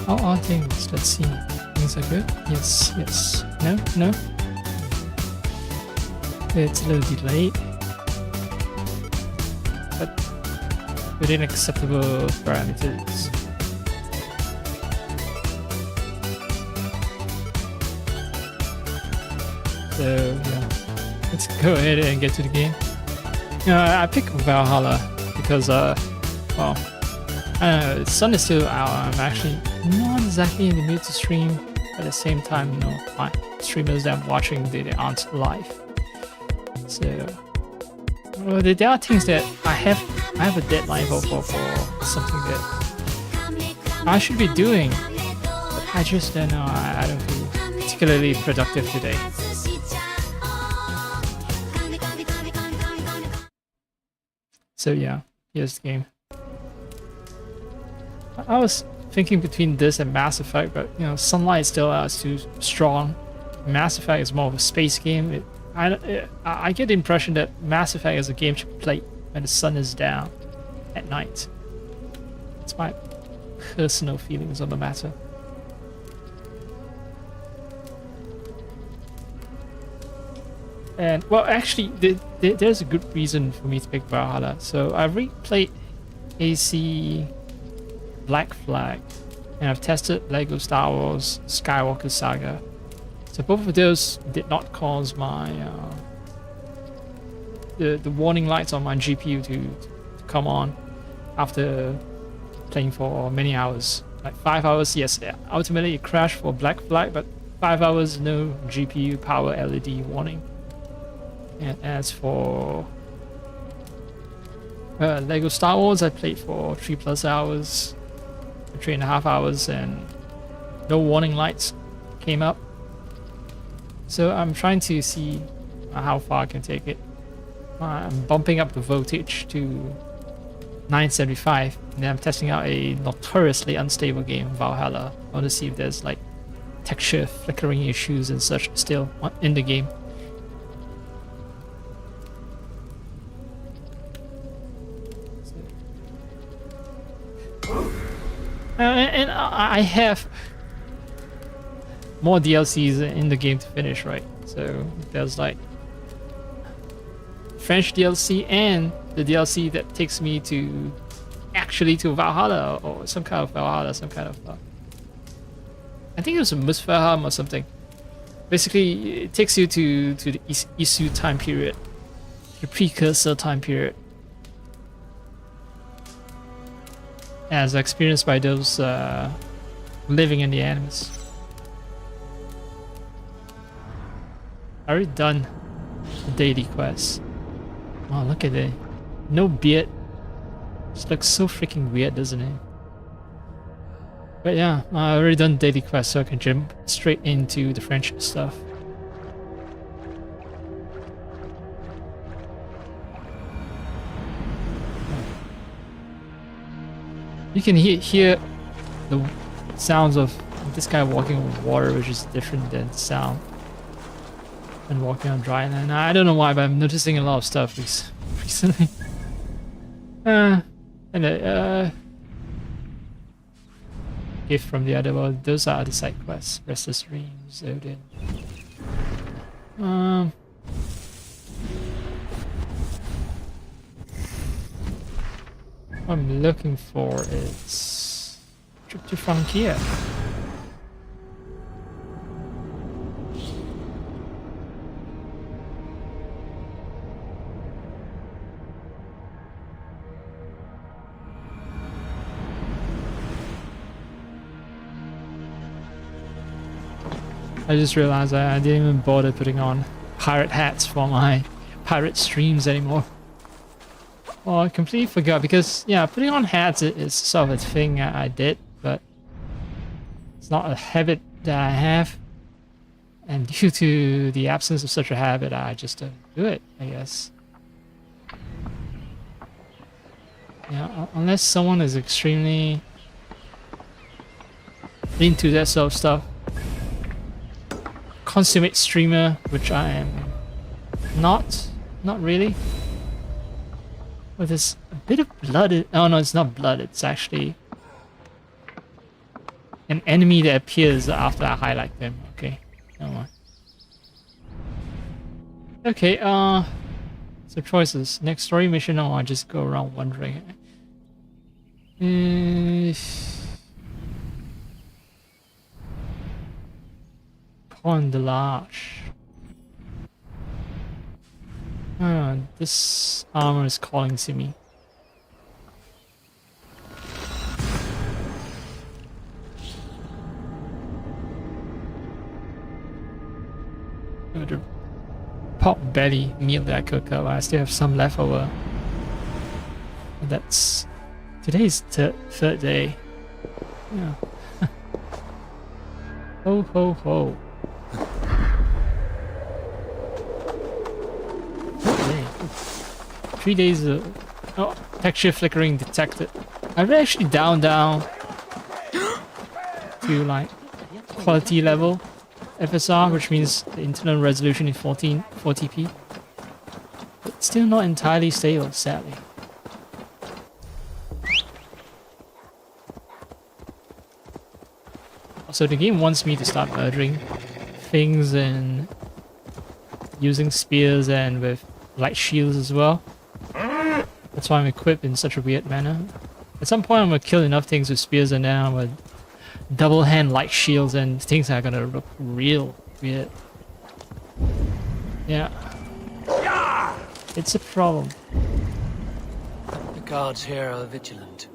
How are things? Let's see. Things are good? Yes, yes. No, no. It's a little delayed, but within acceptable parameters. So yeah, let's go ahead and get to the game. I picked Valhalla because well, I don't know, the sun is still out. I'm actually not exactly in the mood to stream. At the same time, my streamers that I'm watching, they aren't live. So well, there are things that I have a deadline for something that I should be doing, but I just don't know. I don't feel particularly productive today. So yeah, here's the game. I was thinking between this and Mass Effect, but Sunlight still is too strong. Mass Effect is more of a space game. I get the impression that Mass Effect is a game to play when the sun is down at night. It's my personal feelings on the matter. And well, actually, there's a good reason for me to pick Valhalla. So I've replayed AC Black Flag, and I've tested Lego Star Wars Skywalker Saga. So both of those did not cause my the warning lights on my GPU to come on after playing for many hours. Like 5 hours, yes. Ultimately, it crashed for Black Flag, but 5 hours, no GPU power LED warning. And as for Lego Star Wars, I played for 3+ hours, 3.5 hours, and no warning lights came up. So I'm trying to see how far I can take it. I'm bumping up the voltage to 975, and then I'm testing out a notoriously unstable game, Valhalla. I want to see if there's like texture flickering issues and such still in the game. And I have more DLCs in the game to finish, right? So there's like French DLC and the DLC that takes me to Valhalla, or some kind of Valhalla, some kind of I think it was a Muspelheim or something. Basically, it takes you to the Isu time period, the precursor time period, as experienced by those living in the animus. I already done the daily quest. Oh, look at it. No beard. Just looks so freaking weird, doesn't it? But yeah, I already done daily quest, so I can jump straight into the French stuff. You can hear the sounds of this guy walking on water, which is different than the sound and walking on dry land. I don't know why, but I'm noticing a lot of stuff recently. Gift from the other world. Those are the side quests. Restless Dreams, Odin. What I'm looking for is trip to Frontier. I just realized I didn't even bother putting on pirate hats for my pirate streams anymore. Well, I completely forgot because, yeah, putting on hats is sort of a thing I did, but it's not a habit that I have. And due to the absence of such a habit, I just don't do it, I guess. Yeah, unless someone is extremely into that sort of stuff. Consummate streamer, which I am not really. With this bit of blood. Oh no, it's not blood. It's actually an enemy that appears after I highlight them. Okay, never mind. Okay, so choices. Next story mission, or I just go around wondering. Pond large. This armor is calling to me. The pop belly meal that I cooked up. I still have some left over. That's today's third day. Yeah. Ho ho ho. 3 days of texture flickering detected. I've actually down to like quality level FSR, which means the internal resolution is 1440p. But still not entirely stable, sadly. So the game wants me to start murdering things and using spears and with light shields as well. That's why I'm equipped in such a weird manner. At some point I'm gonna kill enough things with spears and then I'm gonna double hand light shields and things are gonna look real weird. Yeah. It's a problem. The guards here are vigilant.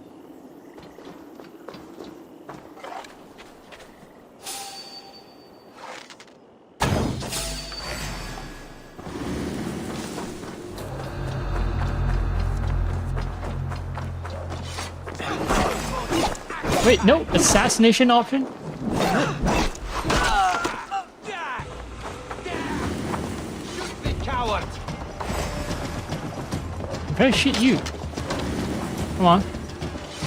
Wait, no, assassination option? Coward! I'm trying to shoot you. Come on.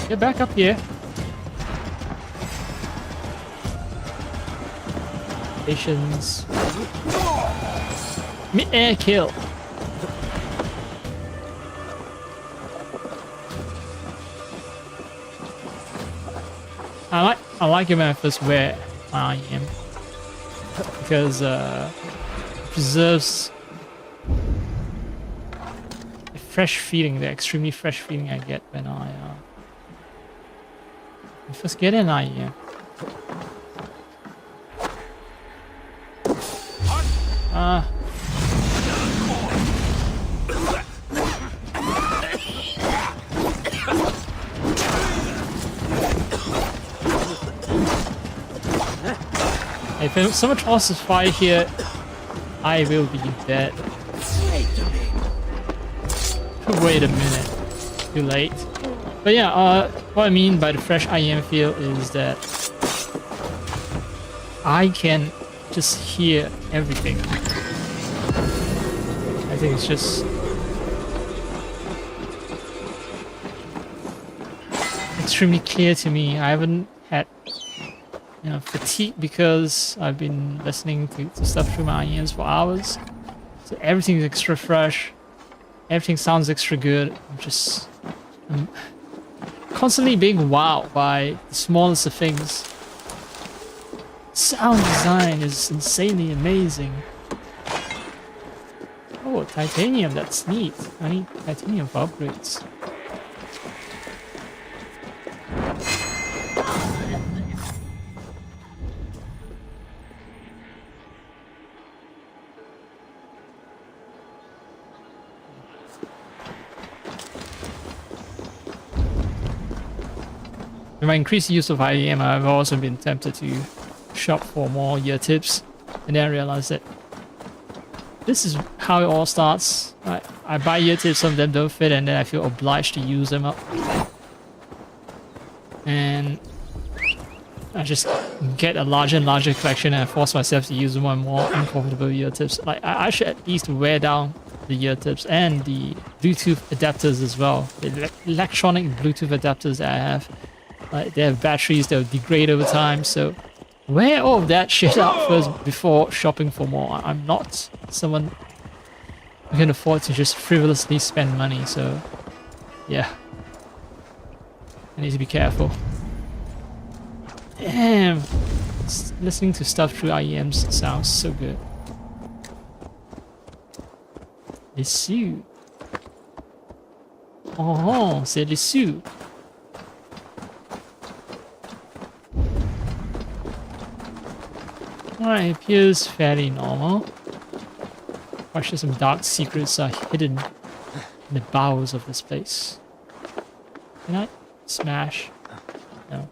Get back up here. Patience. Mid-air kill. I like it when I first wear my IM because it preserves the fresh feeling, the extremely fresh feeling I get when I first get an IM. If someone tries to fight here, I will be dead. Wait a minute. Too late. But yeah, what I mean by the fresh IM feel is that I can just hear everything. I think it's just extremely clear to me. I haven't had fatigue because I've been listening to stuff through my ears for hours. So everything is extra fresh. Everything sounds extra good. I'm constantly being wowed by the smallest of things. Sound design is insanely amazing. Oh, titanium, that's neat. I need titanium for upgrades. With my increased use of IEM, I've also been tempted to shop for more ear tips, and then I realized that this is how it all starts. I buy ear tips, some of them don't fit, and then I feel obliged to use them up. And I just get a larger and larger collection and I force myself to use more and more uncomfortable ear tips. Like, I should at least wear down the ear tips and the Bluetooth adapters as well. The electronic Bluetooth adapters that I have. Like, they have batteries that will degrade over time, so wear all of that shit out first before shopping for more. I'm not someone who can afford to just frivolously spend money, so yeah. I need to be careful. Damn! Listening to stuff through IEMs sounds so good. Les sous. Oh, c'est les sous. Alright, it appears fairly normal. Quite sure some dark secrets are hidden in the bowels of this place. Can I smash? No.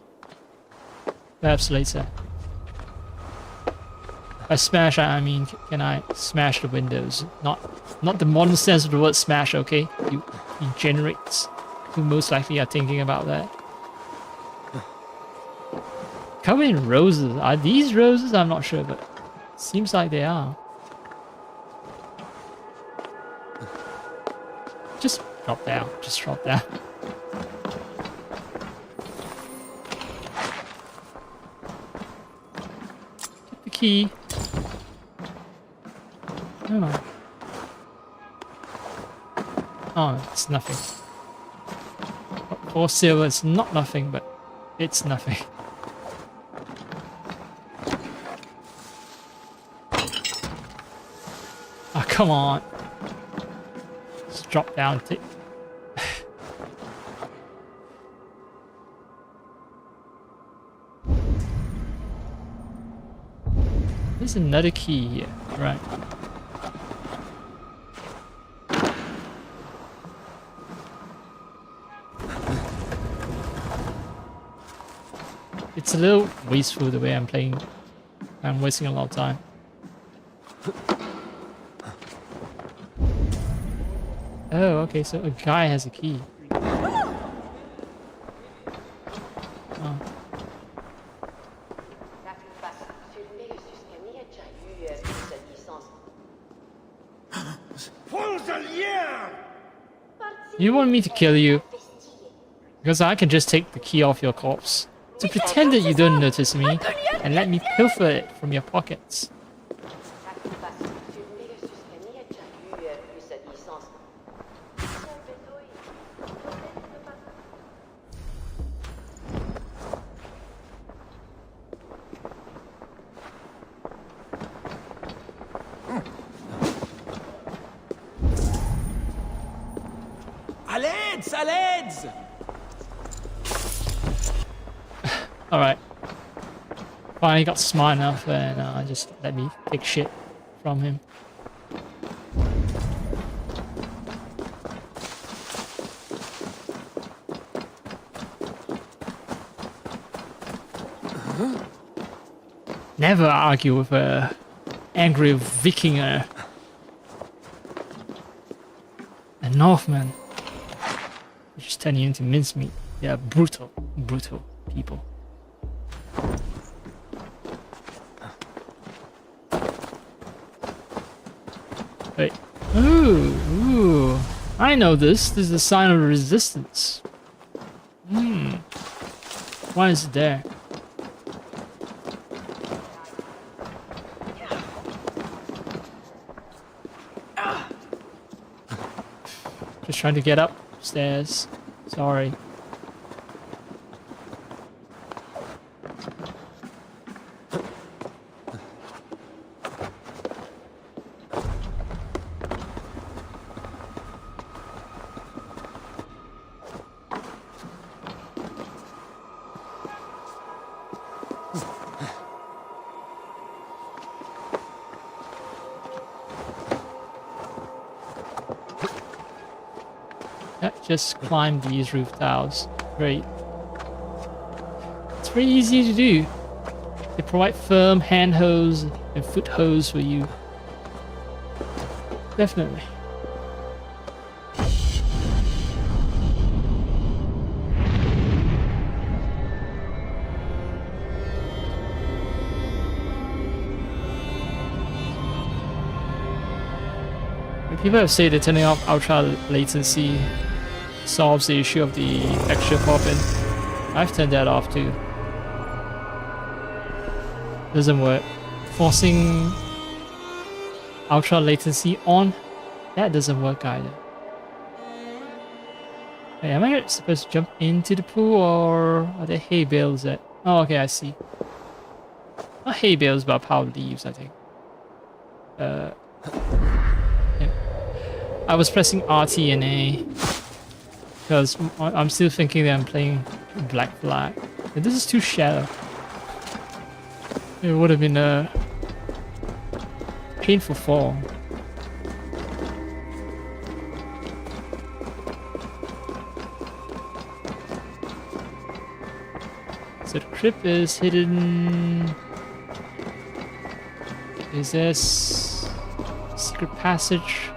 Perhaps later. By smash, I mean, can I smash the windows? Not the modern sense of the word smash, okay? You degenerates who most likely are thinking about that. Covered in roses. Are these roses? I'm not sure, but seems like they are. Just drop down. Just drop down. Get the key. Oh. Oh, it's nothing. For silver, it's not nothing, but it's nothing. Oh, come on. Just drop down. There's another key here. Right. It's a little wasteful the way I'm playing. I'm wasting a lot of time. Oh, okay, so a guy has a key. Oh. You want me to kill you? Because I can just take the key off your corpse. To pretend that you don't notice me and let me pilfer it from your pockets. Alright. Finally got smart enough and just let me take shit from him. Never argue with a angry Vikinger. A Northman. They just turn you into mincemeat. They are brutal, brutal people. Wait. Ooh. I know this. This is a sign of resistance. Why is it there? Just trying to get upstairs. Sorry. Just climb these roof tiles. Great. It's very easy to do. They provide firm hand hose and foot hose for you. Definitely. People have said that turning off ultra latency solves the issue of the texture popping. I've turned that off too. Doesn't work. Forcing ultra latency on, that doesn't work either. Hey, am I supposed to jump into the pool or are there hay bales at? Oh, okay, I see. Not hay bales, but power leaves, I think. Yeah. I was pressing RT and A because I'm still thinking that I'm playing Black Flag. But this is too shallow. It would have been a painful fall. So the crypt is hidden. Is this secret passage?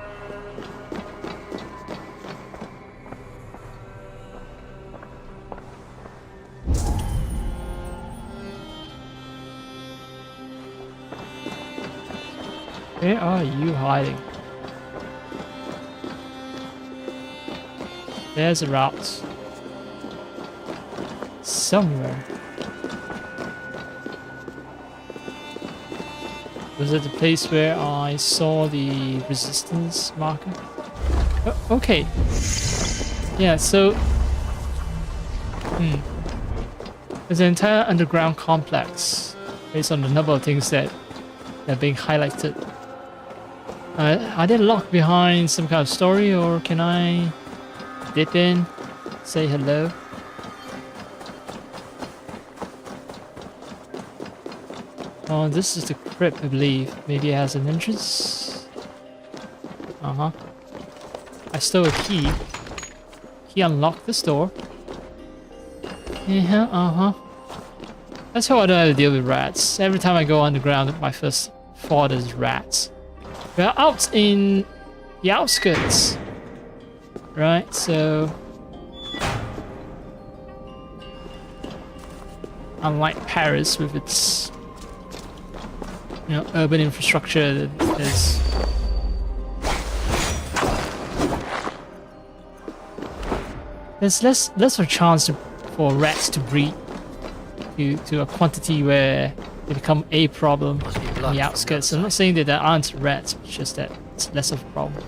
Where are you hiding? There's a route. Somewhere. Was it the place where I saw the resistance marker? Okay. Yeah, so... There's an entire underground complex based on the number of things that are being highlighted. Are they locked behind some kind of story, or can I dip in, say hello? Oh, this is the crypt, I believe. Maybe it has an entrance? Uh-huh. I stole a key. He unlocked this door. Yeah, uh-huh. That's how I know how to deal with rats. Every time I go underground, my first thought is rats. We're out in the outskirts. Right, so... Unlike Paris with its... urban infrastructure, there's less of a chance for rats to breed to a quantity where they become a problem on the outskirts. I'm not saying that there aren't rats, it's just that it's less of a problem.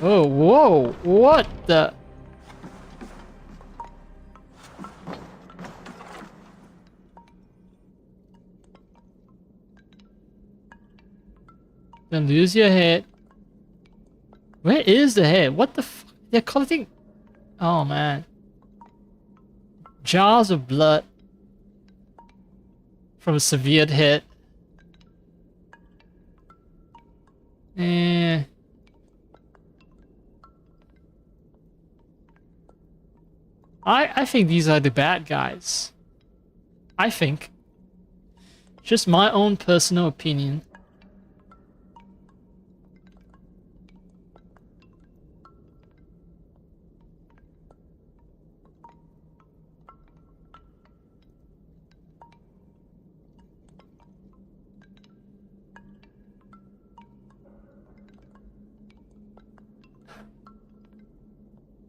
Oh, whoa! What the? Don't lose your head. Where is the head? What the f? They're collecting... Oh, man. Jars of blood from a severed hit. Eh. I think these are the bad guys. I think. Just my own personal opinion.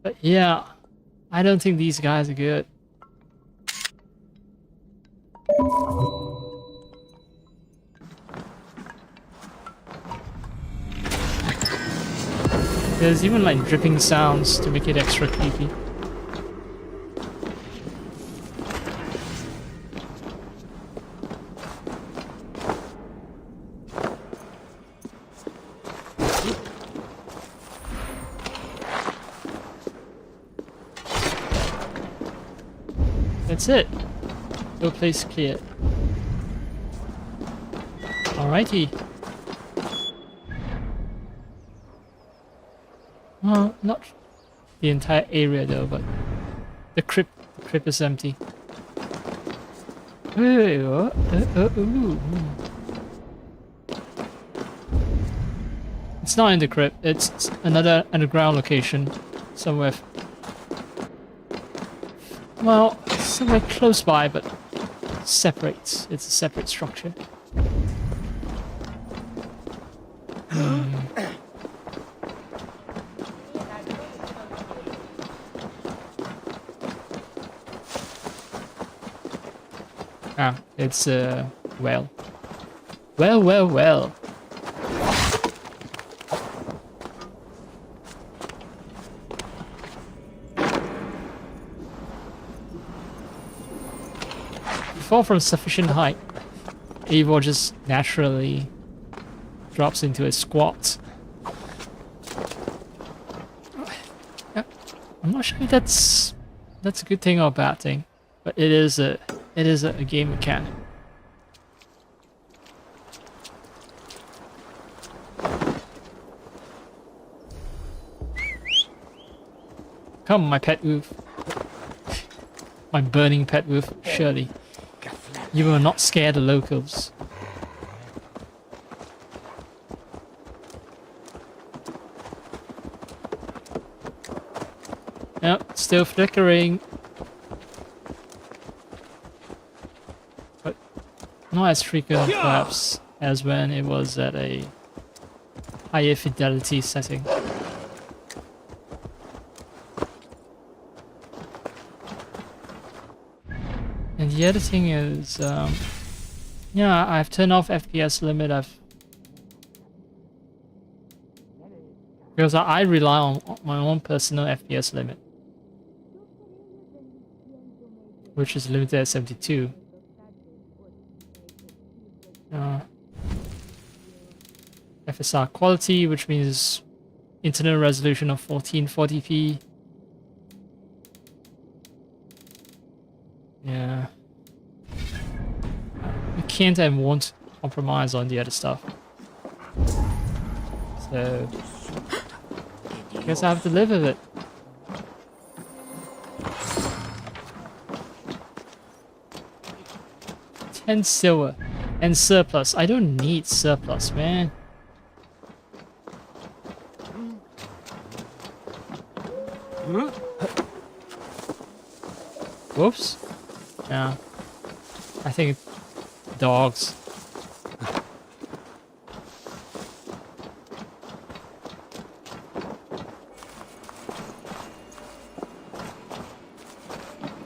But yeah, I don't think these guys are good. There's even like dripping sounds to make it extra creepy. That's it. No place cleared. Alrighty. Well, not the entire area though, but the crypt is empty. Wait, what? Ooh. It's not in the crypt, it's another underground location somewhere. Well, somewhere close by, but separates. It's a separate structure. Ah, it's well. Well, well, well. Fall from sufficient height, Eivor just naturally drops into a squat. Yeah, I'm not sure if that's a good thing or a bad thing, but it is a game mechanic. Come, my pet wolf. My burning pet wolf, surely. You will not scare the locals. Yep, still flickering. But not as frequent, perhaps, as when it was at a higher fidelity setting. And the other thing is, yeah, I've turned off FPS limit. Because I rely on my own personal FPS limit, which is limited at 72. FSR quality, which means internal resolution of 1440p. Yeah. I can't and won't compromise on the other stuff. So, I guess I have to live with it. $10 silver and surplus. I don't need surplus, man. Whoops. Yeah. I think dogs.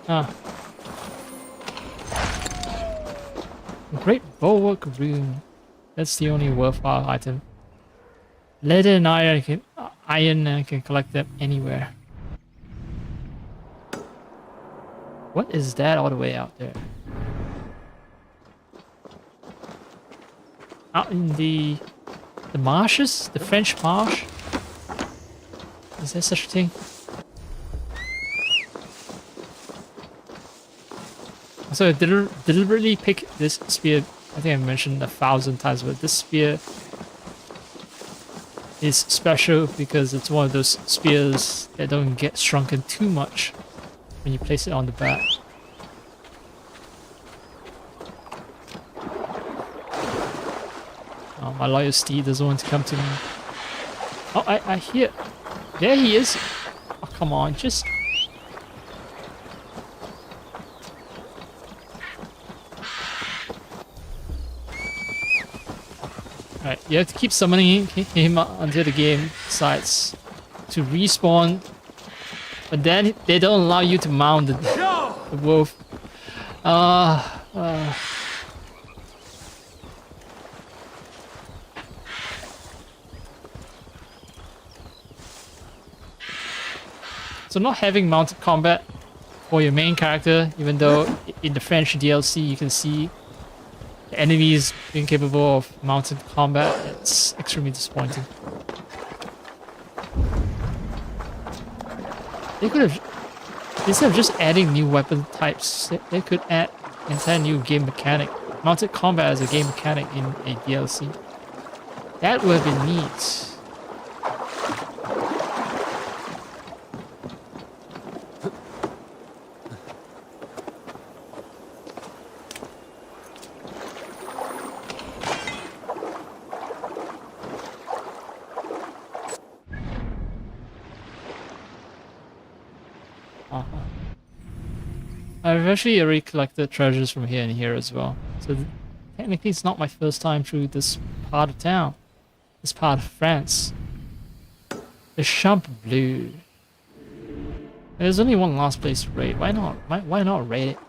Ah. Great bulwark room. That's the only worthwhile item. Leather and iron I can collect them anywhere. What is that all the way out there? Out in the marshes? The French marsh? Is there such a thing? So I deliberately pick this spear. I think I mentioned 1,000 times, but this spear is special because it's one of those spears that don't get shrunken too much when you place it on the back. Oh, my loyal steed doesn't want to come to me. Oh, I hear. There he is. Oh, come on, just. Right, you have to keep summoning him until the game decides to respawn. But then they don't allow you to mount the wolf. So not having mounted combat for your main character, even though in the French DLC you can see the enemies being capable of mounted combat, it's extremely disappointing. They could have, instead of just adding new weapon types, they could add an entire new game mechanic. Mounted combat as a game mechanic in a DLC. That would have been neat. I've actually already collected treasures from here and here as well. So technically it's not my first time through this part of town. This part of France. The Champ Bleu. There's only one last place to raid. Why not? Why not raid it?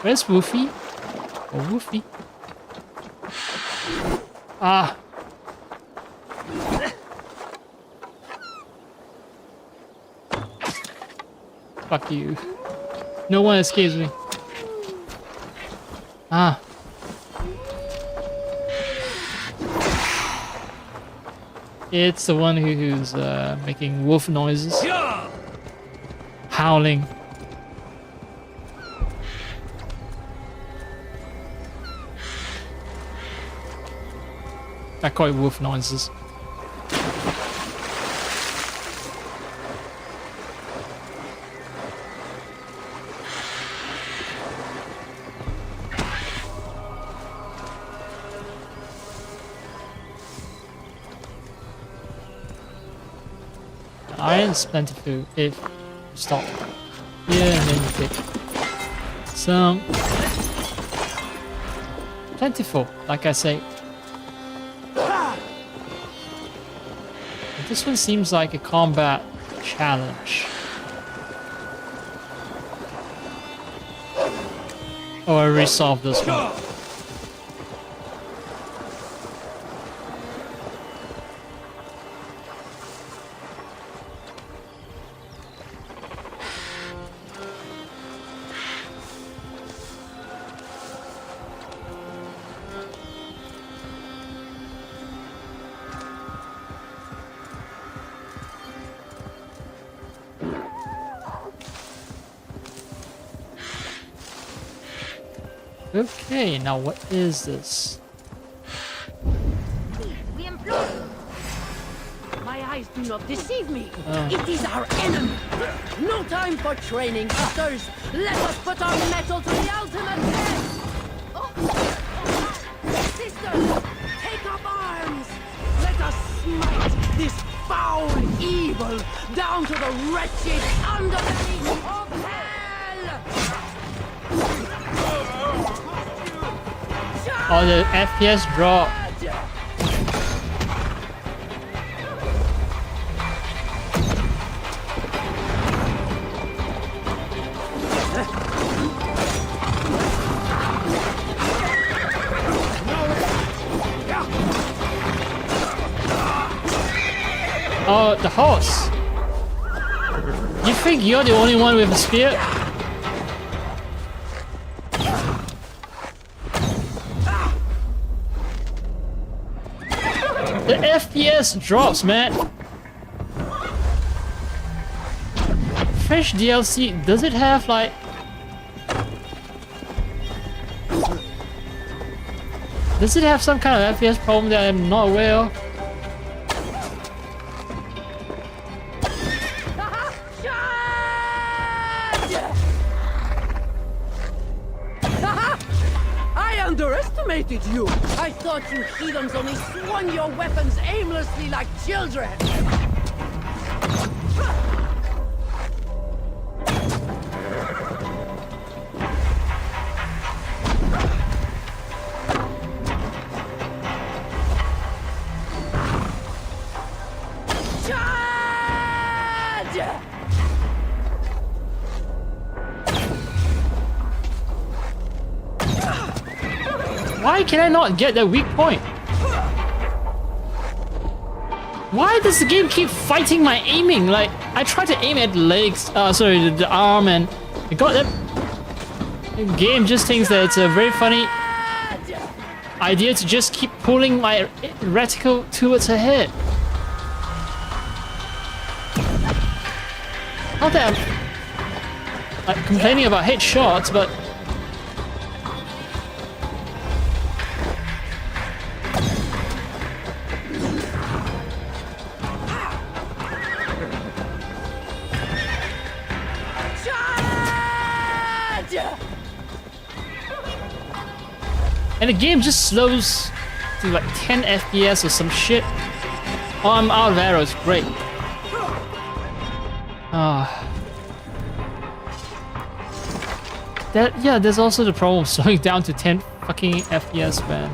Where's Woofy? Oh, Woofy. Ah. Fuck you. No one escapes me. Ah. It's the one who's making wolf noises. Howling. I call it wolf noises. Iron's plentiful if you stop. Yeah, and then you take some. Plentiful, like I say. This one seems like a combat challenge. Oh, I resolved this one. Okay, now what is this? We implore. My eyes do not deceive me. Oh. It is our enemy. No time for training, sisters. Let us put our metal to the ultimate test. Sisters, take up arms. Let us smite this foul evil down to the wretched underbelly of hell. Oh, the FPS drop. Oh, the horse. You think you're the only one with a spear? The FPS drops, man. Fresh DLC, does it have like... Does it have some kind of FPS problem that I'm not aware of? I underestimated you. I thought you heathens only swung your weapons aimlessly like children. Charge! Why can I not get that weak point? Why does the game keep fighting my aiming? Like, I tried to aim at legs, sorry, the arm, and it got that. The game just thinks that it's a very funny idea to just keep pulling my reticle towards her head. Not that I'm like complaining about headshots, but and the game just slows to like 10 FPS or some shit. Oh, I'm out of arrows. Great. Ah. Yeah, there's also the problem of slowing down to 10 fucking FPS, man.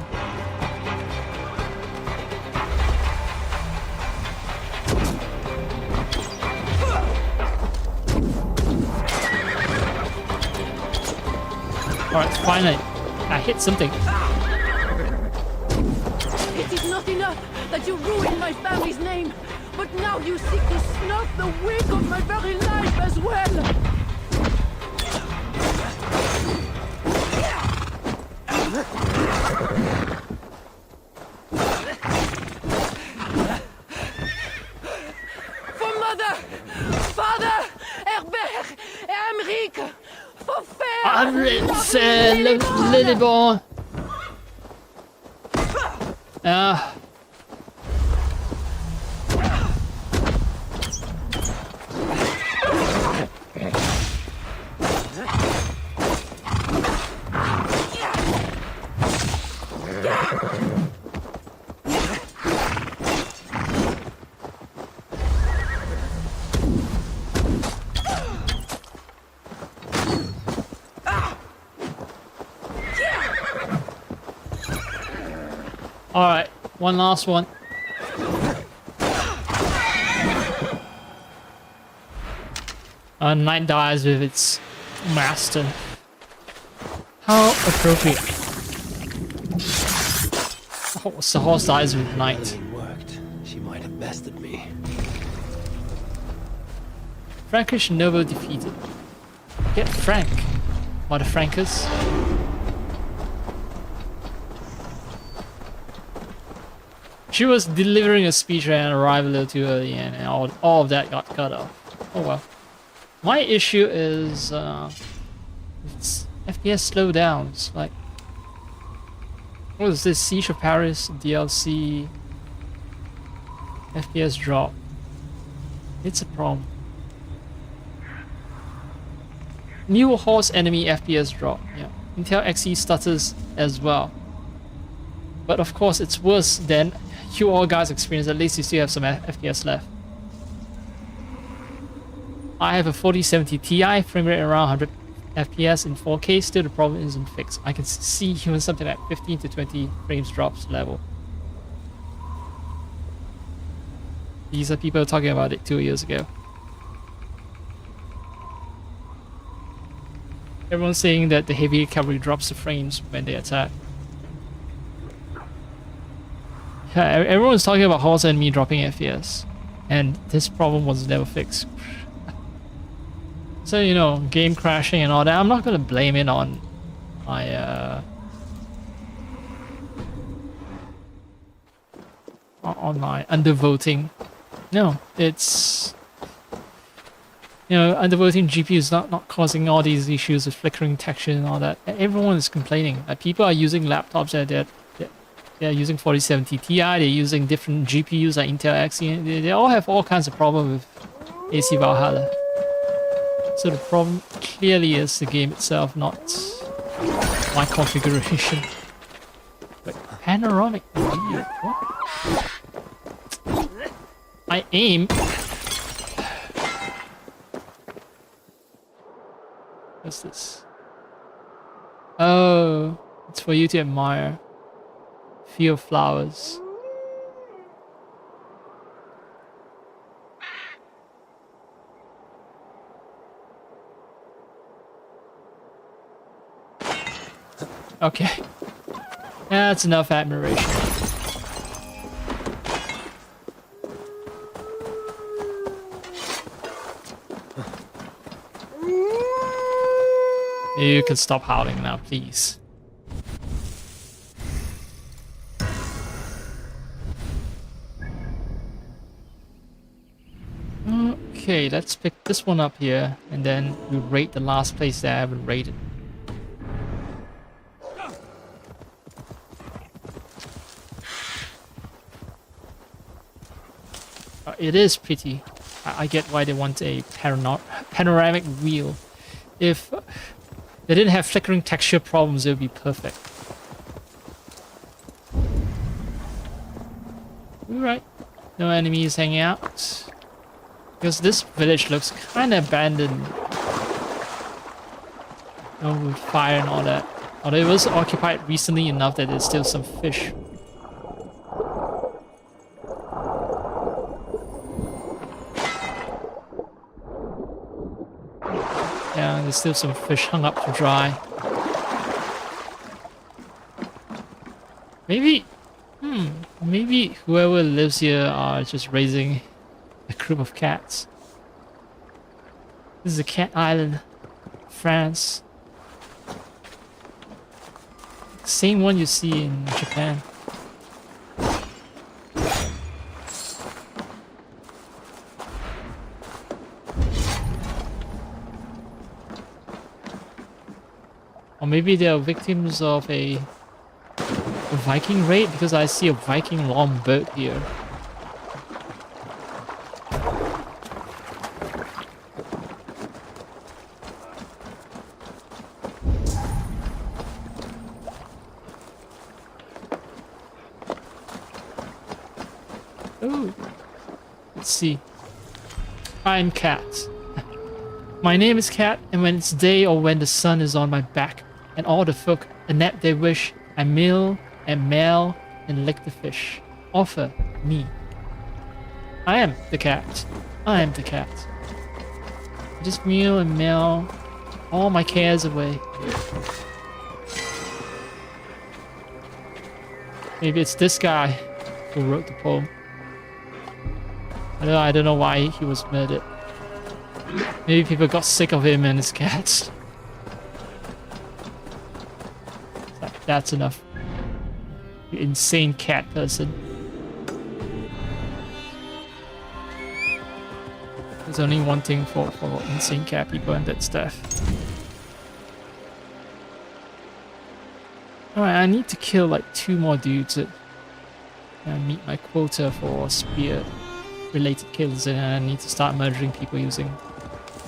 Alright, finally. I hit something. It is not enough that you ruined my family's name, but now you seek to snuff the wig of my very life as well. For mother, father, Herbert, Emmerich, for fair, Lily boy. Alright, one last one. Knight dies with its master. How appropriate. The horse dies with knight. It worked. She might have bested me. Frankish noble defeated. Get Frank, mother Frankus. She was delivering a speech and arrived a little too early, and all of that got cut off. Oh well. My issue is it's FPS slowdowns. Like, what is this? Siege of Paris DLC FPS drop. It's a problem. New horse enemy FPS drop. Yeah, Intel XE stutters as well. But of course, it's worse than you all guys experience. At least you still have some FPS left. I have a 4070 Ti, frame rate around 100 FPS in 4K. Still, the problem isn't fixed. I can see even something like 15 to 20 frames drops level. These are people talking about it 2 years ago. Everyone's saying that the heavy cavalry drops the frames when they attack. Yeah, everyone's talking about horse enemy dropping FPS, and this problem was never fixed. So, you know, game crashing and all that, I'm not gonna blame it on my on my undervoting. No, it's, you know, undervoting GPU is not causing all these issues of flickering texture and all that. Everyone is complaining. Like, people are using laptops that they're using 4070 Ti, they're using different GPUs like Intel Xe, they all have all kinds of problems with AC Valhalla. So the problem clearly is the game itself, not my configuration. Wait, panoramic view? What? I aim. What's this? Oh, it's for you to admire. Field flowers. Okay. That's enough admiration. You can stop howling now, please. Okay, let's pick this one up here, and then we rate the last place that I haven't rated. It is pretty. I get why they want a panoramic wheel. If they didn't have flickering texture problems, it would be perfect. Alright, no enemies hanging out. Because this village looks kind of abandoned. Oh, with fire and all that. Although it was occupied recently enough that there's still some fish. Yeah, there's still some fish hung up to dry. Maybe, maybe whoever lives here are just raising a group of cats. This is a cat island, France. Same one you see in Japan. Or maybe they are victims of a Viking raid, because I see a Viking longboat here. Oh, let's see. I'm Cat. My name is Cat, and when it's day or when the sun is on my back, and all the folk a nap they wish, I meal and mail and lick the fish. Offer me. I am the cat. I am the cat. Just meal and mail all my cares away. Maybe it's this guy who wrote the poem. I don't know why he was murdered. Maybe people got sick of him and his cats. That's enough. You insane cat person. There's only one thing for insane cat people, and that's death. Alright, I need to kill like 2 more dudes and meet my quota for spear related kills, and I need to start murdering people using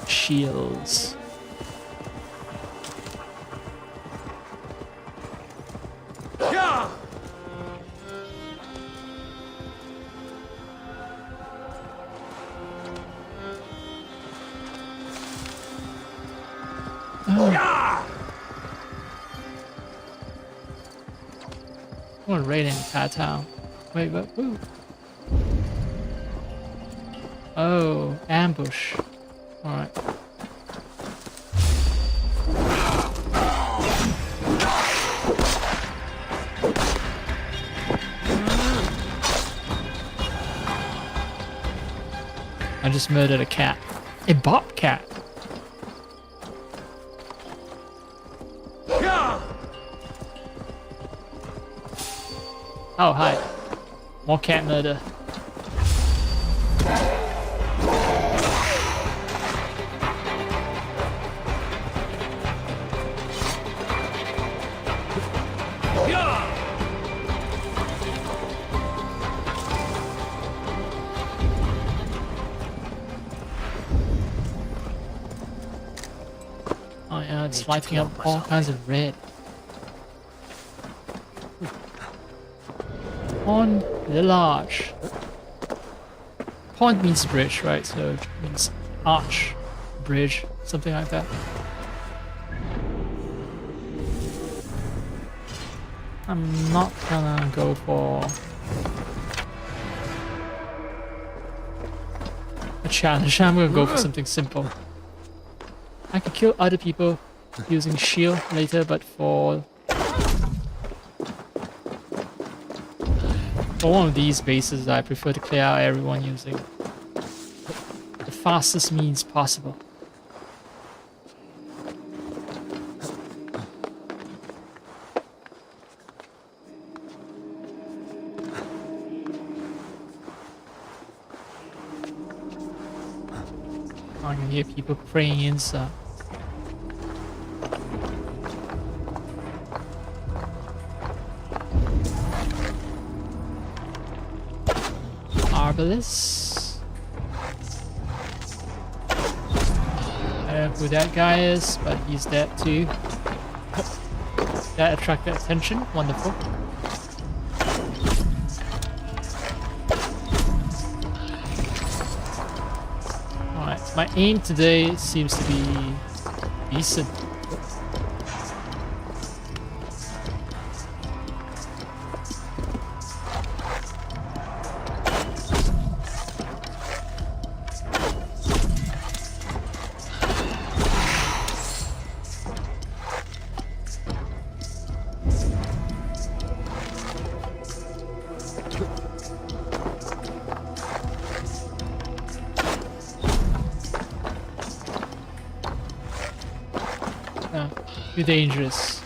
shields. I want to raid in Cat Town. Wait, but woo. Oh, ambush. Alright. I just murdered a cat. A bobcat. Oh, hi. More cat murder. Oh yeah, it's lighting up all kinds of red. Pond Village. Pond means bridge, right? So it means arch, bridge, something like that. I'm not gonna go for a challenge. I'm gonna go for something simple. I could kill other people using shield later, but for one of these bases, I prefer to clear out everyone using the fastest means possible. I can hear people praying inside. Arbalest. I don't know who that guy is, but he's dead too. That attracted attention. Wonderful. Alright, my aim today seems to be decent. Too dangerous.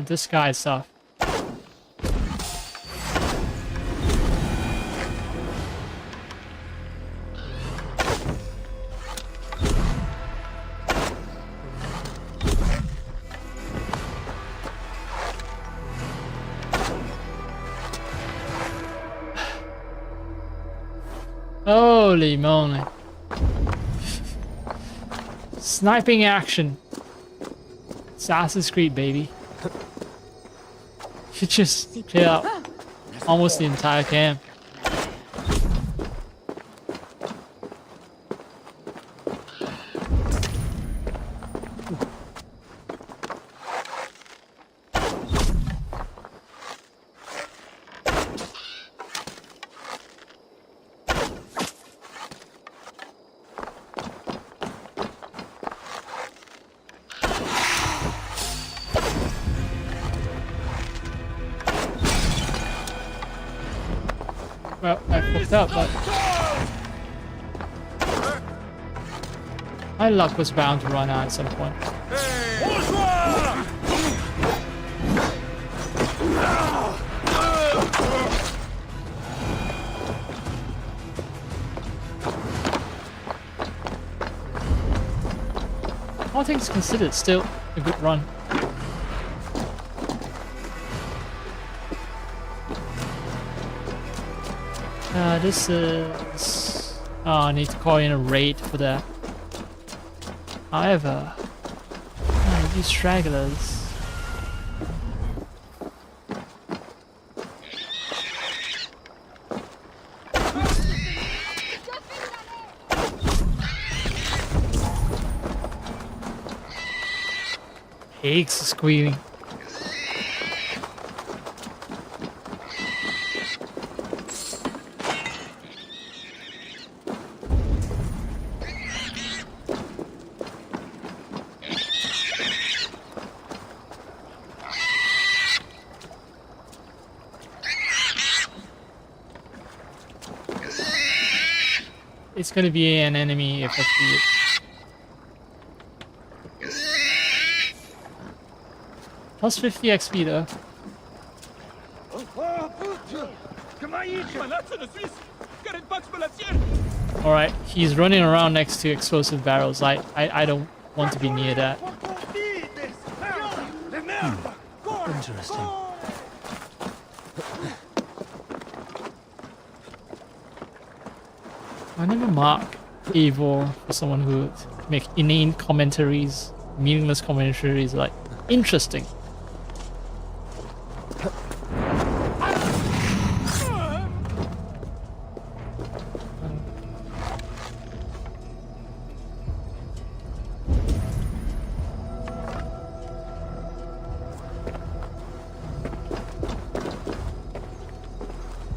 This guy is tough. Holy moly. Sniping action. Assassin's Creed, baby. You just clear out almost the entire camp. Well, I fucked up, but my luck was bound to run out at some point. All things considered, still a good run. This is... Oh, I need to call in a raid for that. However, these stragglers... Pigs squealing. It's gonna be an enemy if I see it. Plus 50 XP though. Alright, he's running around next to explosive barrels. I don't want to be near that. Interesting. I never mark evil for someone who would make inane commentaries, meaningless commentaries like interesting.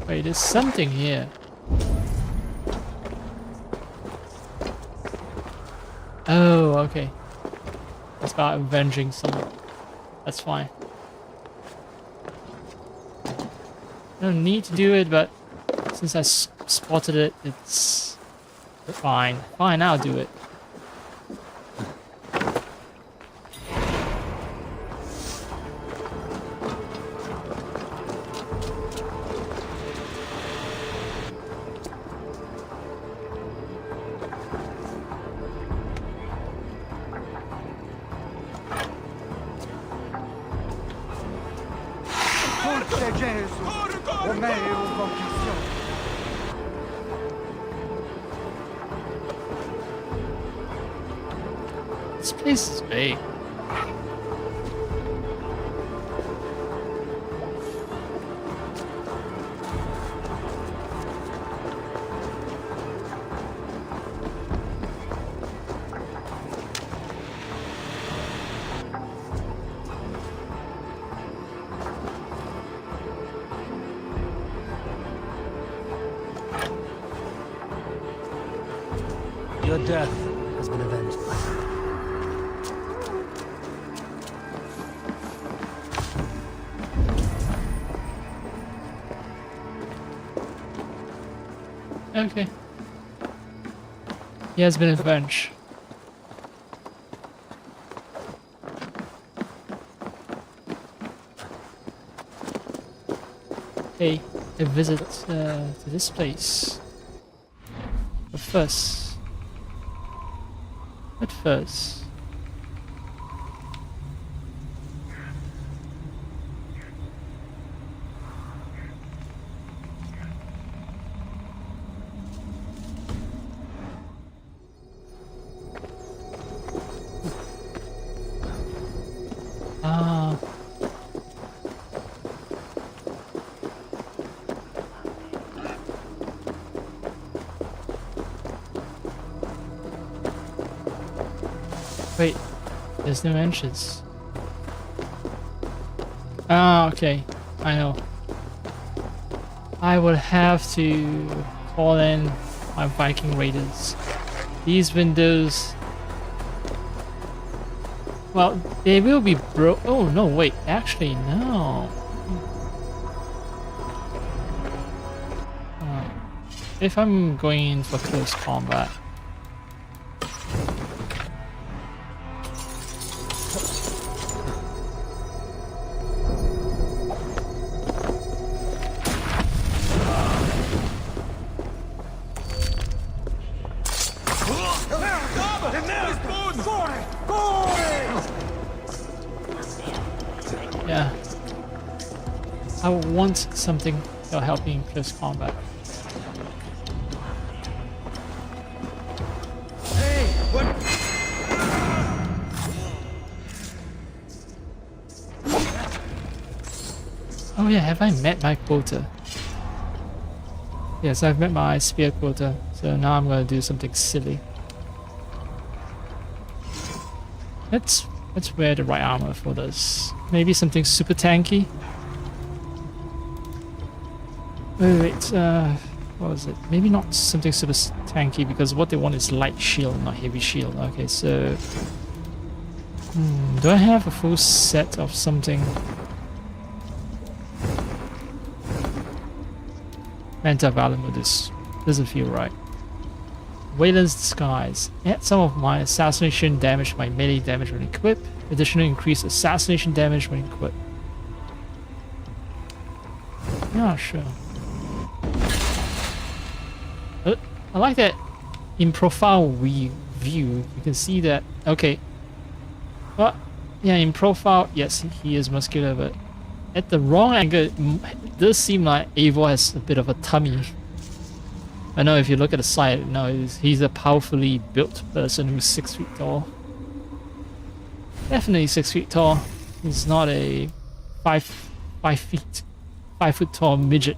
Wait, there's something here. Oh, okay. It's about avenging someone. That's fine. No need to do it, but since I spotted it, it's fine. Fine, I'll do it. This place is big. Your death has been avenged. Okay. He has been avenged. Hey, a visit to this place. But first. Ah. Wait, there's no entrance. Ah, okay. I know. I would have to call in my Viking Raiders. These windows... Well, they will be broke. Oh, no, wait. Actually, no. If I'm going in for close combat... Yeah. I want something that'll help me in close combat. Hey, what? Oh yeah, have I met my quota? Yes, I've met my spear quota, so now I'm gonna do something silly. Let's wear the right armor for this. Maybe something super tanky. Wait, what was it? Maybe not something super tanky because what they want is light shield, not heavy shield. Okay, so do I have a full set of something? Manta Valor, this doesn't feel right. Wayland's Disguise. Add some of my assassination damage to my melee damage when equipped. Additionally, increase assassination damage when equipped. Yeah, sure. I like that in profile view, you can see that. Okay. Well, yeah, in profile, yes, he is muscular, but at the wrong angle, it does seem like Eivor has a bit of a tummy. I know if you look at the side, no, he's a powerfully built person who's 6 feet tall. Definitely 6 feet tall. He's not a 5 foot tall midget.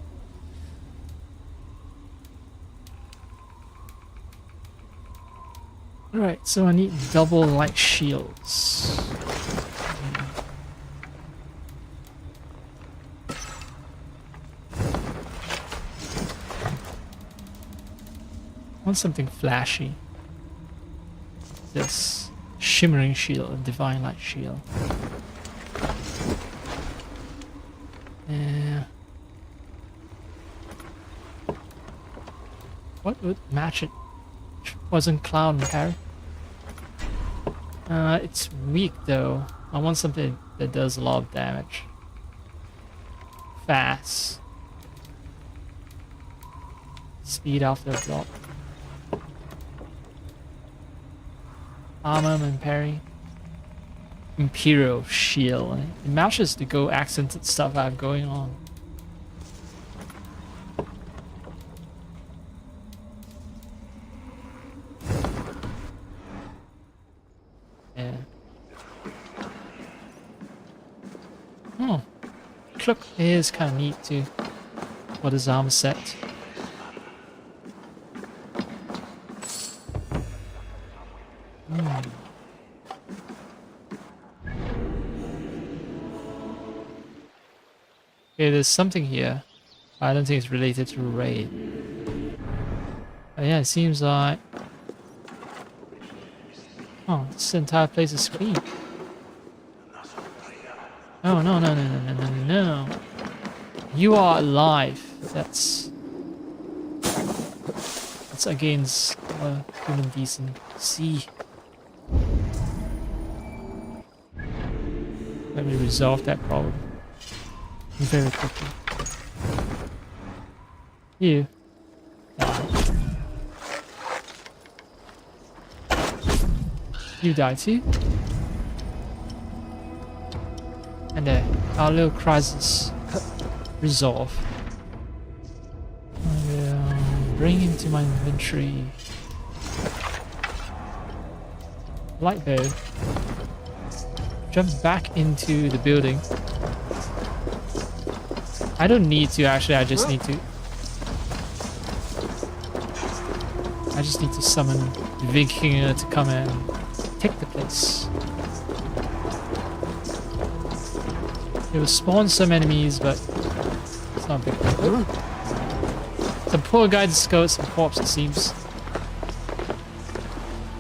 Alright, so I need double light shields. I want something flashy. This shimmering shield, a divine light shield. Yeah. What would match it? Wasn't Cloud and Parry? It's weak though. I want something that does a lot of damage. Fast. Speed after a block. Armor and parry. Imperial shield. It matches the gold accented stuff I have going on. Yeah. Oh. Cloak is kind of neat too. For this armor set. Okay, there's something here. I don't think it's related to raid. But yeah, it seems like Oh, this entire place is clean. Oh, no, no, no, no, no, no, no. You are alive. That's against human decency. Let me resolve that problem very quickly. You. You die too. And there, our little crisis resolve. I will bring into my inventory light bow. Jump back into the building. I don't need to actually, I just need to summon the Vikinger to come and take the place. It will spawn some enemies, but it's not a big deal. The poor guy just got some corpse, it seems.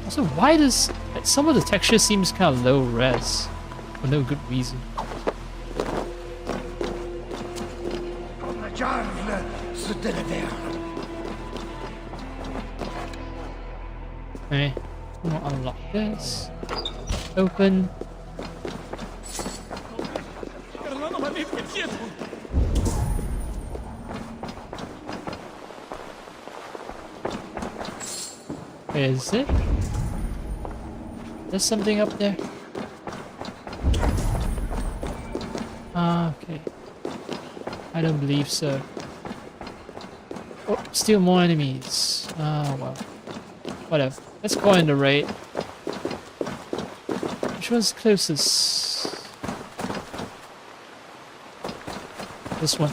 Also, why does some of the texture seems kind of low res for no good reason? Okay, we'll unlock this. Open. Is it? There's something up there. Okay. I don't believe so. Oh, still more enemies. Oh well. Whatever. Let's go in the raid. Which one's closest? This one.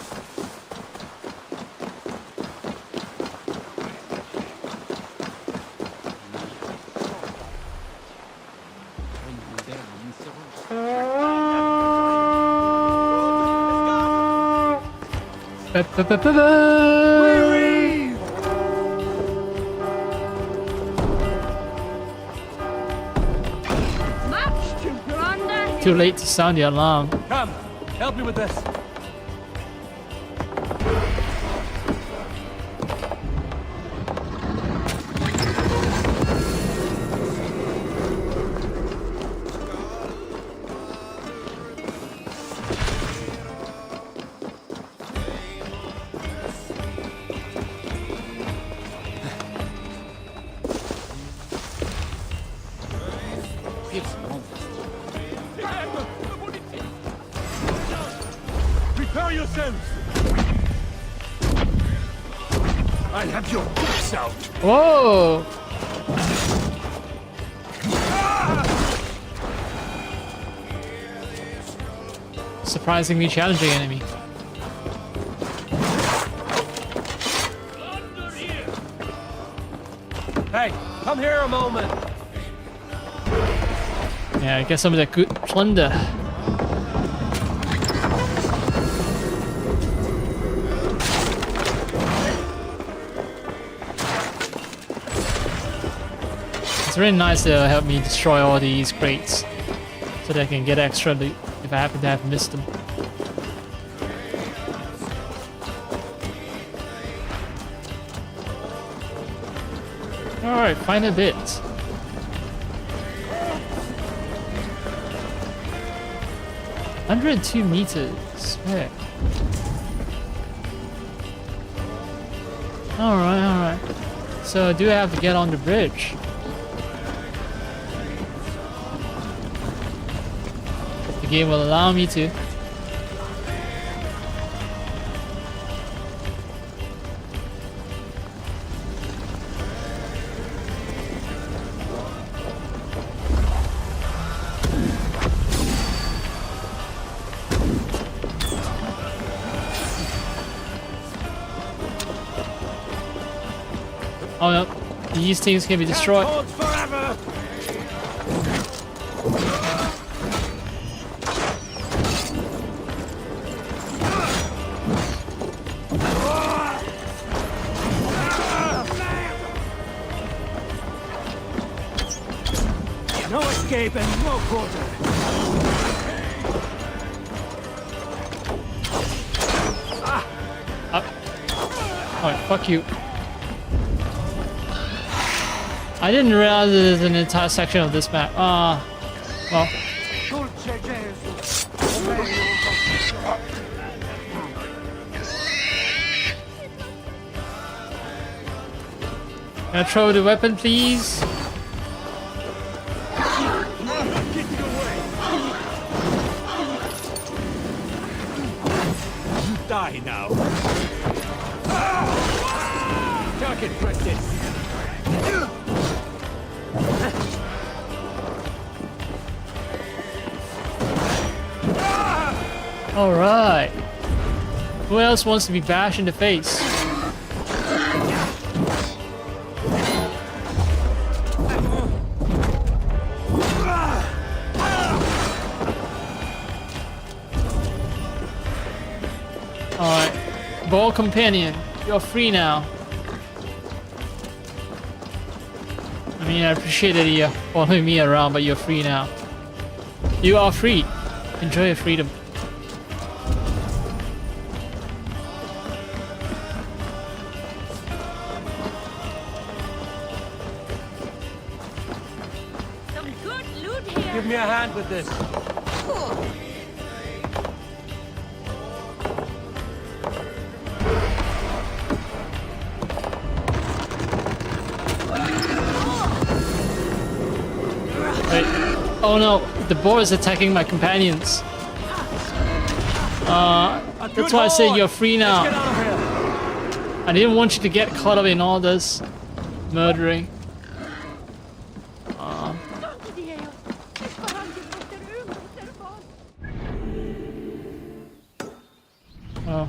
Too late to sound the alarm. Come, help me with this. Prepare yourselves. I'll have your books out. Whoa! Surprisingly challenging enemy. Hey, come here a moment. Yeah, get some of that good plunder. It's really nice to help me destroy all these crates so that I can get extra loot if I happen to have missed them. Alright, final bit. 102 meters. Where? Alright, alright. So I do have to get on the bridge. The game will allow me to. Oh no, these things can be destroyed. Forever. No escape and no quarter. Alright, fuck you. I didn't realize there's an entire section of this map. Well. Dulce Jesus. Can I throw the weapon, please? Get away. You die now. Target practice. Alright. Who else wants to be bashed in the face? Alright. Ball companion, you're free now. I mean, I appreciate that you're following me around, but you're free now. You are free. Enjoy your freedom. Some good loot here. Give me a hand with this. Wait. Oh no, the boar is attacking my companions. That's why I say you're free now. Let's get out of here. I didn't want you to get caught up in all this murdering. Santo Dios. Disparate efter ungdomstelefon. Well,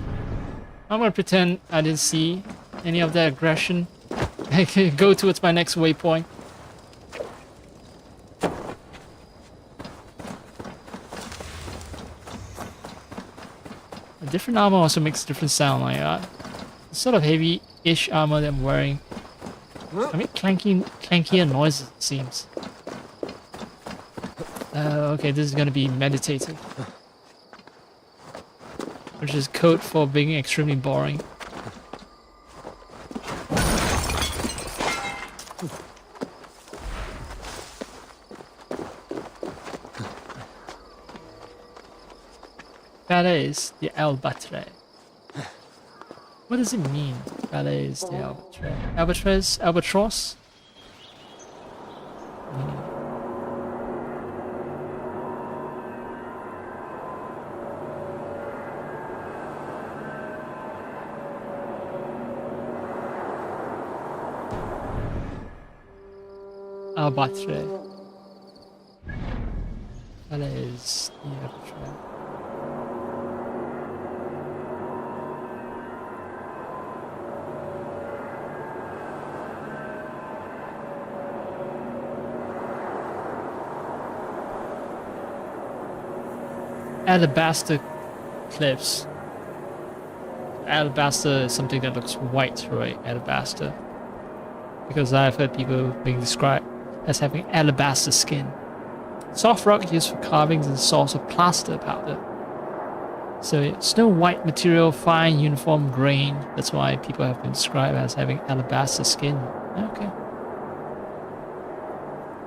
I'm gonna pretend I didn't see any of that aggression. I can go towards my next waypoint. Different armor also makes a different sound. Like the sort of heavy-ish armor that I'm wearing. I make clankier noises, it seems. Okay, this is gonna be meditative, which is code for being extremely boring. Ballets the Albatray. What does it mean? Ballets the Albatray. Albatross? Albatross? Albatray. Ballets the Albatray. Alabaster cliffs. Alabaster is something that looks white, right? Alabaster. Because I've heard people being described as having alabaster skin. Soft rock used for carvings and source of plaster powder. So it's no white material, fine, uniform grain. That's why people have been described as having alabaster skin. Okay.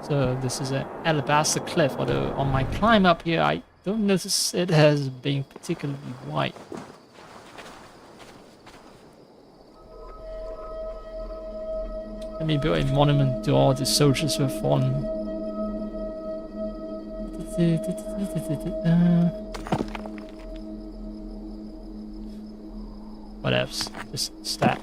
So this is an alabaster cliff, although on my climb up here I don't notice it as being particularly white. Let me build a monument to all the soldiers who have fallen. What else? Just stack.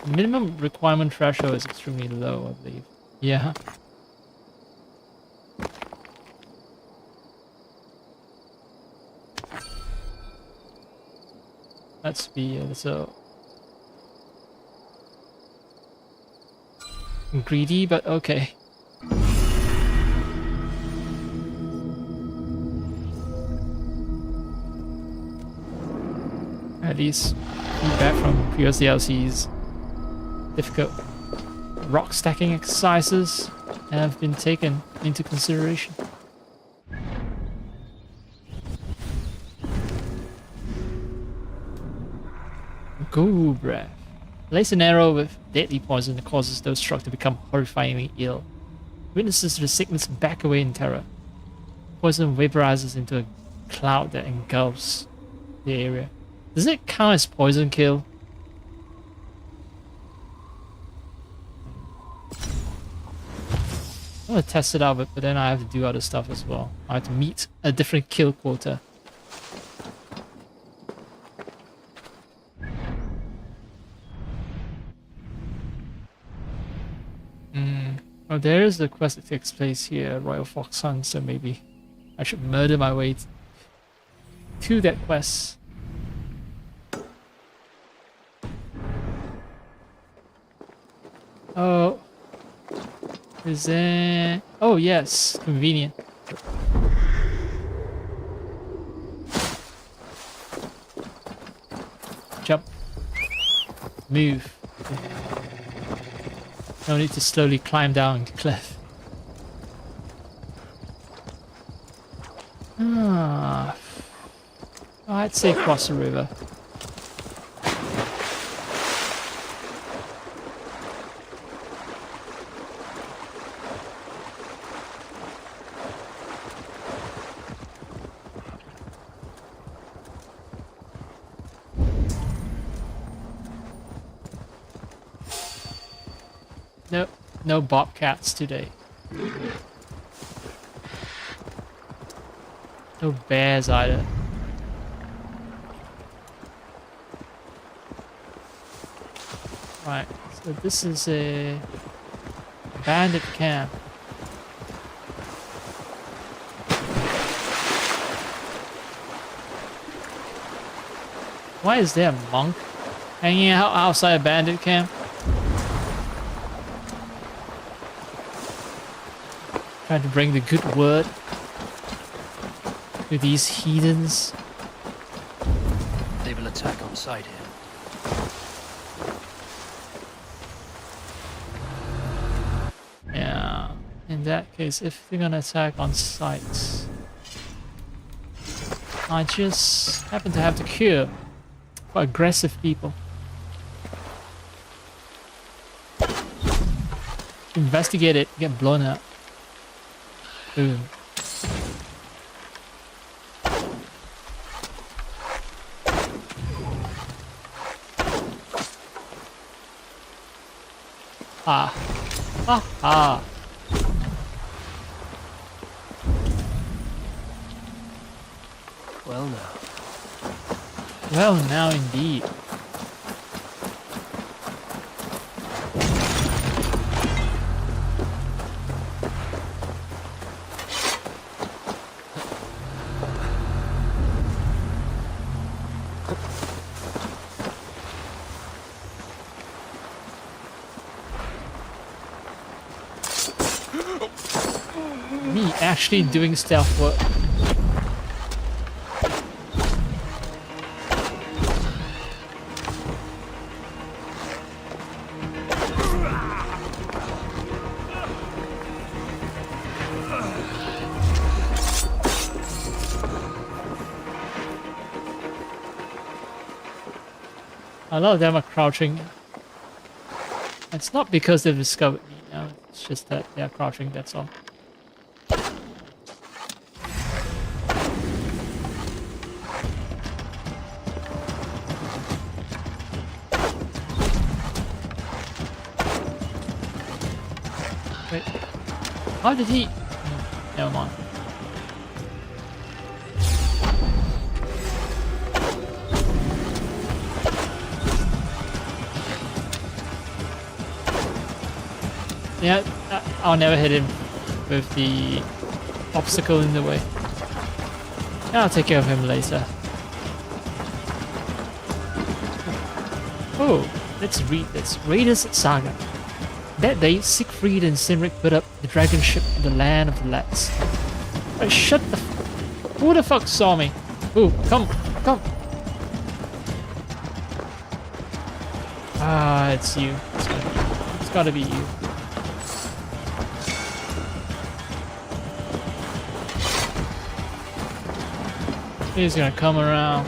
Minimum requirement threshold is extremely low, I believe. Yeah. Let's be so greedy, but okay. At least feedback from previous DLCs. Difficult. rock stacking exercises have been taken into consideration. Go breath. Lays an arrow with deadly poison that causes those struck to become horrifyingly ill. Witnesses to the sickness back away in terror. Poison vaporizes into a cloud that engulfs the area. Does it count as poison kill? I'm gonna test it out, but then I have to do other stuff as well. I have to meet a different kill quota. Oh, there is the quest that takes place here, Royal Fox Hunt, so maybe I should murder my way to that quest. Oh, is there... Oh yes, convenient. Jump. Move. No need to slowly climb down the cliff. Ah, I'd say cross the river. Nope, no bobcats today. No bears either. Right, so this is a bandit camp. Why is there a monk hanging out outside a bandit camp? Trying to bring the good word to these heathens. They will attack on sight here. Yeah, in that case, if they're gonna attack on sight, I just happen to have the cure for aggressive people. Investigate it, get blown up. Boom. Ah. Ah. Ah. Well now. Well, now indeed. Me actually doing stealth work. A lot of them are crouching. It's not because they've discovered me, no, it's just that they are crouching, that's all. Wait, how did he... Never mind. Yeah, I'll never hit him with the obstacle in the way. I'll take care of him later. Oh, let's read this. Raiders Saga. That day, Siegfried and Cynric put up the dragon ship in the land of the lads. Shut the who the fuck saw me? Ooh, come. Ah, it's you. It's gotta be you. He's gonna come around.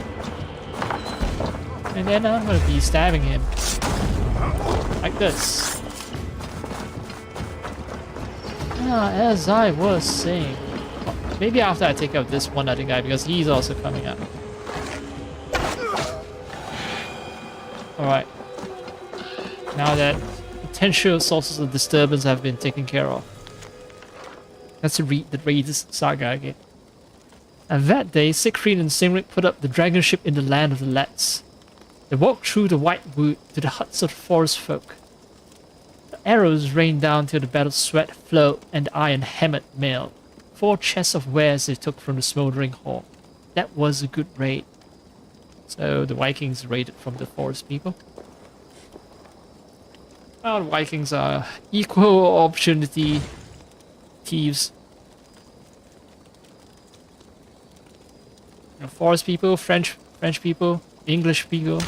And then I'm gonna be stabbing him. Like this. Now, as I was saying, maybe after I take out this one other guy because he's also coming up. Alright. Now that potential sources of disturbance have been taken care of. Let's read the Raiders saga again. And that day, Siegfried and Cynric put up the dragon ship in the land of the Lets. They walked through the white wood to the huts of the forest folk. The arrows rained down till the battle sweat flowed and the iron hammered mail. 4 chests of wares they took from the smoldering hall. That was a good raid. So the Vikings raided from the forest people. Well, the Vikings are equal opportunity thieves. You know, forest people, French people, English people.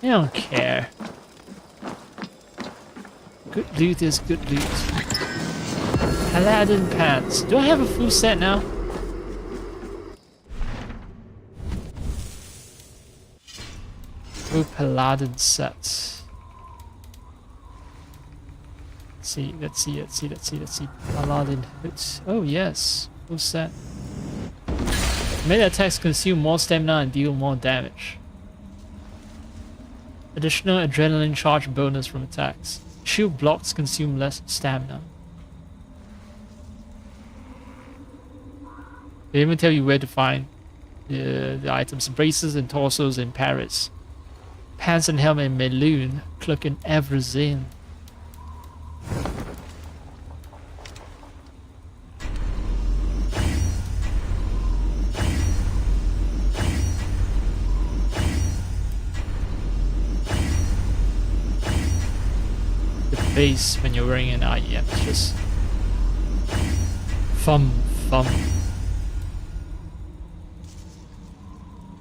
They don't care. Good loot is good loot. Paladin pants. Do I have a full set now? Full Paladin sets. Let's see. Paladin hoods. Oh yes, full set. Melee attacks consume more stamina and deal more damage. Additional adrenaline charge bonus from attacks. Shield blocks consume less stamina. They even tell you where to find the items. Braces and torsos in Paris. Pants and helmet in Melun. Cloak in Evrazin. Face when you're wearing an IEM, it's just thumb.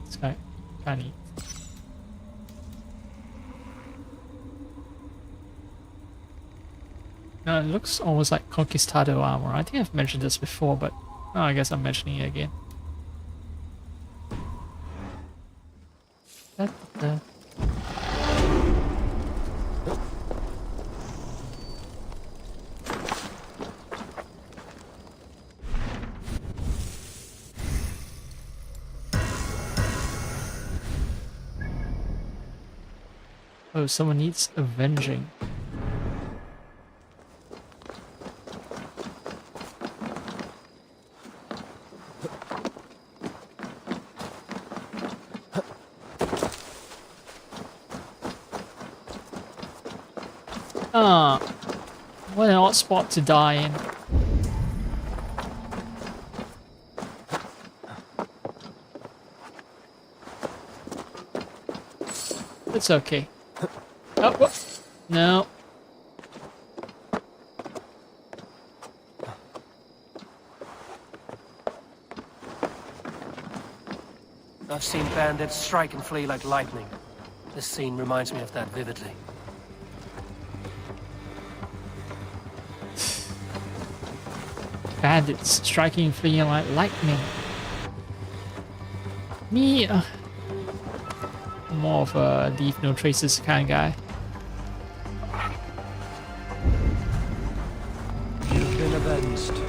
It's kind of neat. Now it looks almost like Conquistado armor. I think I've mentioned this before, but I guess I'm mentioning it again. Da-da-da. Oh, someone needs avenging. Ah, what an odd spot to die in. It's okay. Oh, whoop. No. I've seen bandits strike and flee like lightning. This scene reminds me of that vividly. Bandits striking and fleeing like lightning. Me, more of a leave no traces kind of guy. You've been avenged.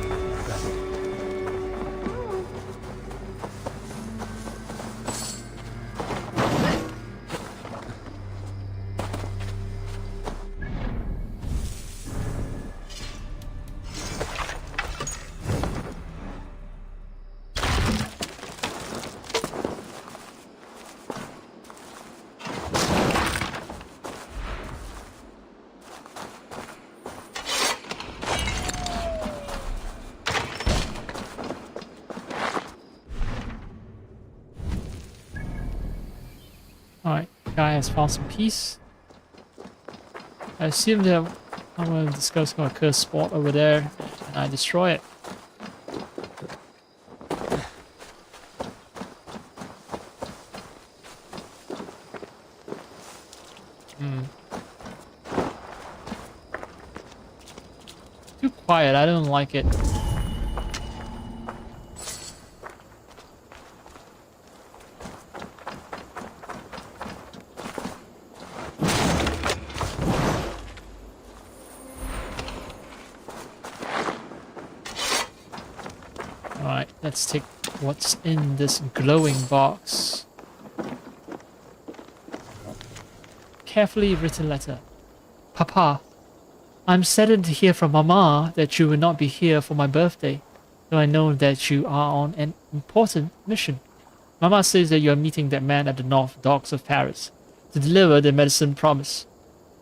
Alright, guy has found some peace. I assume that I'm going to discuss a cursed spot over there and I destroy it. quiet. I don't like it. Alright, let's take what's in this glowing box. Carefully written letter. Papa, I'm saddened to hear from Mama that you will not be here for my birthday, though I know that you are on an important mission. Mama says that you are meeting that man at the North Docks of Paris to deliver the medicine promise.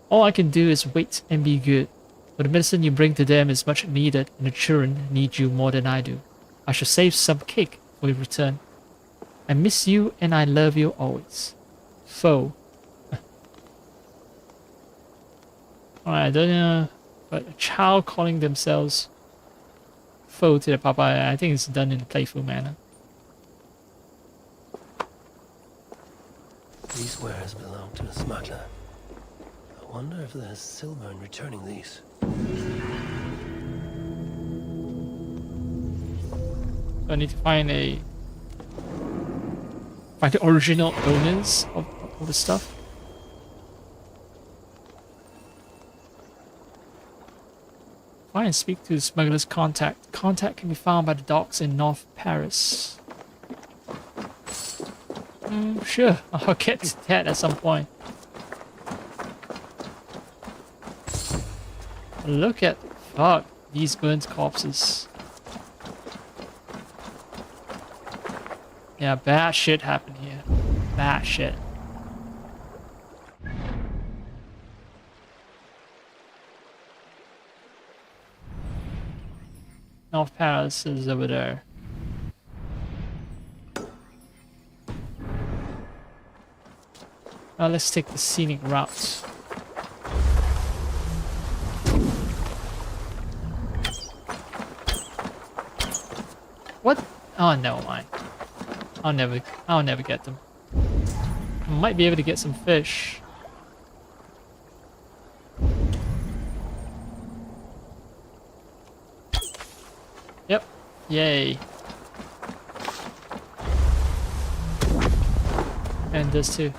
All I can do is wait and be good, for the medicine you bring to them is much needed and the children need you more than I do. I shall save some cake for your return. I miss you and I love you always. Foe. Alright, I don't know, but a child calling themselves foe to their papa, I think it's done in a playful manner. These wares belong to a smuggler. I wonder if there's silver in returning these. So I need to find the original owners of all the stuff. Find and speak to the smuggler's contact. Contact can be found by the docks in North Paris. Sure, I'll get to that at some point. Look at, fuck, these burnt corpses. Yeah, bad shit happened here. Bad shit. North Paris is over there. Now let's take the scenic route. What? Oh, never mind. I'll never get them. I might be able to get some fish. Yep. Yay. And this too.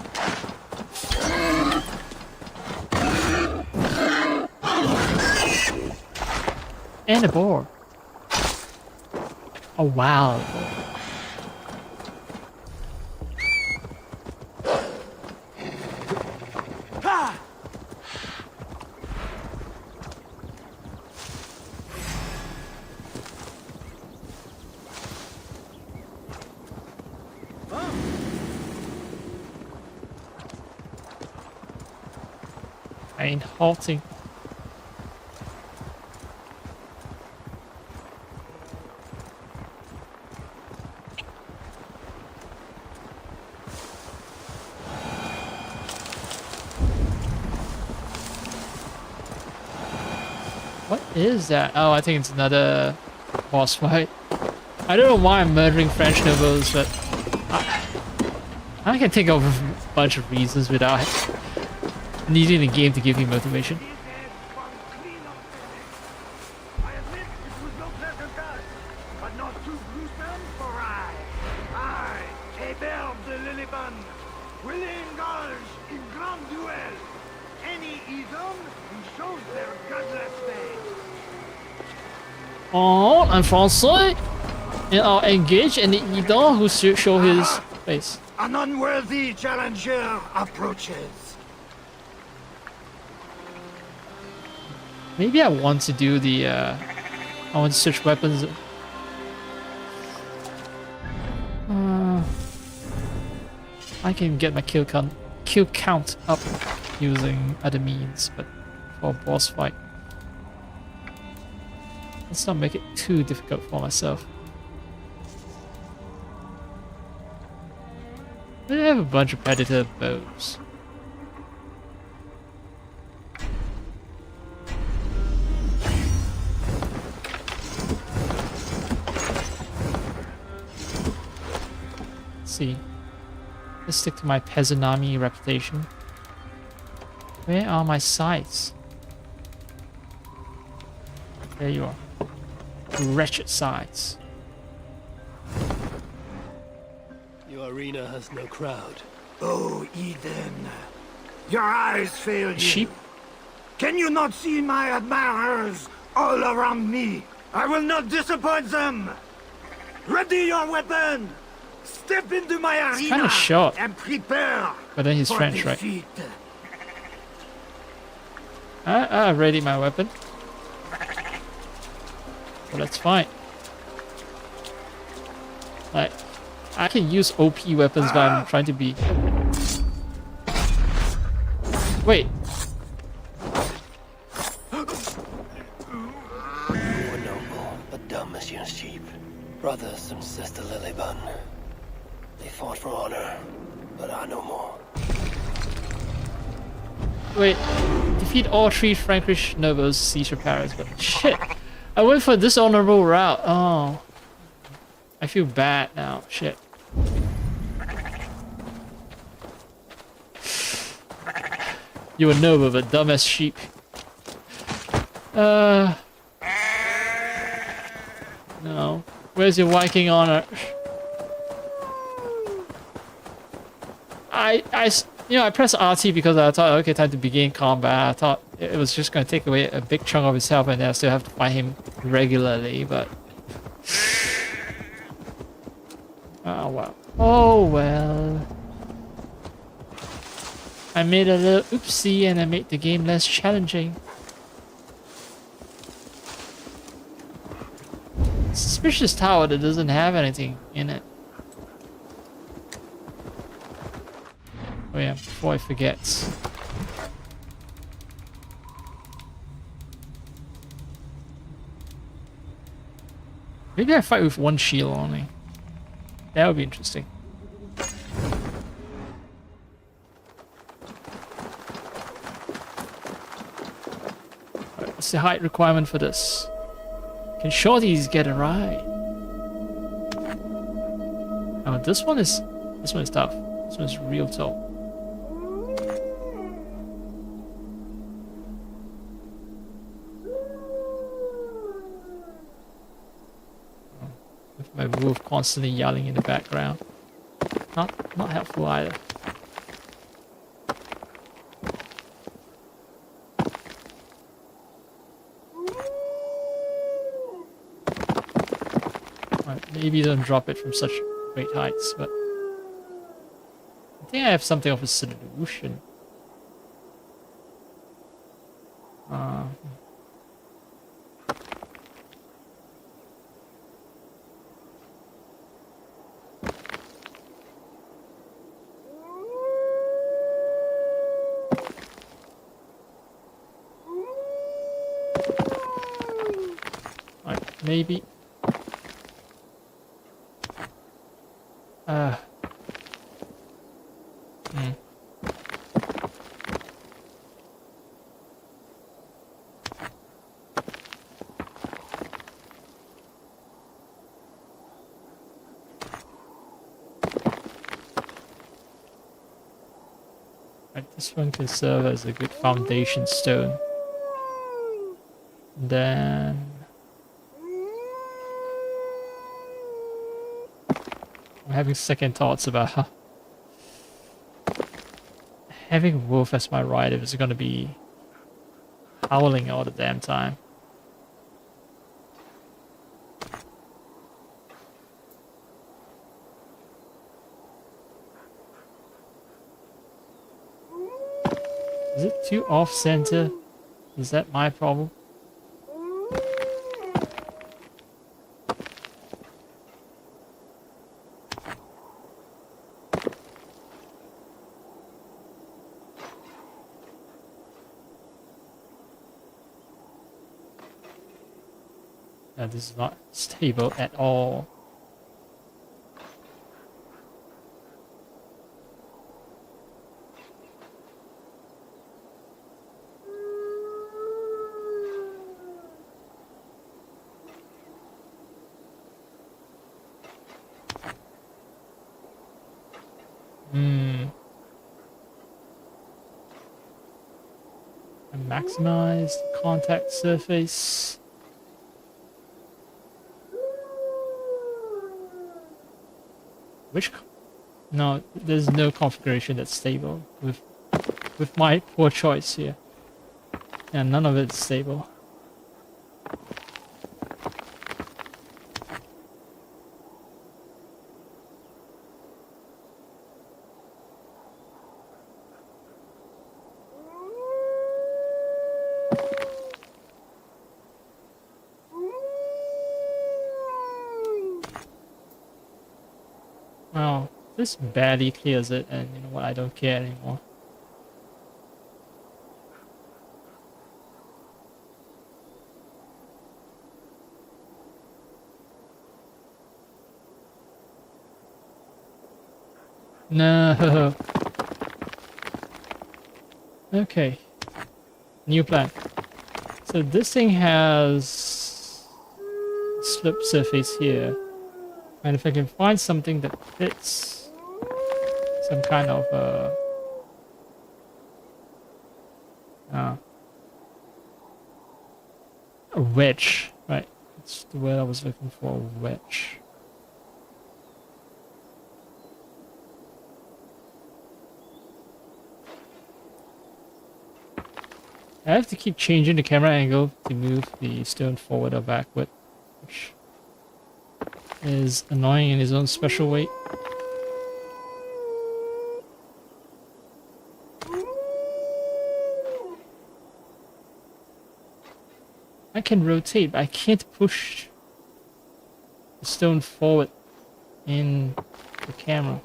And a boar. Oh wow. I ain't halting. What is that? Oh, I think it's another boss fight. I don't know why I'm murdering French nobles, but I can think of a bunch of reasons without needing the game to give me motivation. I admit it was no pleasant task, but not too gruesome for I, Hébert de Lilliband, will engage in grand duel any Edom who shows their godless face. Oh, I'm Français, and I'll engage any Edom who show his face. An unworthy challenger approaches. Maybe I want to do the, I want to search weapons. I can get my kill count up using other means, but for a boss fight. Let's not make it too difficult for myself. I have a bunch of predator bows. See. Let's stick to my peasant army reputation. Where are my sights? There you are. Wretched sights. Your arena has no crowd. Oh, Eden. Your eyes fail you. Sheep? Can you not see my admirers all around me? I will not disappoint them. Ready your weapon. Step into my arena kinda short. and prepare But then he's for French, right? defeat. I ready my weapon. Well, let's fight. Like, I can use OP weapons, but I'm trying to be... Wait. You were noble, but dumb as your sheep. Brothers and Sister Lilybun. They fought for honor, but I know more. Wait. Defeat all 3 Frankish nobles, seize your Paris. But shit. I went for this honorable route. Oh. I feel bad now. Shit. You were noble, but dumb as sheep. No. Where's your Viking honor? I pressed RT because I thought, okay, time to begin combat. I thought it was just going to take away a big chunk of his health and then I still have to fight him regularly, but... Oh, well. Oh, well. I made a little oopsie and I made the game less challenging. Suspicious tower that doesn't have anything in it. Oh yeah, before I forget. Maybe I fight with 1 shield only. That would be interesting. Alright, what's the height requirement for this? Can shorties get a ride? Oh, this one is tough. This one is real tall. With my wolf constantly yelling in the background. Not helpful either. Right, maybe don't drop it from such great heights, but I think I have something of a solution. Right, maybe. Right, this one can serve as a good foundation stone. Then I'm having second thoughts about how having a wolf as my rider is going to be howling all the damn time. Is it too off-center? Is that my problem? No, this is not stable at all. Maximize the contact surface. No, there's no configuration that's stable with my poor choice here. And none of it's stable. Well, this barely clears it, and you know what, I don't care anymore. No. Okay. New plan. So this thing has slip surface here. And if I can find something that fits some kind of a wedge, right? That's the word I was looking for, a wedge. I have to keep changing the camera angle to move the stone forward or backward, which is annoying in its own special way. I can rotate, but I can't push the stone forward in the camera.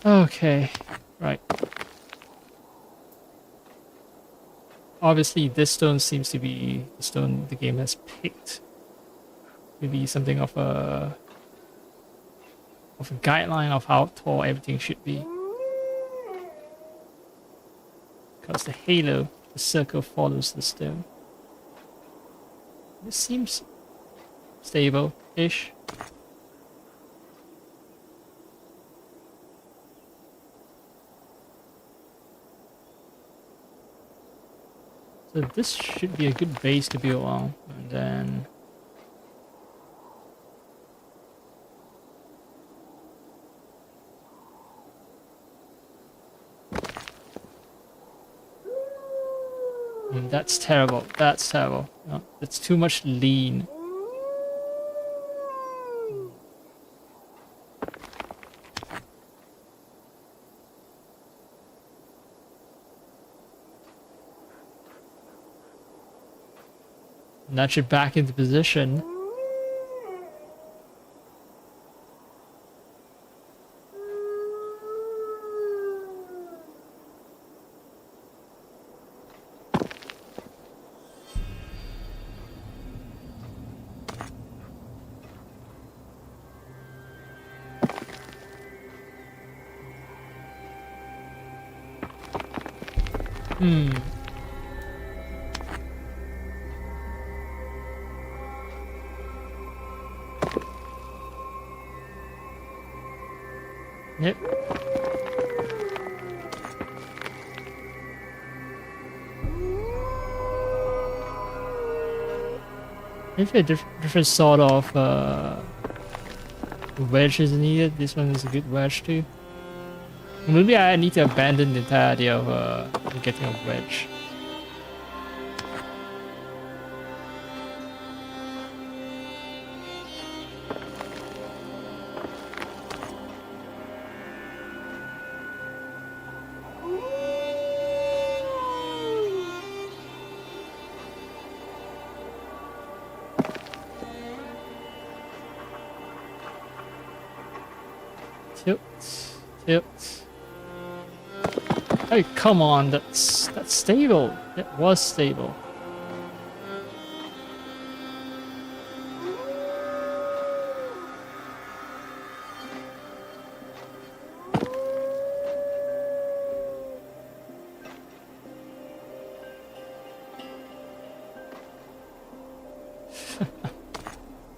Okay, right. Obviously, this stone seems to be the stone the game has picked. Maybe something of a guideline of how tall everything should be. Because the halo, the circle follows the stone. This seems stable-ish. So this should be a good base to build on, and then that's terrible. That's terrible. No, that's too much lean. Nudge it back into position. Yep. If a different sort of wedge is needed, this one is a good wedge too. Maybe I need to abandon the entire idea of getting a wedge. Tilt. Oh, come on, that's stable. It was stable.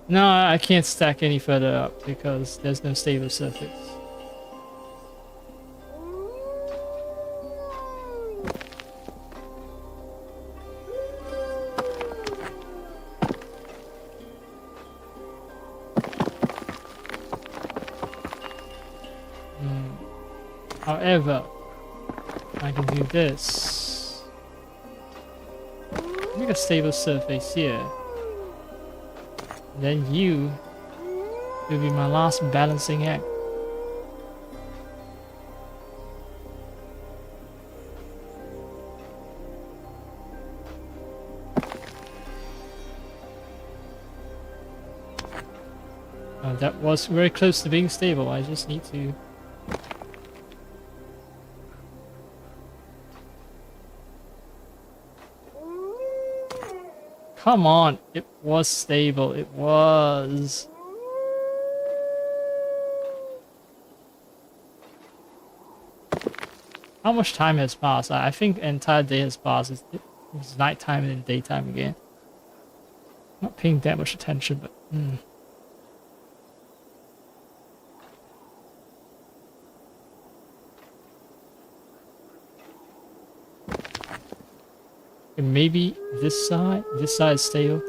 No, I can't stack any further up because there's no stable surface. However, I can do this. Make a stable surface here. Then you will be my last balancing act. That was very close to being stable. I just need to... Come on, it was stable. It was. How much time has passed? I think an entire day has passed. It's nighttime and daytime again. Not paying that much attention, but... And maybe this side is stable.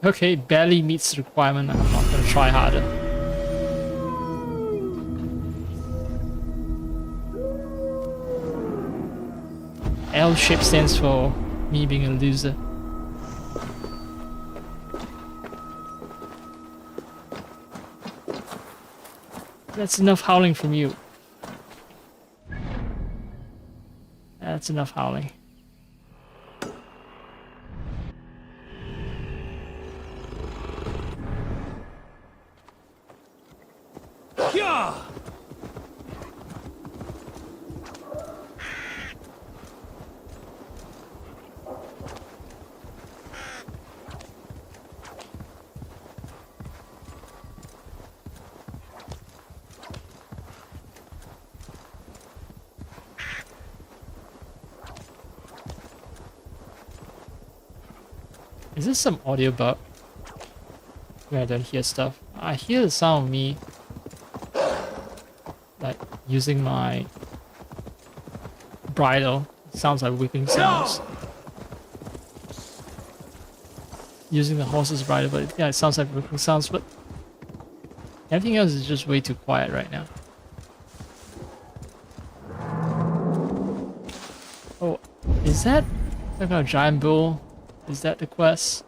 Okay, barely meets the requirement. I'm not gonna try harder. L shape stands for me being a loser. That's enough howling from you. That's enough howling. Yeah! Is this some audio bug? Where I don't hear stuff. I hear the sound of me like using my bridle. It sounds like whipping sounds. Using the horse's bridle, but yeah, it sounds like whipping sounds, but everything else is just way too quiet right now. Oh, is that like a giant bull? Is that the quest?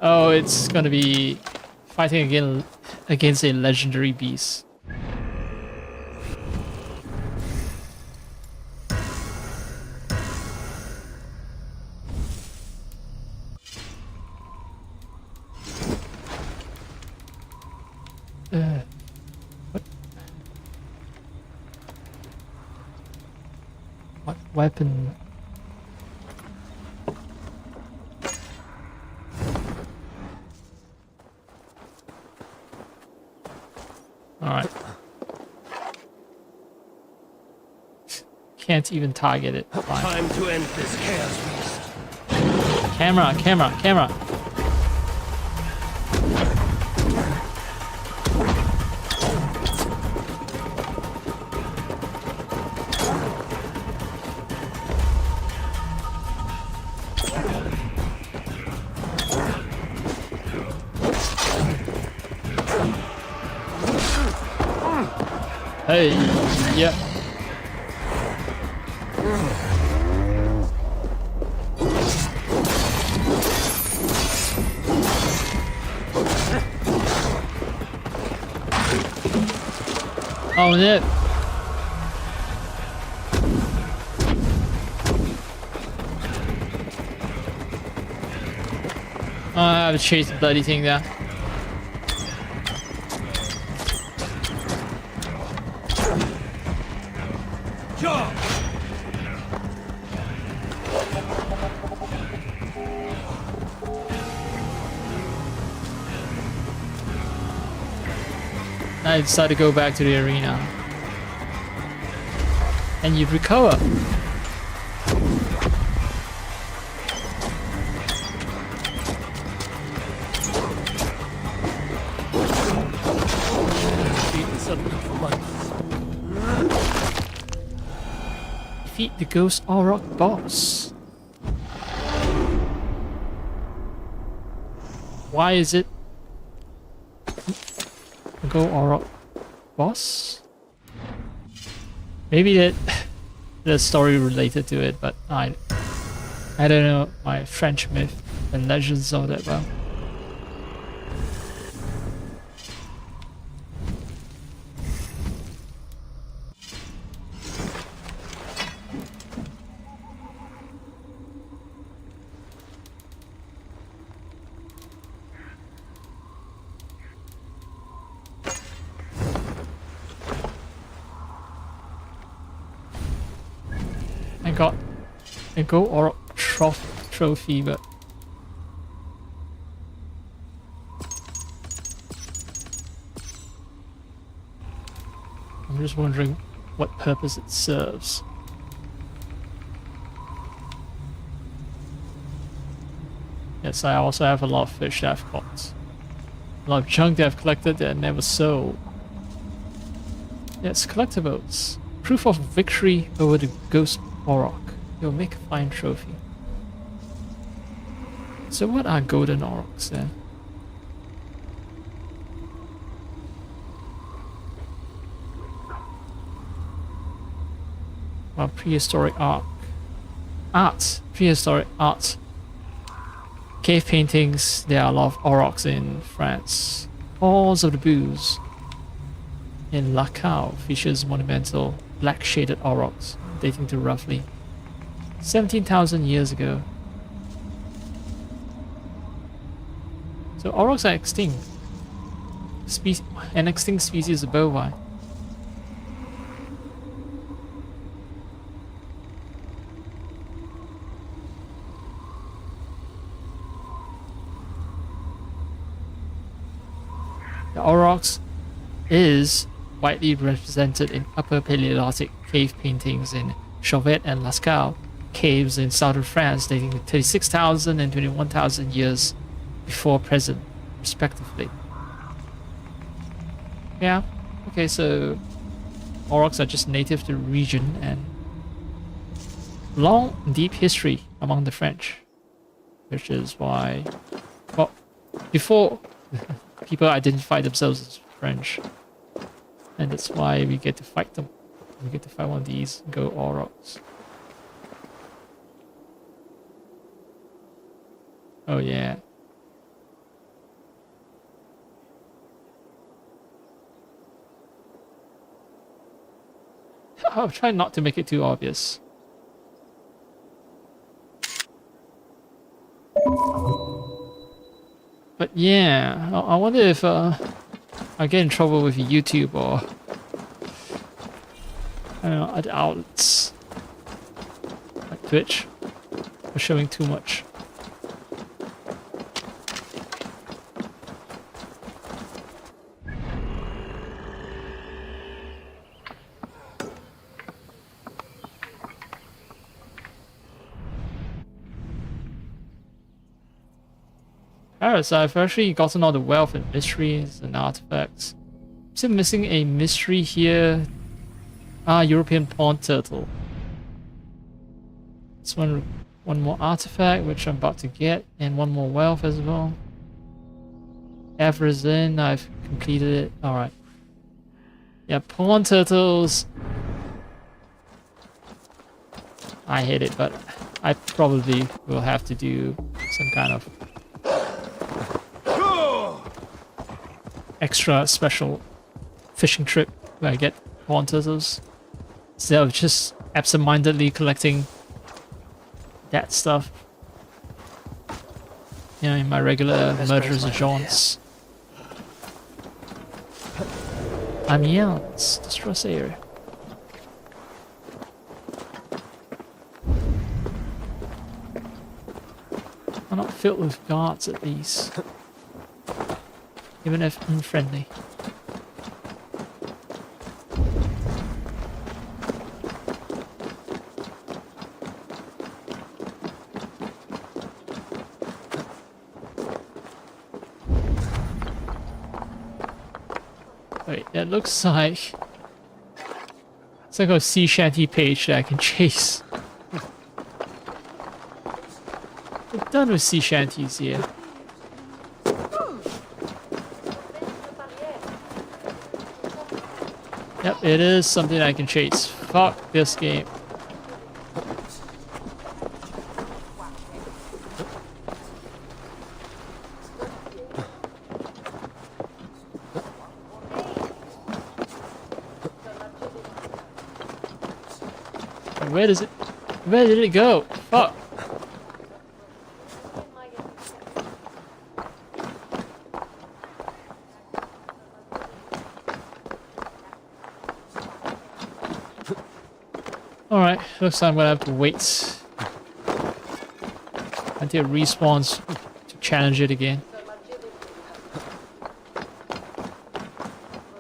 Oh, it's gonna be fighting against a legendary beast. What weapon? Alright. Can't even target it. Fine. Time to end this chaos beast. Camera, camera, camera. Hey, yeah. Oh no. Oh, I have to chase the bloody thing there. I decided to go back to the arena. And you recover. Meet the ghost Auroch boss. Why is it the ghost Auroch boss? Maybe that there's a story related to it, but I don't know my French myth and legends all that well. I got a gold or trophy, but I'm just wondering what purpose it serves. Yes, I also have a lot of fish that I've caught. A lot of junk that I've collected that I never sold. Yes, collectibles. Proof of victory over the ghost Auroch. You'll make a fine trophy. So what are golden Aurochs then? Well, prehistoric art. Prehistoric art. Cave paintings. There are a lot of Aurochs in France. Halls of the Booze in Lacau features monumental black shaded Aurochs dating to roughly 17,000 years ago. So Aurochs are extinct. An extinct species of bovine. The Aurochs is widely represented in Upper Paleolithic cave paintings in Chauvet and Lascaux caves in southern France dating to 36,000 and 21,000 years before present, respectively. Yeah, okay, so Aurochs are just native to the region and long, deep history among the French, which is why, well, before people identify themselves as French, and that's why we get to fight them. We get to fight one of these go Aurochs. Oh yeah. I'll try not to make it too obvious. But yeah, I wonder if I get in trouble with YouTube or I don't know, other outlets like Twitch for showing too much. Alright, so I've actually gotten all the wealth and mysteries and artifacts. I'm still missing a mystery here. European pond turtle. This one more artifact, which I'm about to get, and one more wealth as well. Effort in, I've completed it. Alright. Yeah, pond turtles. I hate it, but I probably will have to do some kind of extra special fishing trip where I get pond turtles instead of just absent-mindedly collecting that stuff, you know, in my regular murderers jaunts. Amiens, distress area. I'm not filled with guards at least. Even if unfriendly. Wait, that looks like... It's like a sea shanty page that I can chase. We're done with sea shanties here. Yep, it is something I can chase. Fuck this game. Where did it go? Fuck. Alright, looks like I'm gonna have to wait until it respawns to challenge it again.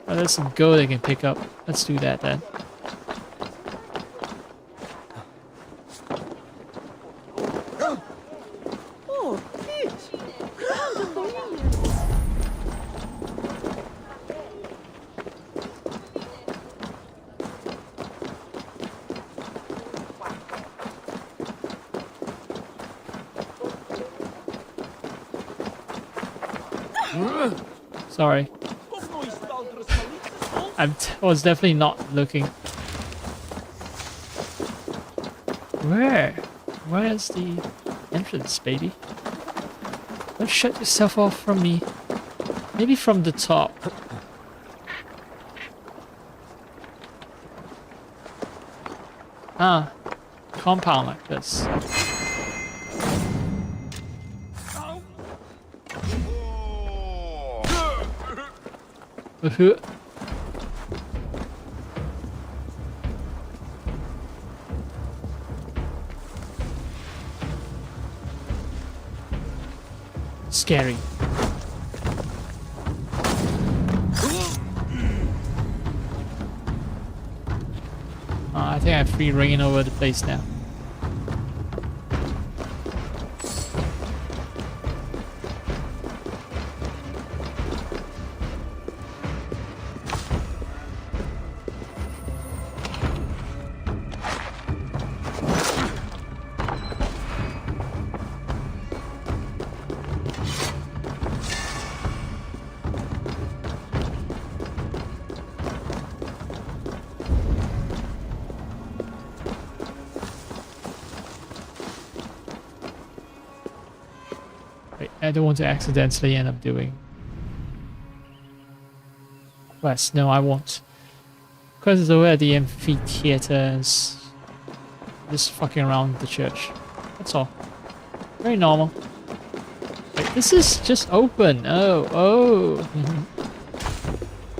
Oh, there's some gold I can pick up. Let's do that then. Sorry. I was definitely not looking. Where's the entrance, baby? Don't shut yourself off from me. Maybe from the top. Ah, compound like this. Scary. I think I have free reign over the place now. I don't want to accidentally end up doing quests. No, I won't. Quests over at the amphitheaters. Just fucking around the church. That's all. Very normal. Wait, this is just open. Oh.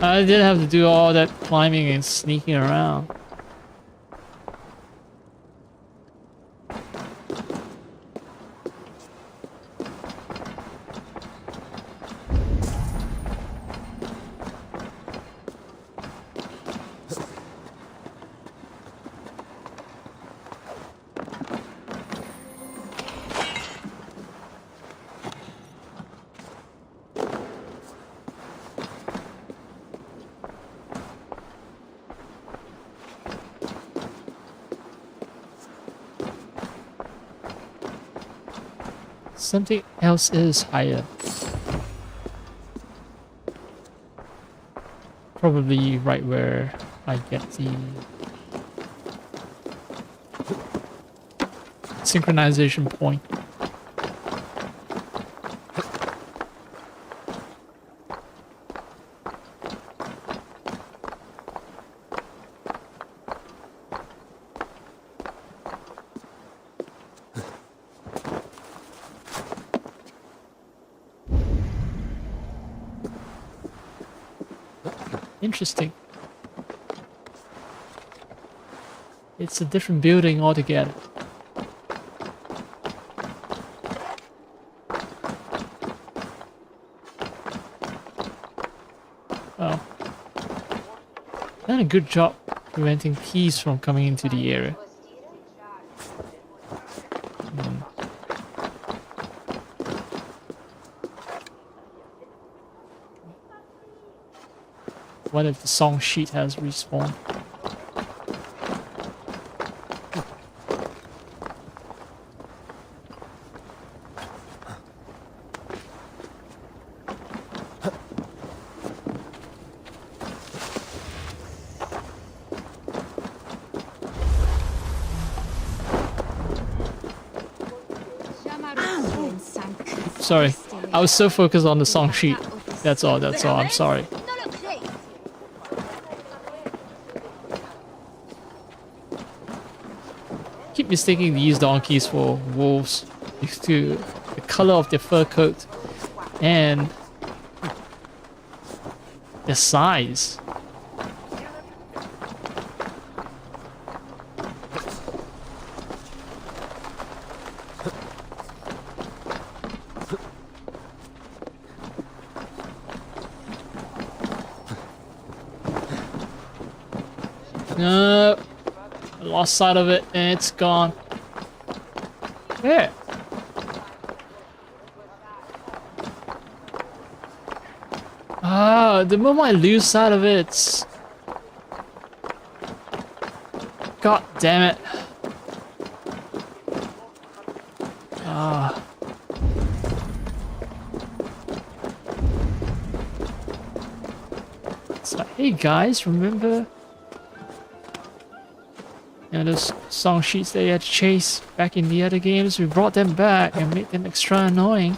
I didn't have to do all that climbing and sneaking around. Something else is higher. Probably right where I get the synchronization point. Interesting. It's a different building altogether. Oh. Done a good job preventing thieves from coming into the area. What if the song sheet has respawned? sorry. I was so focused on the song sheet. That's all, I'm sorry. Keep mistaking these donkeys for wolves due to the color of their fur coat and their size. No, I lost sight of it and it's gone. There. Ah, the moment I lose sight of it. God damn it. Ah. It's like, hey guys, remember? You know, those song sheets that you had to chase back in the other games? We brought them back and made them extra annoying.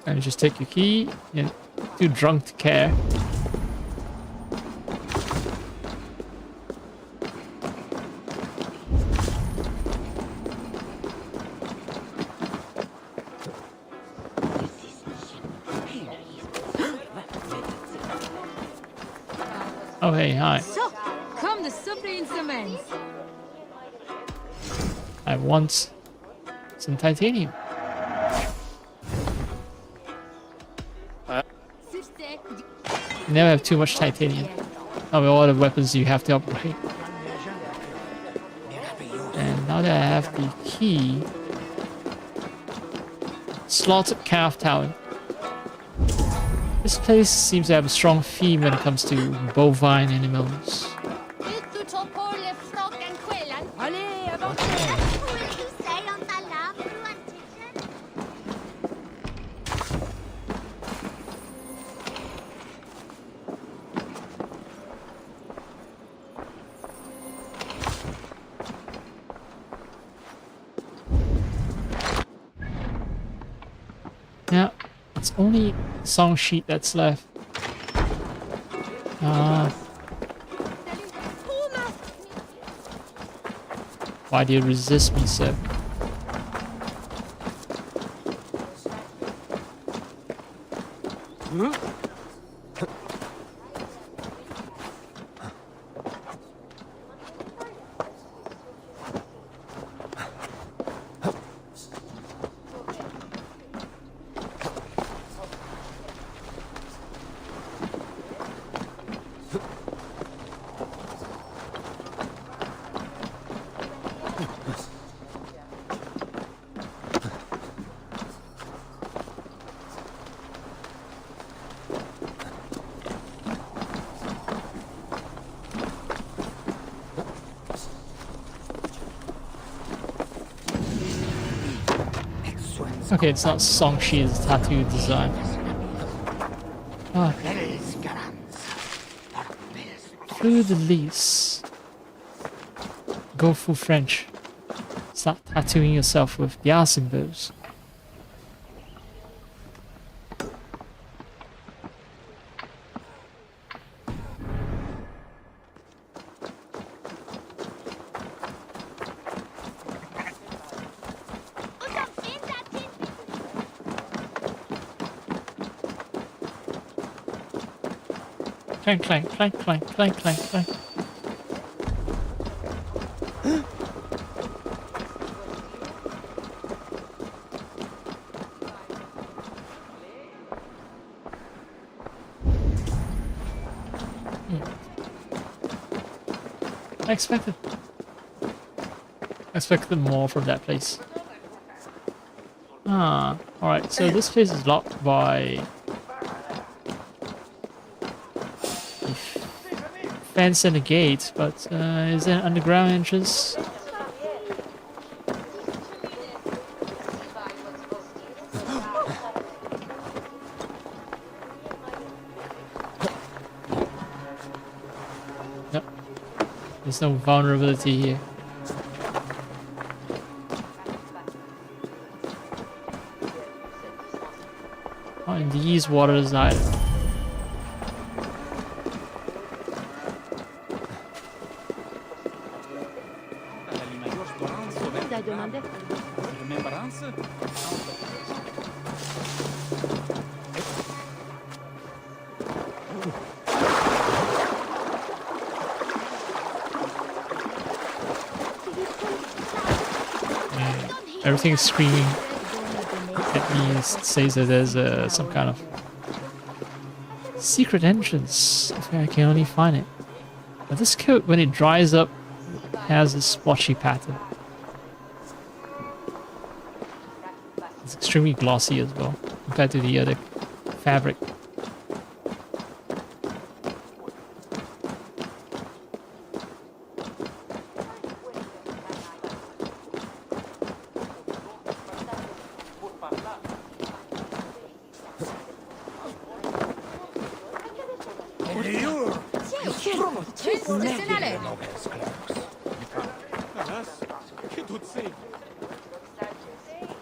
And just take your key and too drunk to care. Oh hey, hi. So, come the supper in cement. I want some titanium. You never have too much titanium. Oh, all the weapons you have to upgrade. And now that I have the key, slaughtered calf talent. This place seems to have a strong theme when it comes to bovine animals. Yeah, it's only song sheet that's left. Why do you resist me, sir? Okay, it's not song sheet, it's tattoo design. Ah. Through the lease. Go full French. Start tattooing yourself with the symbols. Clank, clank, clank, clank, clank, clank, clank. I expected more from that place. Ah, alright, so this place is locked by fence and a gate, but is there an underground entrance? There's no vulnerability here. Not in these waters either. Everything is screaming at me. It says that there's some kind of secret entrance. If I can only find it. But this coat, when it dries up, has this splotchy pattern. It's extremely glossy as well compared to the other fabric.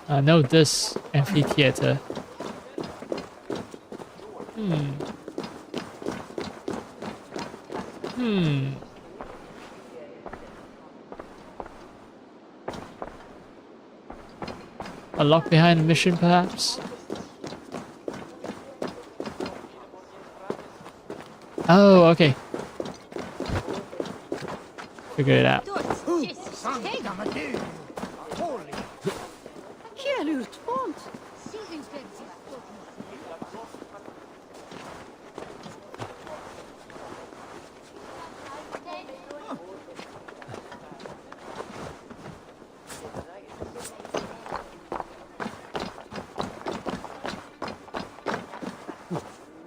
I know this amphitheater. A lock behind the mission, perhaps? Oh, okay. Figure it out.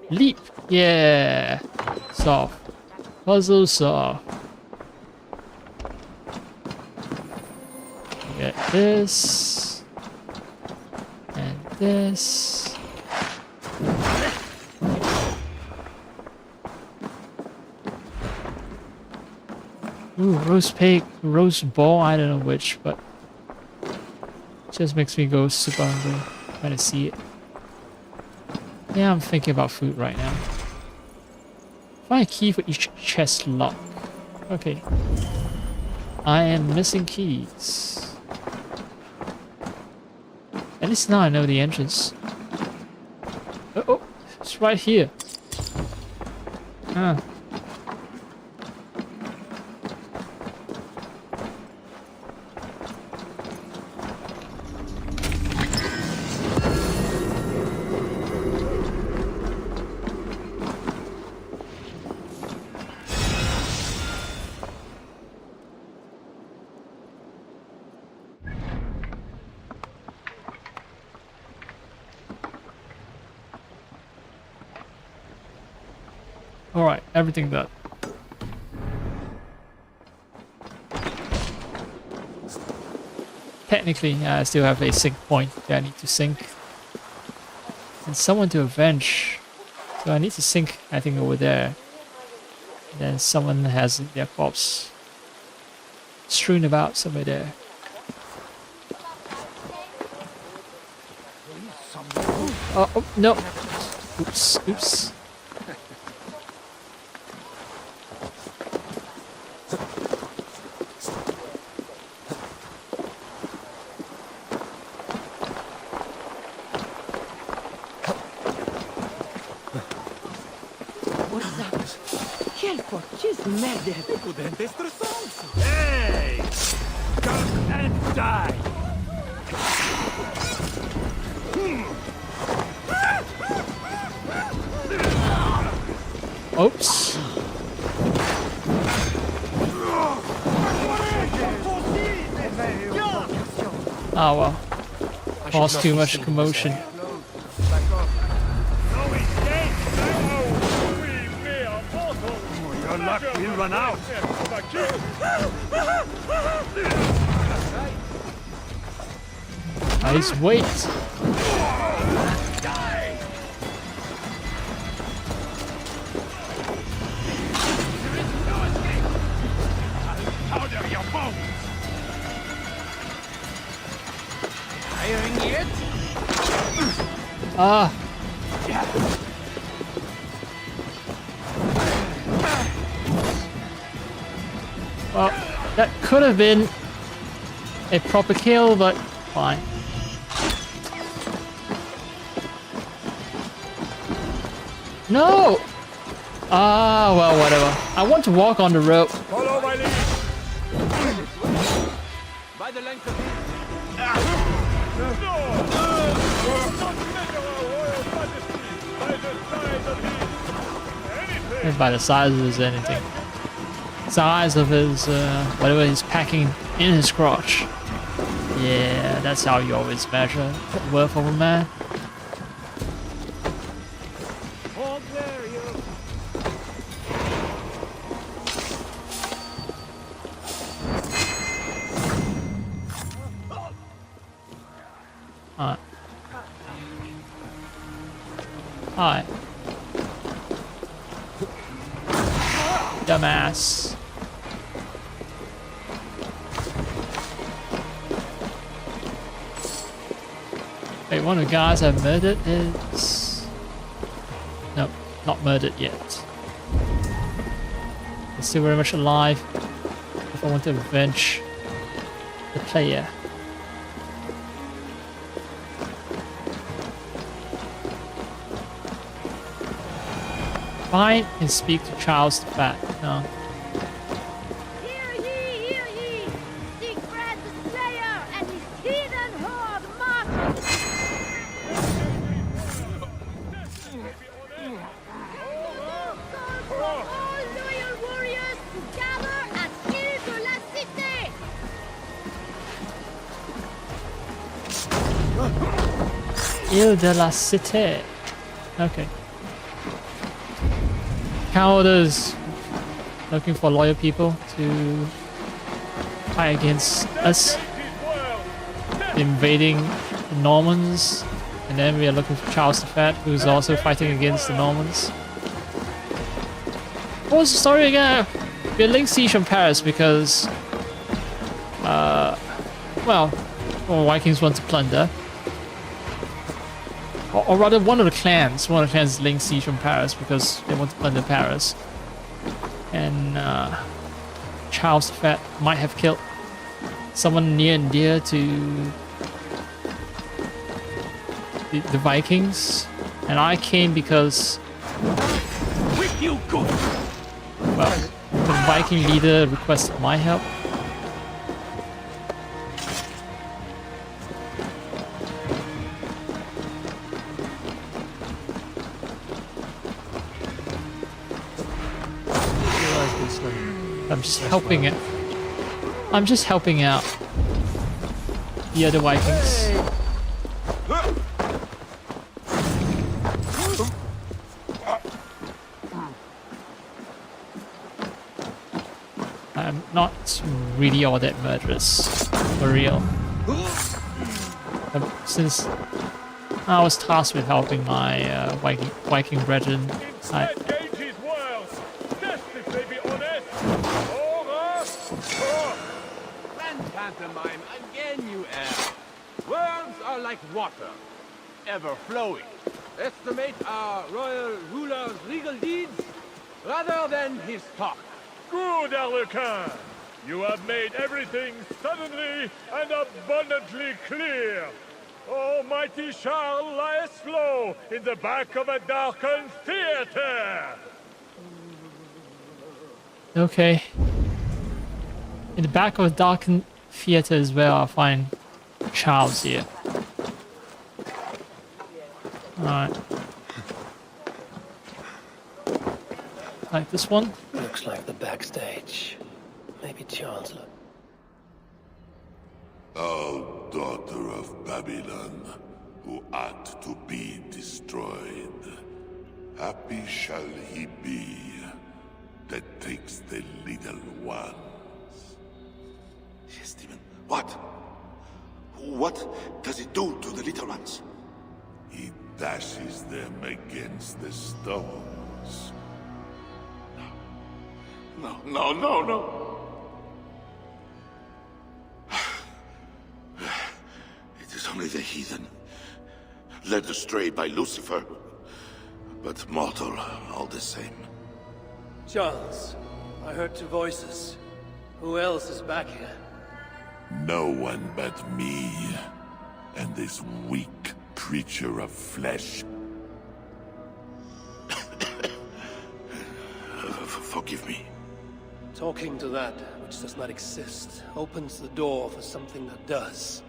Leap! Yeah! Solve. Puzzle solve. Get this. And this. Ooh, roast pig, roast ball, I don't know which, but just makes me go super hungry when I see it. Yeah, I'm thinking about food right now. Find a key for each chest lock. Okay. I am missing keys. At least now I know the entrance. Oh, it's right here. Ah. Alright, everything done. Technically, I still have a sync point that I need to sync. And someone to avenge. So I need to sync, I think, over there. And then someone has their corpse strewn about somewhere there. Oh, no! Oops. Hey! Come and die! Oops. Oh well. Caused too much commotion. Your luck will run out. Nice wait. Firing yet? Ah. Well, that could have been a proper kill, but fine. No! Ah, well, whatever. I want to walk on the rope. Follow my lead. By the length of By the size of his anything. Size of his, whatever he's packing in his crotch. Yeah, that's how you always measure the worth of a man. Hold there, you. Alright. Alright. Dumbass. Wait, one of the guys I murdered is... No, not murdered yet. He's still very much alive. If I want to avenge the player. Find and speak to Charles the Fat. No. Hear ye, hear ye! Siegfried the Slayer and his heathen horde marches! For all loyal warriors to gather at Ile de la Cité! Ile de la Cité. Okay. Cowards looking for loyal people to fight against us, invading the Normans, and then we are looking for Charles the Fat, who's also fighting against the Normans. What was the story again? We're laying siege on Paris because, well, Vikings want to plunder. Or rather, one of the clans is laying siege on Paris because they want to plunder Paris. And Charles the Fat might have killed someone near and dear to the Vikings. And I came because, With you, good. well, the Viking leader requested my help. I'm just helping it. I'm just helping out the other Vikings. I'm not really all that murderous, for real. Since I was tasked with helping my Viking brethren, Engage his words. Just if they be honest. Grand pantomime again, you air. Words are like water, ever flowing. Estimate our royal ruler's regal deeds rather than his talk. Good, Arlequin. You have made everything suddenly and abundantly clear. Almighty Charles lies low in the back of a darkened theater. okay. In the back of a darkened theater is where I'll find Charles here. Alright. Like this one? Looks like the backstage. Maybe Chancellor. O daughter of Babylon, who ought to be destroyed, happy shall he be that takes the little ones. Yes, Stephen. What? What does it do to the little ones? He dashes them against the stones. No. It is Only the heathen, led astray by Lucifer, but mortal all the same. Charles, I heard two voices. Who else is back here? No one but me, and this weak creature of flesh. Forgive me. Talking to that which does not exist opens the door for something that does.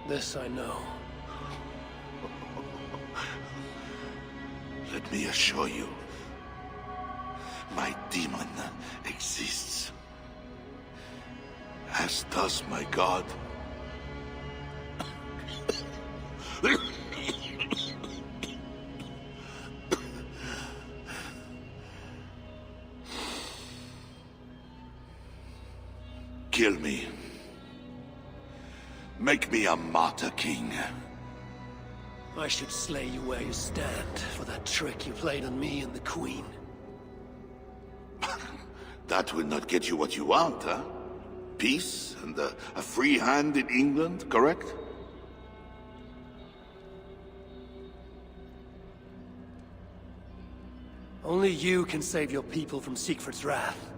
This I know. Let me assure you, my demon exists. As does my god. Kill me. Make me a martyr king. I should slay you where you stand for that trick you played on me and the Queen. That will not get you what you want, huh? Peace and a free hand in England, correct? Only you can save your people from Siegfried's wrath.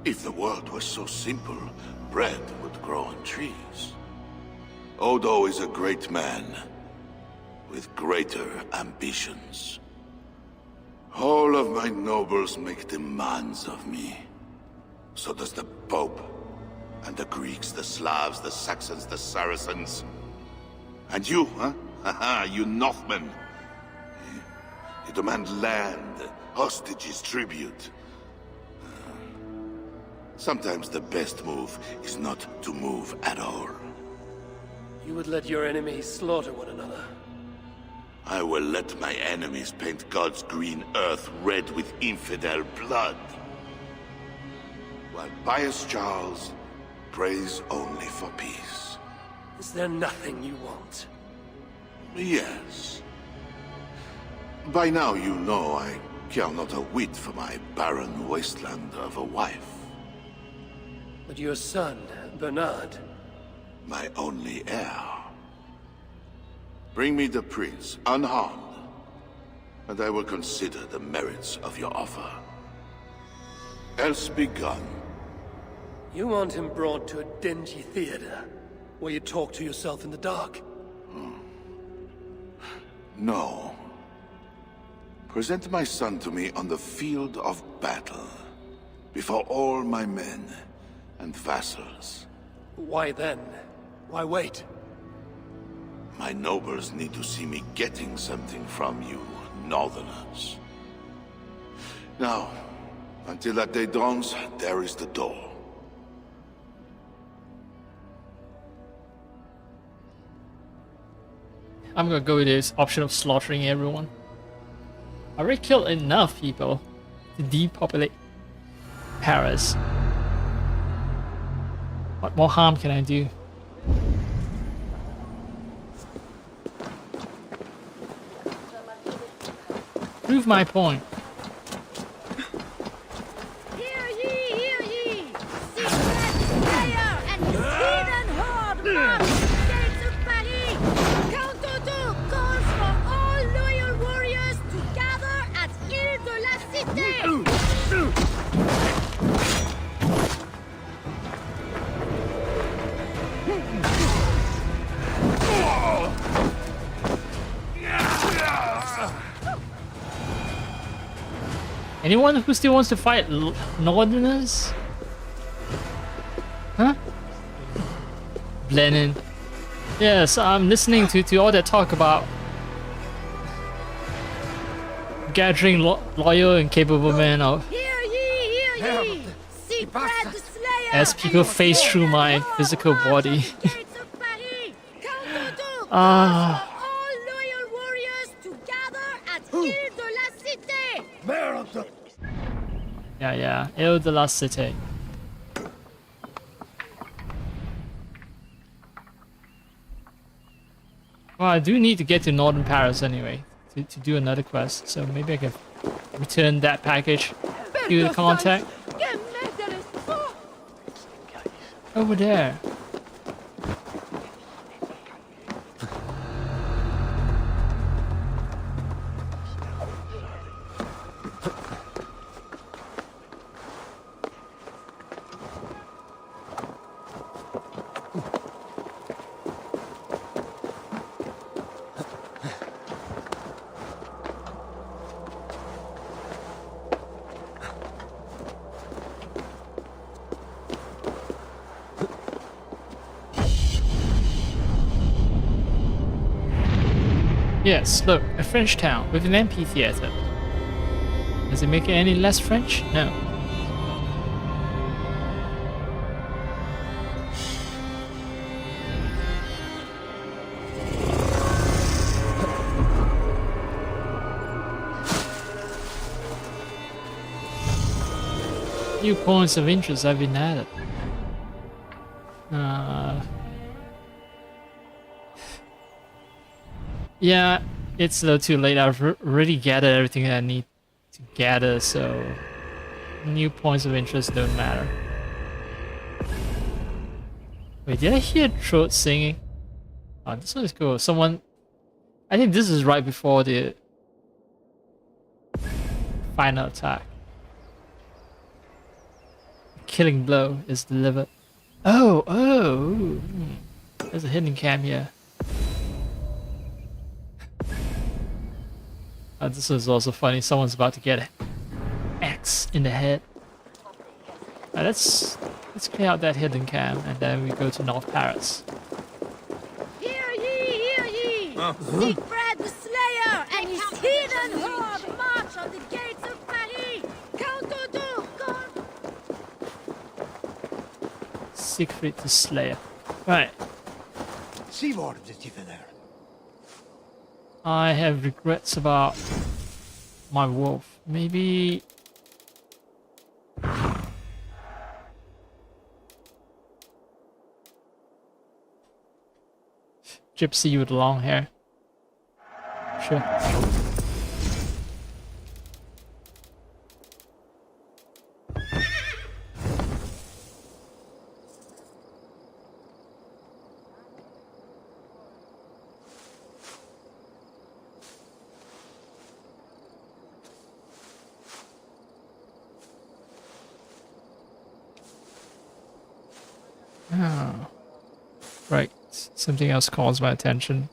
If the world was so simple, bread would grow on trees. Odo is a great man, with greater ambitions. All of my nobles make demands of me. So does the Pope, and the Greeks, the Slavs, the Saxons, the Saracens. And you, huh? Haha, you Northmen. You demand land, hostages, tribute. Sometimes the best move is not to move at all. You would let your enemies slaughter one another. I will let my enemies paint God's green earth red with infidel blood. While pious Charles prays only for peace. Is there nothing you want? Yes. By now you know I care not a whit for my barren wasteland of a wife. But your son, Bernard... My only heir. Bring me the prince, unharmed, and I will consider the merits of your offer. Else be gone. You want him brought to a dingy theater, where you talk to yourself in the dark? No. Present my son to me on the field of battle, before all my men and vassals. Why then? Why wait? My nobles need to see me getting something from you, Northerners. Now, until that day dawns, there is the door. I'm gonna go with this option of slaughtering everyone. I already killed enough people to depopulate Paris. What more harm can I do? Prove my point. Hear ye! Siegfried the Slayer and his heathen horde march the gates of Paris! Count Otto calls for all loyal warriors to gather at Ile de la Cité! Anyone who still wants to fight Northerners? Huh? Blenheim. Yes, I'm listening to all that talk about gathering loyal and capable men Hear ye! Siegfried the Slayer as people and his face through heathen my horde physical march body. at the gates of Paris! Count Otto Ah. calls for all loyal warriors to gather at Ile de la Cité! Yeah, Ile de la Cité. Well, I do need to get to northern Paris anyway to do another quest, so maybe I can return that package to the contact over there. Yes, look, a French town with an amphitheater. Does it make it any less French? No. New points of interest have been added. Yeah, it's a little too late. I've already gathered everything I need to gather, so new points of interest don't matter. Wait, did I hear throat singing? Oh, this one is cool. Someone... I think this is right before the final attack. Killing blow is delivered. Oh, oh! There's a hidden cam here. This is also funny. Someone's about to get an axe in the head. Let's clear out that hidden cam, and then we go to North Paris. Hear ye! Siegfried the Slayer and his heathen horde march on the gates of Paris! Count Otto, Count... Siegfried the Slayer. Right. Seaboard, the Tifener. I have regrets about my wolf. Maybe... Gypsy with long hair. Sure. Oh. Right. Something else calls my attention.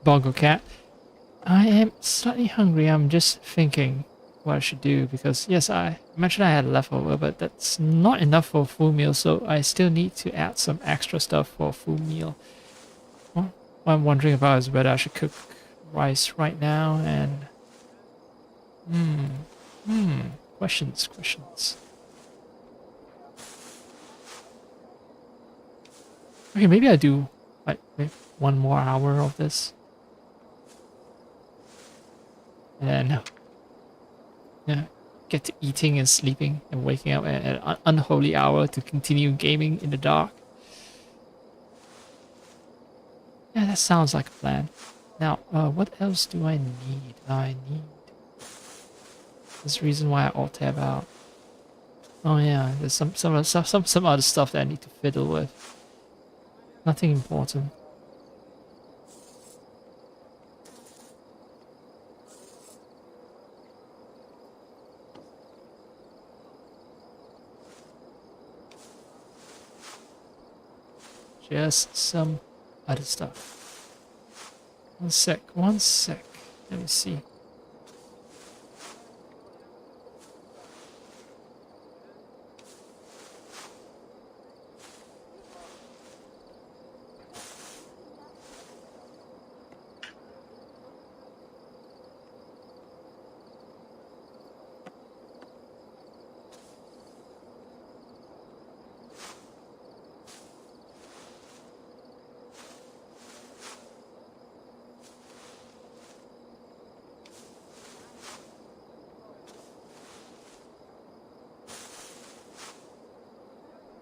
Bongo cat. I am slightly hungry. I'm just thinking what I should do because yes, I mentioned I had leftover, but that's not enough for a full meal, so I still need to add some extra stuff for a full meal. Well, what I'm wondering about is whether I should cook rice right now and... Questions. Okay, maybe I do like maybe 1 more hour of this. And yeah, get to eating and sleeping and waking up at an unholy hour to continue gaming in the dark. Yeah, that sounds like a plan. Now, what else do I need? I need... There's a reason why I alt-tab out. Oh yeah, there's some other stuff that I need to fiddle with. Nothing important. Just some other stuff. One sec. Let me see.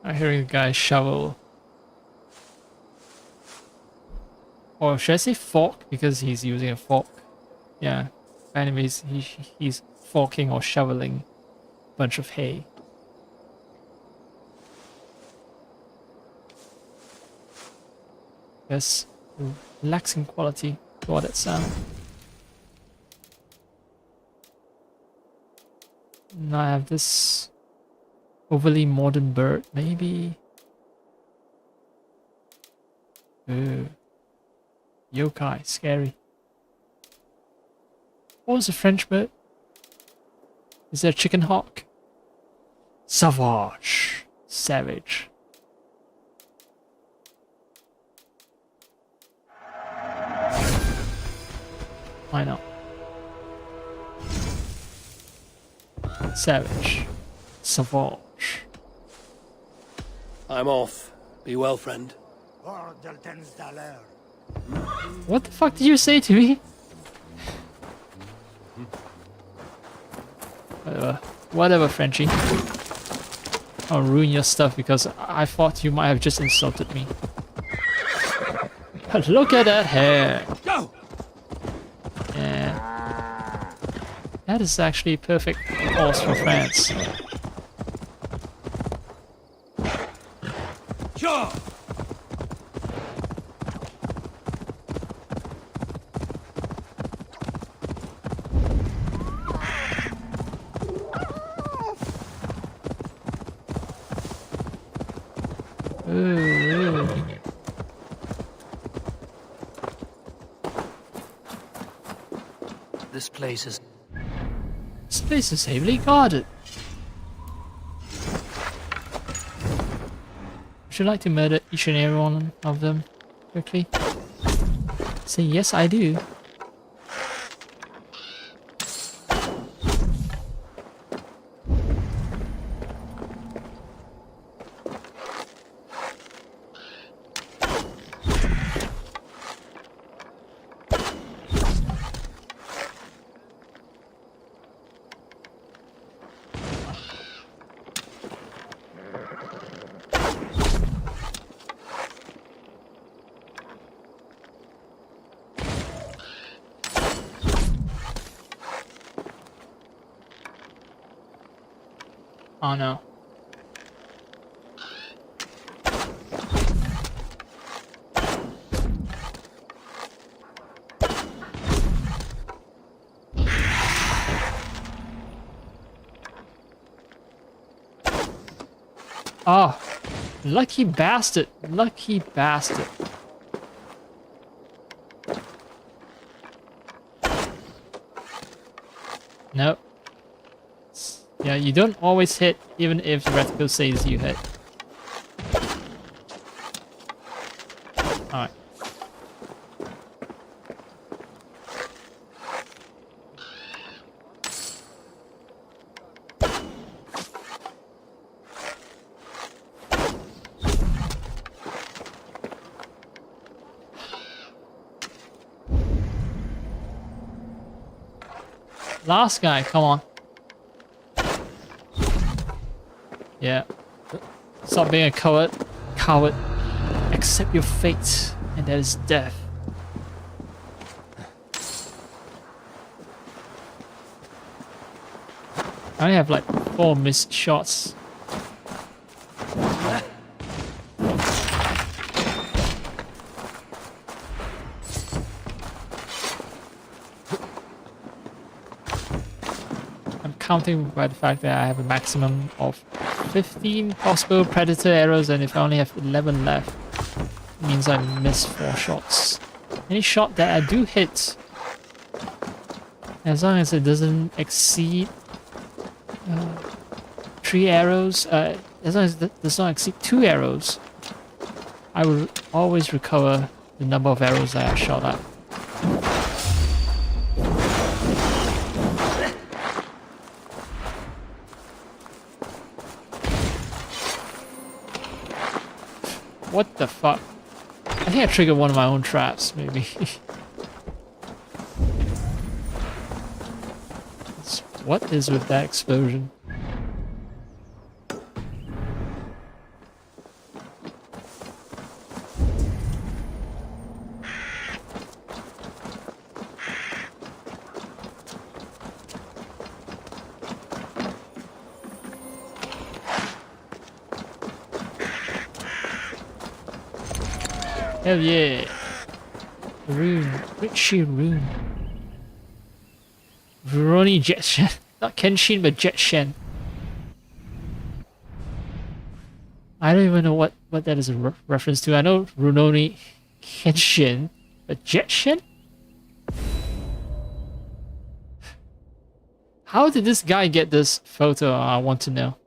I'm hearing a guy shovel. Or should I say fork? Because he's using a fork. Yeah. Anyways, he's forking or shoveling a bunch of hay. Yes. Relaxing quality to all that sound. Now I have this overly modern bird, maybe. Ooh. Yokai, scary. What was a French bird? Is there a chicken hawk? Savage. Savage. Why not? Savage. Savage. I'm off. Be well, friend. What the fuck did you say to me? Whatever, Frenchie. I'll ruin your stuff because I thought you might have just insulted me. But look at that hair! Go! Yeah. That is actually a perfect horse for France. Sure! Ooh. This place is... This place is heavily guarded. Would you like to murder each and every one of them quickly? Say yes, I do. Oh no. Oh, lucky bastard. Lucky bastard. Nope. Yeah, you don't always hit even if the reticle says you hit. Alright. Last guy, come on. Yeah. Stop being a coward. Coward. Accept your fate, and that is death. I only have like 4 missed shots. I'm counting by the fact that I have a maximum of 15 possible predator arrows, and if I only have 11 left, it means I missed 4 shots. Any shot that I do hit, as long as it doesn't exceed 3 arrows, as long as it does not exceed 2 arrows, I will always recover the number of arrows that I shot at. What the fuck? I think I triggered one of my own traps, maybe. What is with that explosion? Hell yeah! Rune. Richie Rune. Veroni Jetshen. Not Kenshin, but Jetshen. I don't even know what that is a reference to. I know Runoni Kenshin, but Jetshen? How did this guy get this photo? I want to know.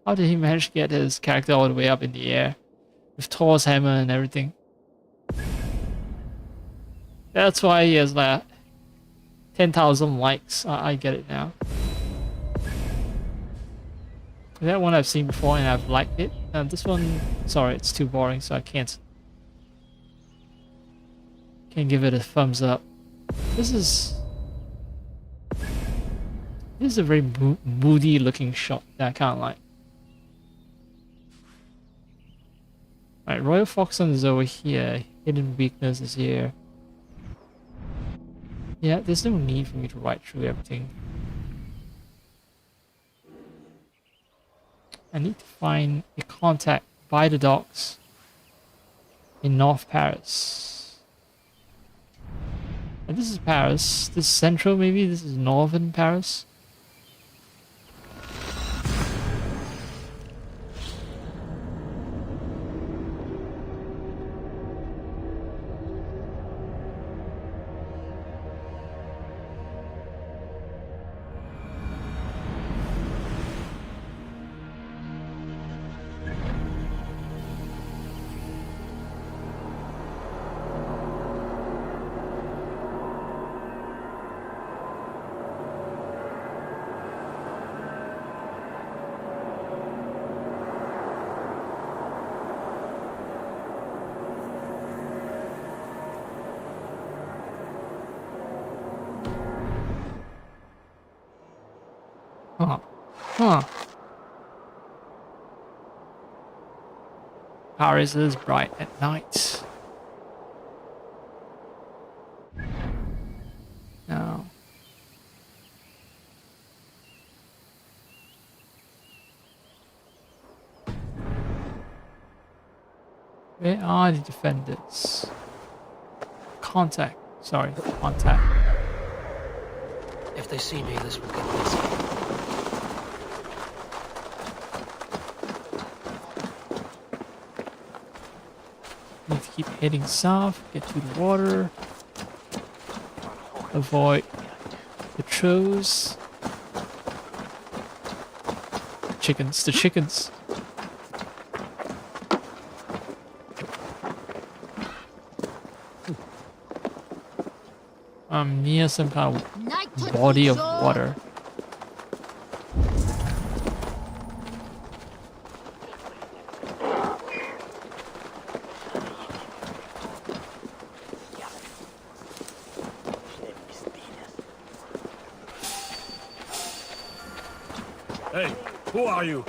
How did he manage to get his character all the way up in the air? With Thor's hammer and everything. That's why he has like 10,000 likes. I get it now. That one I've seen before and I've liked it. This one, sorry, it's too boring, so I can't give it a thumbs up. This is a very moody looking shot that I kind of like. Alright, Royal Foxhunt is over here. Hidden Weakness is here. Yeah, there's no need for me to write through everything. I need to find a contact by the docks in North Paris. And this is Paris. This is central, maybe? This is northern Paris. Huh. Paris is bright at night. No. Where are the defenders? Contact. Sorry, contact. If they see me, this will get messy. Need to keep heading south, get to the water, avoid patrols. Chickens, the chickens. I'm near some kind of body of water. Hey, who are you?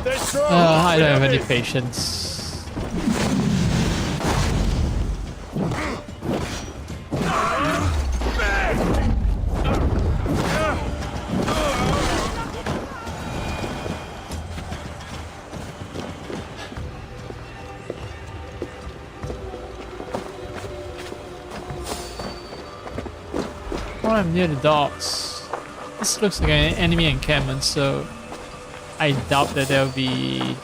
Stay strong. I don't have any patience. I'm near the docks. This looks like an enemy encampment, so I doubt that there'll be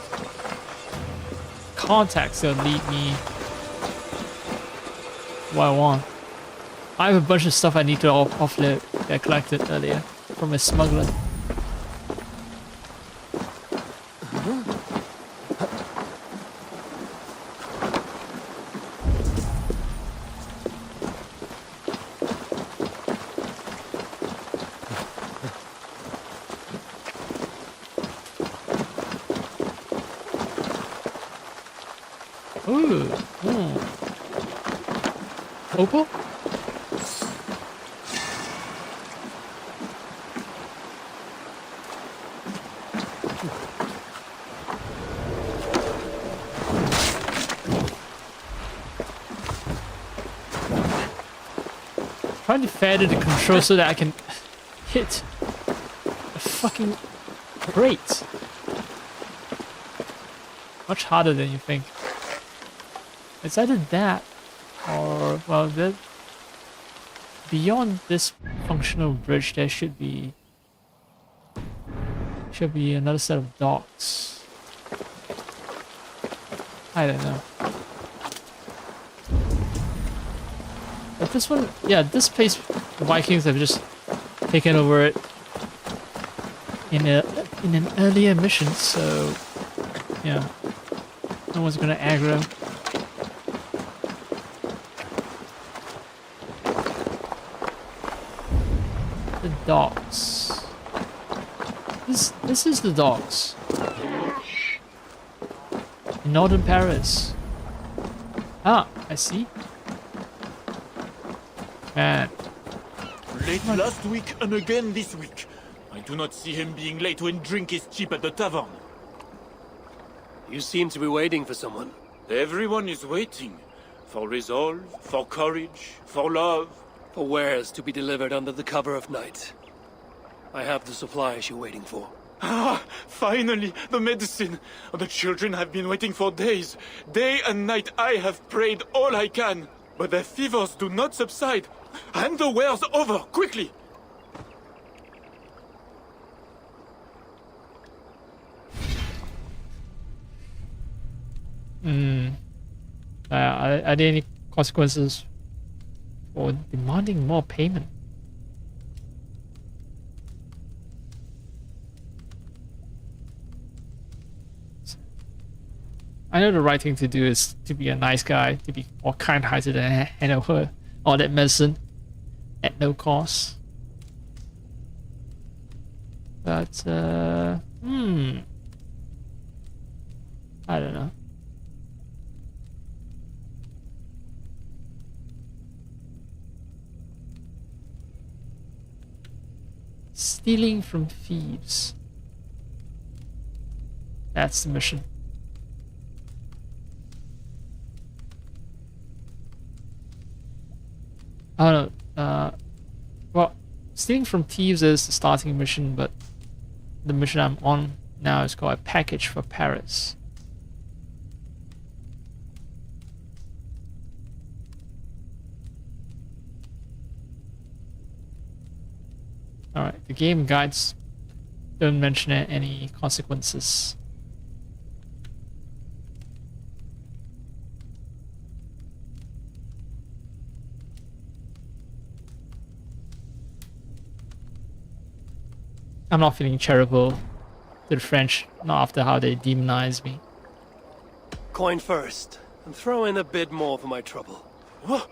contacts that'll lead me what I want. I have a bunch of stuff I need to offload that I collected earlier from a smuggler. Ooh. Opal? Trying to fade the control so that I can hit a fucking crate. Much harder than you think. It's either that or, well, beyond this functional bridge there should be another set of docks. I don't know. But this one, yeah, this place Vikings have just taken over it in an earlier mission, so yeah, no one's gonna aggro. docks. This is the docks. In northern Paris. Ah, I see. Man. Late last week and again this week. I do not see him being late when drink is cheap at the tavern. You seem to be waiting for someone. Everyone is waiting. For resolve, for courage, for love. For wares to be delivered under the cover of night. I have the supplies you're waiting for. Ah, finally, the medicine. The children have been waiting for days. Day and night I have prayed all I can. But their fevers do not subside. Hand the wares over, quickly! Are there any consequences for demanding more payment? I know the right thing to do is to be a nice guy, to be more kind-hearted and hand her all that medicine at no cost. But, I don't know. Stealing from thieves. That's the mission. I don't know. Well, stealing from thieves is the starting mission, but the mission I'm on now is called a package for Paris. Alright, the game guides don't mention any consequences. I'm not feeling charitable to the French, not after how they demonize me. Coin first, and throw in a bit more for my trouble. What?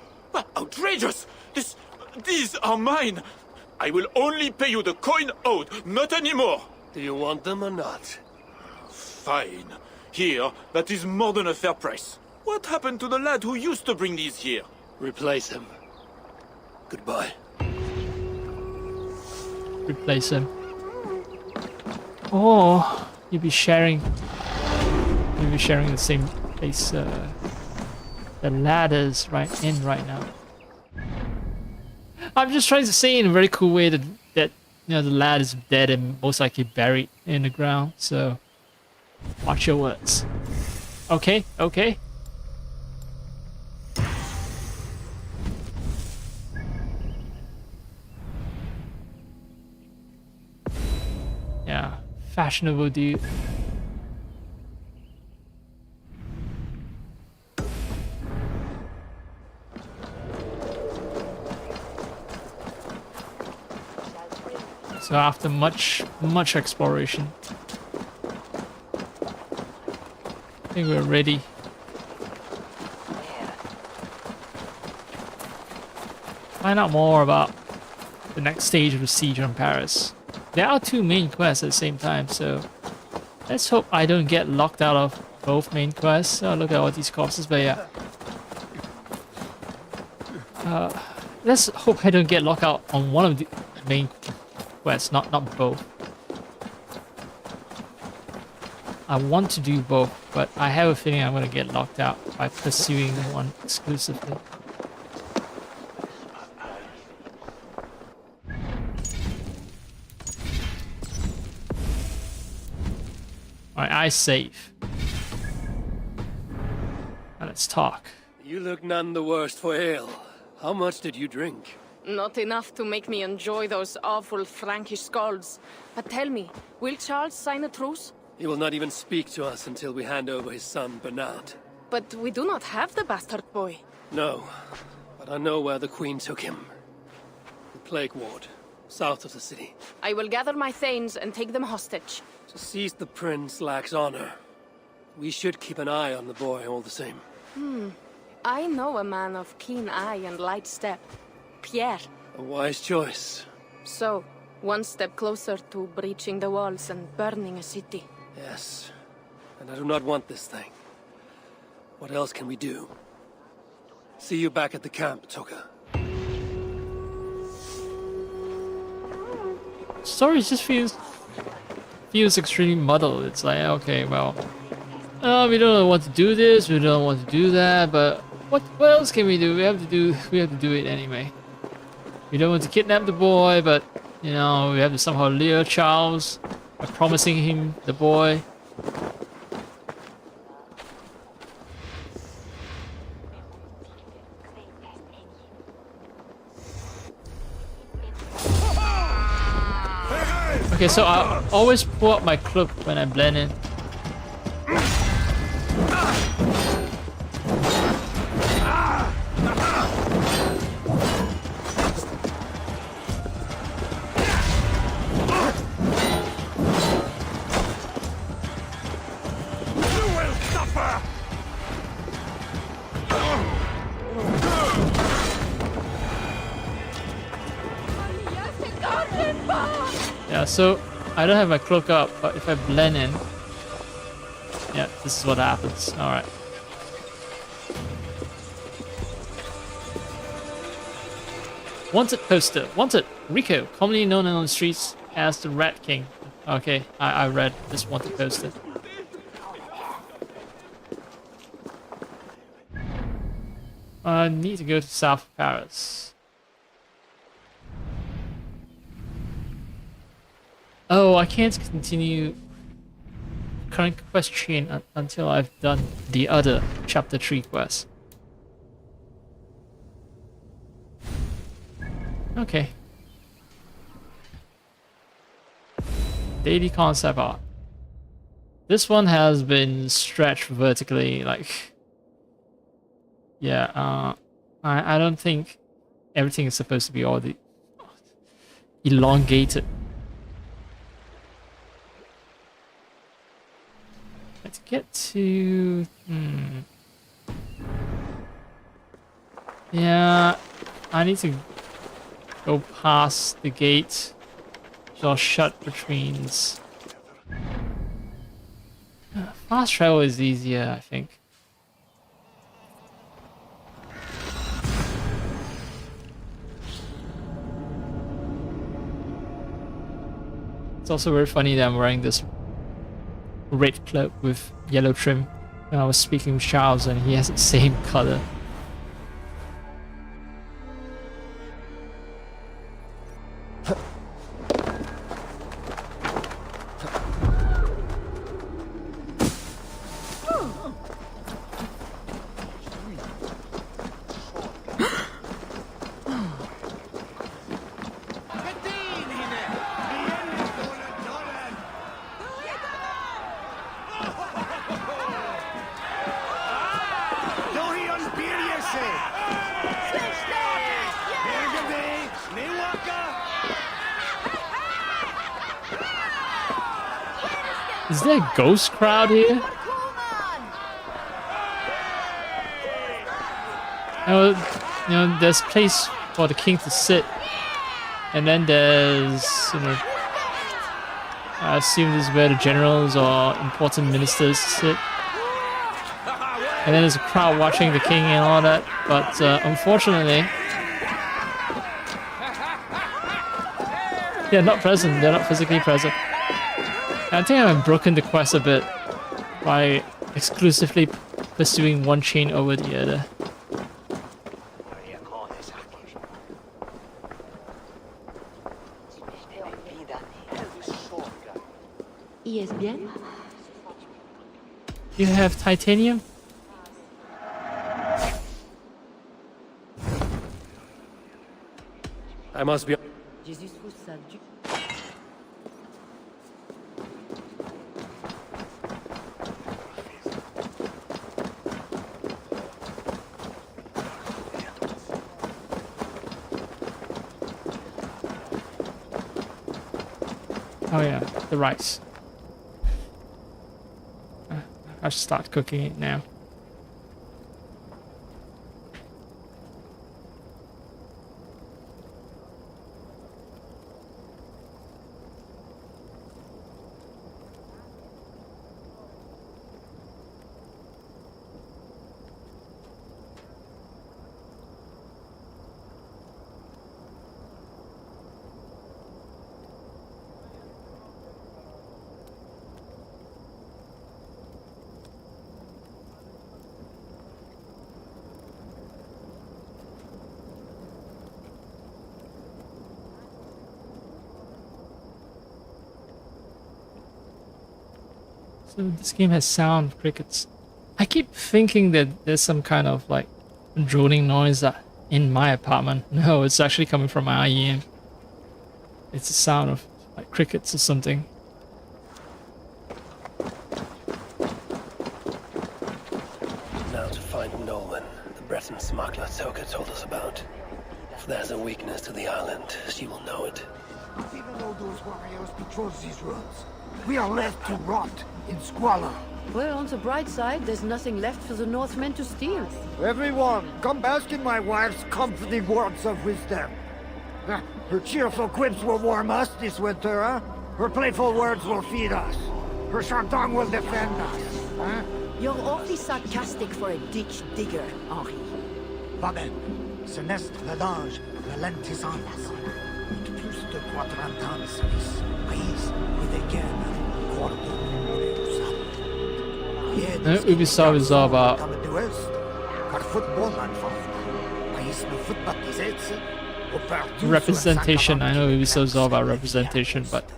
Outrageous! These are mine! I will only pay you the coin owed, not anymore! Do you want them or not? Fine. Here, that is more than a fair price. What happened to the lad who used to bring these here? Replace him. Goodbye. Replace him. Or you'll be sharing the same place the ladders right now. I'm just trying to say in a very cool way that you know the lad is dead and most likely buried in the ground, so watch your words. Okay. Yeah, fashionable dude. So after much exploration, I think we're ready. Find out more about the next stage of the siege on Paris. There are two main quests at the same time, so let's hope I don't get locked out of both main quests. Oh, look at all these corpses, but yeah. Let's hope I don't get locked out on one of the main quests, not both. I want to do both, but I have a feeling I'm going to get locked out by pursuing one exclusively. Alright, I save. Now let's talk. You look none the worse for ale. How much did you drink? Not enough to make me enjoy those awful Frankish scolds. But tell me, will Charles sign a truce? He will not even speak to us until we hand over his son, Bernard. But we do not have the bastard boy. No, but I know where the Queen took him. The Plague Ward, south of the city. I will gather my thanes and take them hostage. To seize the prince lacks honor. We should keep an eye on the boy all the same. I know a man of keen eye and light step. Pierre. A wise choice. So, One step closer to breaching the walls and burning a city. Yes, and I do not want this thing. What else can we do? See you back at the camp, Toka. Story just feels extremely muddled. It's like, okay, well, we don't want to do this, we don't want to do that, but what else can we do? We have to do it anyway. We don't want to kidnap the boy, but you know, we have to somehow lure Charles by promising him the boy. Okay, so I always pull up my cloak when I blend in. Yeah, so I don't have my cloak up, but if I blend in, yeah, this is what happens. Alright. Wanted poster. Wanted. Rico, commonly known on the streets as the Rat King. Okay, I read this wanted poster. I need to go to South Paris. Oh, I can't continue current quest chain until I've done the other chapter 3 quest. Okay. Daily concept art. This one has been stretched vertically, like... Yeah, I don't think everything is supposed to be all the... elongated. Let's get to... Yeah, I need to go past the gate. Just shut between. Fast travel is easier, I think. It's also very funny that I'm wearing this red cloak with yellow trim when I was speaking with Charles and he has the same color. Is there a ghost crowd here? There's a place for the king to sit, and then there's, I assume this is where the generals or important ministers sit. And then there's a crowd watching the king and all that, but unfortunately, they're not present. They're not physically present. I think I've broken the quest a bit by exclusively pursuing one chain over the other. You have titanium? I must be... Oh yeah, the rice. I should start cooking it now. So this game has sound of crickets. I keep thinking that there's some kind of like droning noise in my apartment. No, it's actually coming from my IEM. It's the sound of like crickets or something. Now to find Nolan, the Breton smuggler Toka told us about. If there's a weakness to the island, she will know it. Even though those warriors patrol these roads, we are left to rot in squalor. Well, on the bright side, there's nothing left for the Northmen to steal. Everyone, come bask in my wife's comforting words of wisdom. Her cheerful quips will warm us this winter, huh? Her playful words will feed us. Her chanton will defend us, huh? You're awfully sarcastic for a ditch digger, Henri. Va ben, ce n'est le danger, le lentissance. Ut plus de 40 ans de service, prise, with again, Ubisoft is all about representation. I know Ubisoft is all about representation, but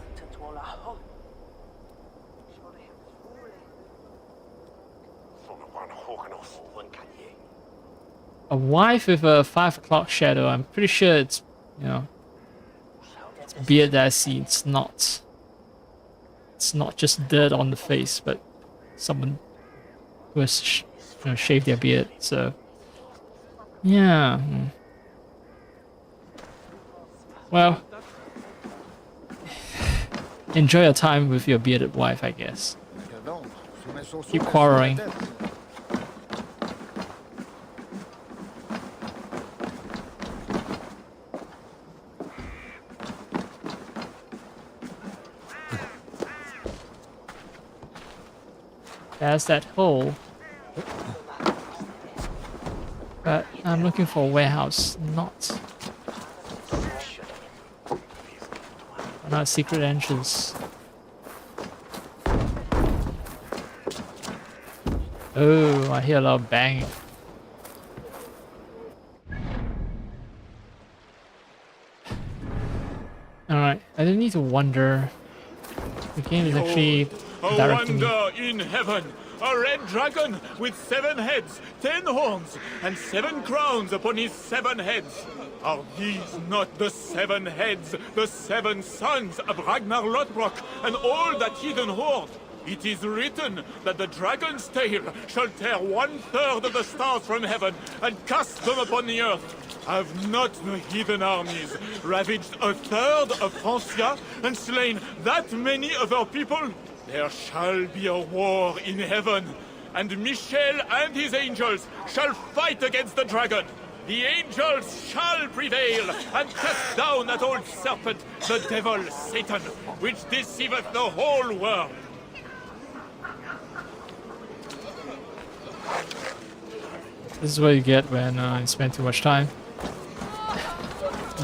a wife with a 5 o'clock shadow. I'm pretty sure it's, you know, it's beard that I see. It's not just dirt on the face, but someone who has shaved their beard. So yeah. Well, enjoy your time with your bearded wife, I guess. Keep quarreling. There's that hole. But I'm looking for a warehouse, not a secret entrance. Oh, I hear a lot of banging. Alright, I don't need to wonder. The game is actually directing me. A wonder in heaven! A red dragon with 7 heads, 10 horns, and 7 crowns upon his 7 heads. Are these not the 7 heads, the 7 sons of Ragnar Lothbrok, and all that heathen horde? It is written that the dragon's tail shall tear 1/3 of the stars from heaven and cast them upon the earth. Have not the heathen armies ravaged 1/3 of Francia and slain that many of our people? There shall be a war in heaven, and Michel and his angels shall fight against the dragon. The angels shall prevail and cast down that old serpent, the devil Satan, which deceiveth the whole world. This is what you get when you spend too much time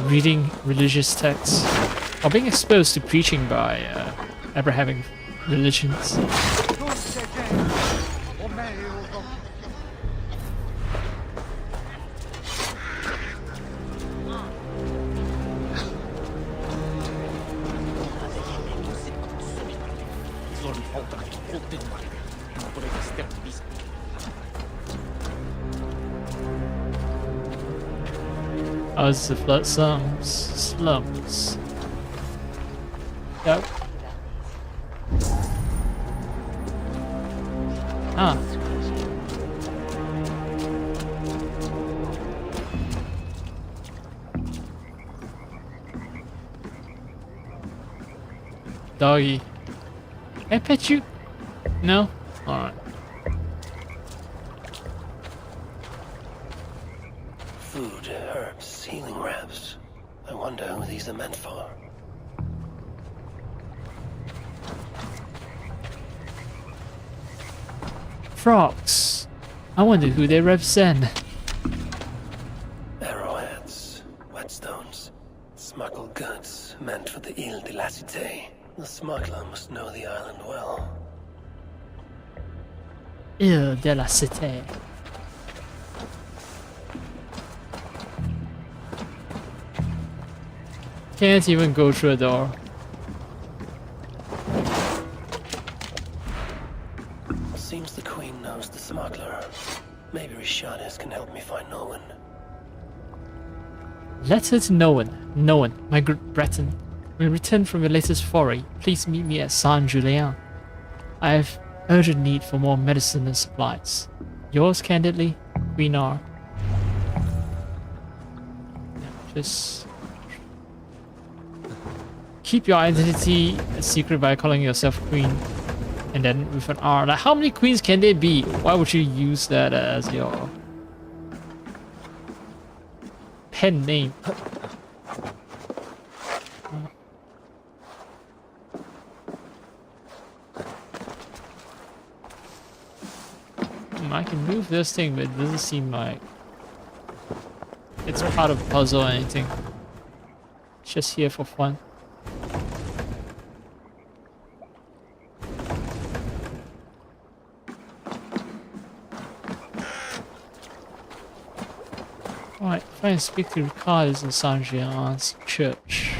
reading religious texts or being exposed to preaching by ever having religions. As the flood slums. Yep. Ah. Doggy. Can I pet you? No? Alright. Food, herbs, healing wraps. I wonder who these are meant for. Frogs. I wonder who they represent. Arrowheads, whetstones, smuggled goods meant for the Ile de la Cité. The smuggler must know the island well. Ile de la Cité. Can't even go through a door. Seems the Queen knows the smuggler. Maybe Rishadis can help me find Nolan. Letter to Nolan. Nolan, my good Breton. When you return from your latest foray, please meet me at Saint Julien. I have urgent need for more medicine and supplies. Yours candidly, Queen R. Yeah, just keep your identity a secret by calling yourself Queen, and then with an R. Like, how many queens can there be? Why would you use that as your pen name? I can move this thing, but it doesn't seem like it's part of the puzzle or anything. It's just here for fun. Alright, try and speak to Ricard in Saint Jean's church.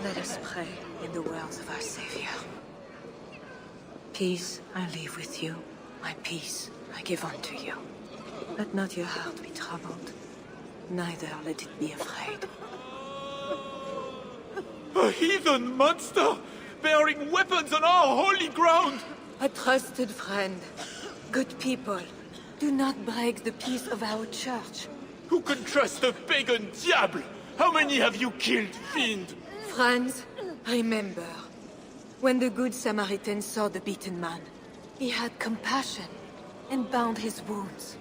Let us pray in the words of our Savior. Peace I leave with you, my peace I give unto you. Let not your heart be troubled, neither let it be afraid. A heathen monster! Bearing weapons on our holy ground! A trusted friend, good people, do not break the peace of our church. Who can trust the pagan diable? How many have you killed, fiend? Friends, remember, when the good Samaritan saw the beaten man, he had compassion and bound his wounds.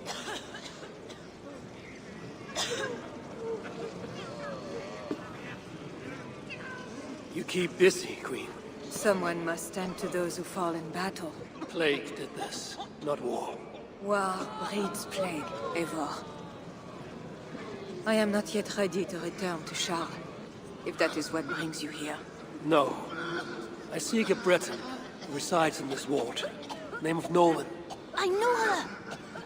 You keep busy, Queen. Someone must stand to those who fall in battle. Plague did this, not war. War breeds plague, Eivor. I am not yet ready to return to Charles, if that is what brings you here. No. I seek a Breton who resides in this ward. Name of Nolan. I know her!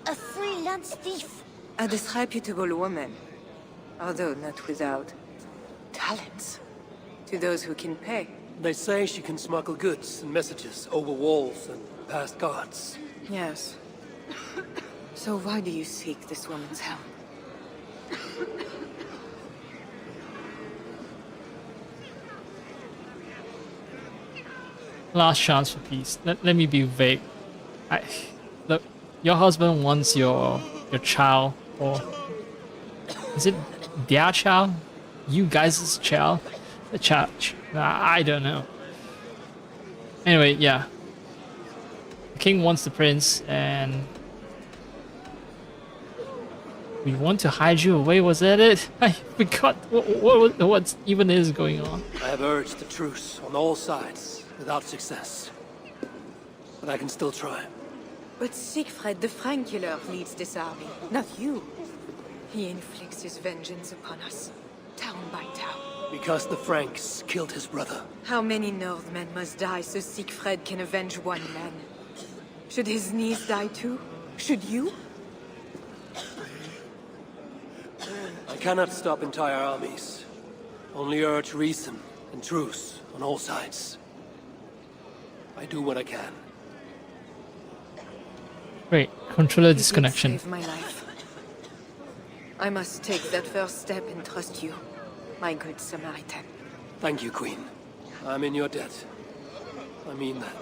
A freelance thief! A disreputable woman, although not without talents. To those who can pay. They say she can smuggle goods and messages over walls and past guards. Yes. So why do you seek this woman's help? Last chance for peace. Let me be vague. Look, your husband wants your child, or is it their child? You guys' child? The child? I don't know. Anyway, yeah. The king wants the prince, and we want to hide you away. Was that it? I forgot what even is going on. I have urged the truce on all sides, without success. But I can still try. But Siegfried the Frank killer leads this army, not you. He inflicts his vengeance upon us, town by town. Because the Franks killed his brother. How many Northmen must die so Siegfried can avenge one man? Should his niece die too? Should you? I cannot stop entire armies. Only urge reason and truce on all sides. I do what I can. Wait, controller You did disconnection. save my life. I must take that first step and trust you, my good Samaritan. Thank you, Queen. I'm in your debt. I mean that.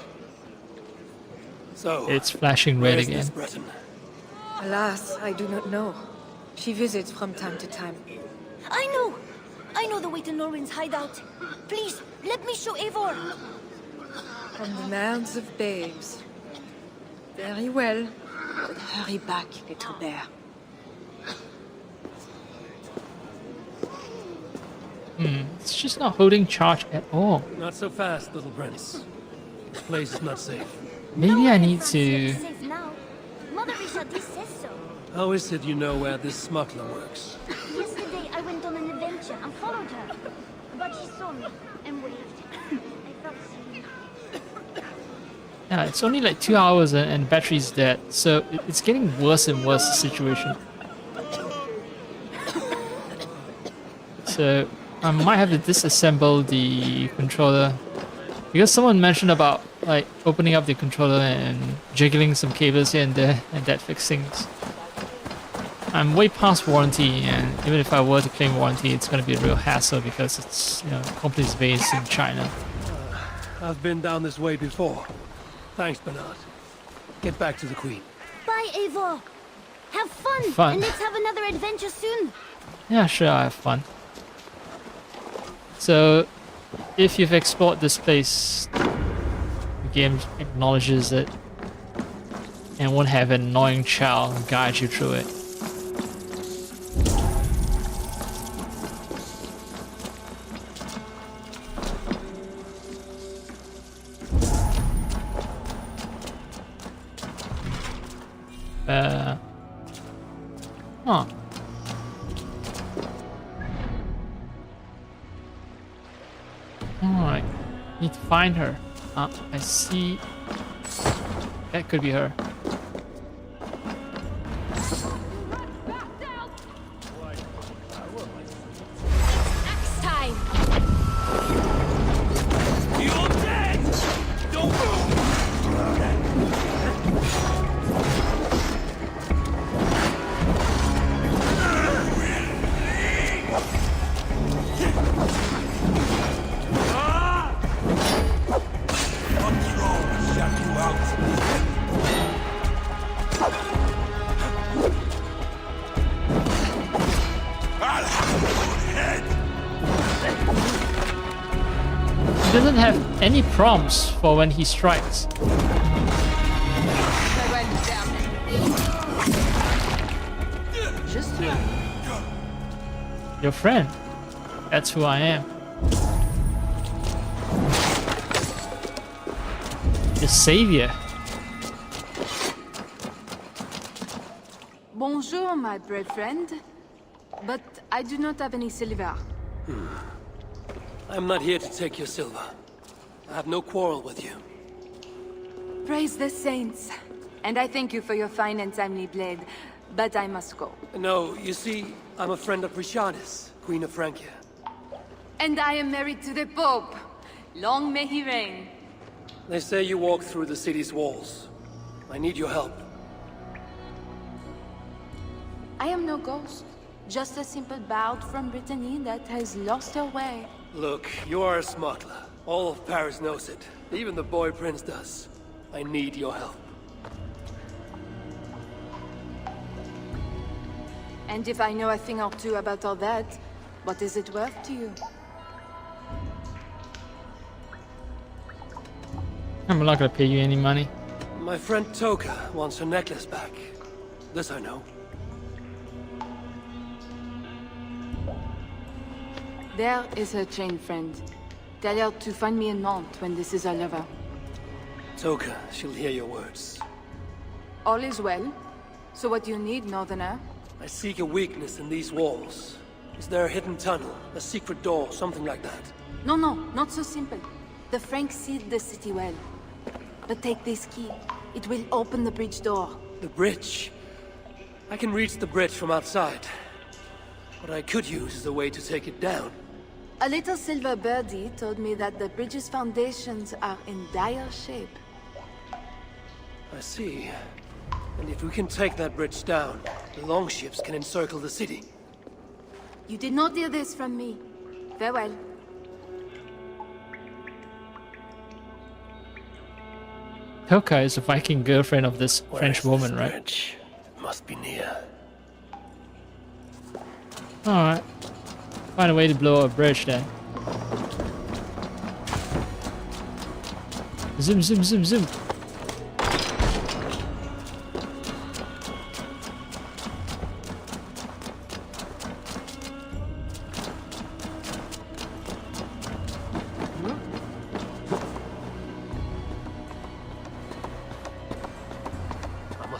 So, It's flashing red where's again. this Breton? Alas, I do not know. She visits from time to time. I know! I know the way to Norwin's hideout. Please, let me show Eivor. On the mouths of babes. Very well. But hurry back, little bear. It's just not holding charge at all. Not so fast, little prince. This place is not safe. Maybe I need to... Safe now. Mother Richardis says so. How is it you know where this smuggler works? Yesterday I went on an adventure and followed her. But she saw me and waved. I felt seen. Yeah, it's only like 2 hours and the battery's dead, so it's getting worse and worse, the situation. So I might have to disassemble the controller, because someone mentioned about like opening up the controller and jiggling some cables here and there, and that fixes things. I'm way past warranty, and even if I were to claim warranty, it's going to be a real hassle because it's, you know, the company's based in China. I've been down this way before. Thanks, Bernard. Get back to the Queen. Bye, Eivor. Have fun. Fun. And let's have another adventure soon. Yeah, sure, I have fun. So, if you've explored this place, the game acknowledges it and won't have an annoying child guide you through it. Huh. Alright. Need to find her. I see. That could be her. Axe time. You're dead! Don't He doesn't have any prompts for when he strikes. Just you. Your friend. That's who I am. The savior. Bonjour, my brave friend. But I do not have any silver. I'm not here to take your silver. I have no quarrel with you. Praise the saints. And I thank you for your fine and timely blade. But I must go. No, you see, I'm a friend of Richardis, Queen of Francia. And I am married to the Pope. Long may he reign. They say you walk through the city's walls. I need your help. I am no ghost. Just a simple bard from Brittany that has lost her way. Look, you are a smuggler. All of Paris knows it. Even the boy prince does. I need your help. And if I know a thing or two about all that, what is it worth to you? I'm not gonna pay you any money. My friend Toka wants her necklace back. This I know. There is her chain, friend. Tell her to find me in Nantes when this is all over. Toka, she'll hear your words. All is well. So what do you need, Northerner? I seek a weakness in these walls. Is there a hidden tunnel, a secret door, something like that? No, not so simple. The Franks sealed the city well. But take this key. It will open the bridge door. The bridge? I can reach the bridge from outside. What I could use is a way to take it down. A little silver birdie told me that the bridge's foundations are in dire shape. I see. And if we can take that bridge down, the longships can encircle the city. You did not hear this from me. Farewell. Toka is a Viking girlfriend of this French woman, right? Bridge? Must be near. Alright. Find a way to blow a bridge then. Zoom, zoom, zoom, zoom.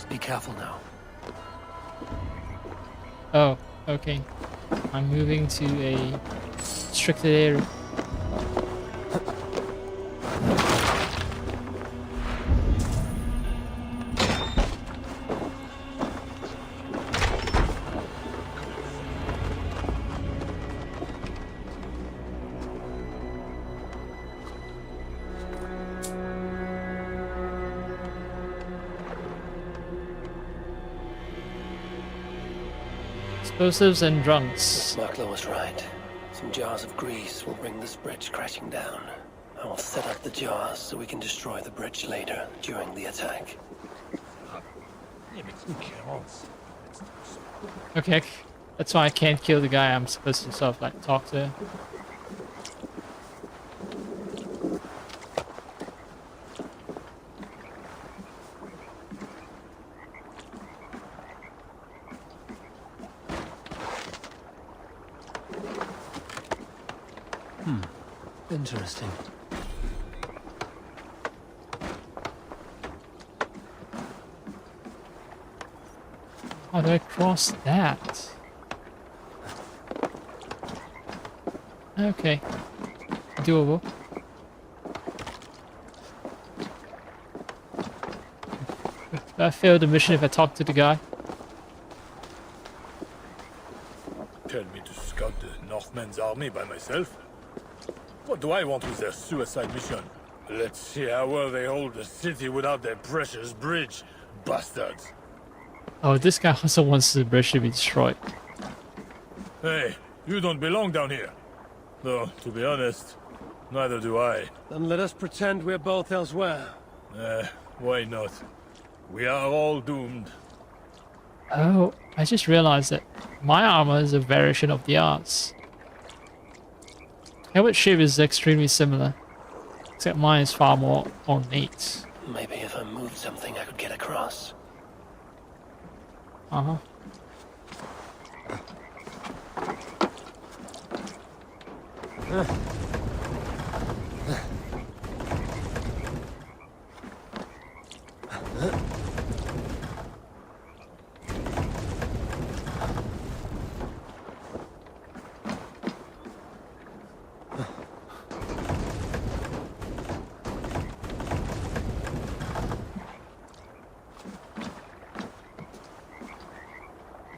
Be careful now. Oh, okay. I'm moving to a restricted area. Explosives and drunks. Marklo was right. Some jars of grease will bring this bridge crashing down. I will set up the jars so we can destroy the bridge later during the attack. Okay, that's why I can't kill the guy. I'm supposed to sort of like talk to him. Interesting. How do I cross that? Okay. Doable. I failed the mission if I talk to the guy. Tell me to scout the Northmen's army by myself? What do I want with their suicide mission? Let's see how well they hold the city without their precious bridge, bastards. Oh, this guy also wants the bridge to be destroyed. Hey, you don't belong down here. Though, to be honest, neither do I. Then let us pretend we're both elsewhere. Why not? We are all doomed. Oh, I just realized that my armor is a variation of the arts. Helmet shape is extremely similar, except mine is far more ornate. Maybe if I moved something I could get across. Uh-huh.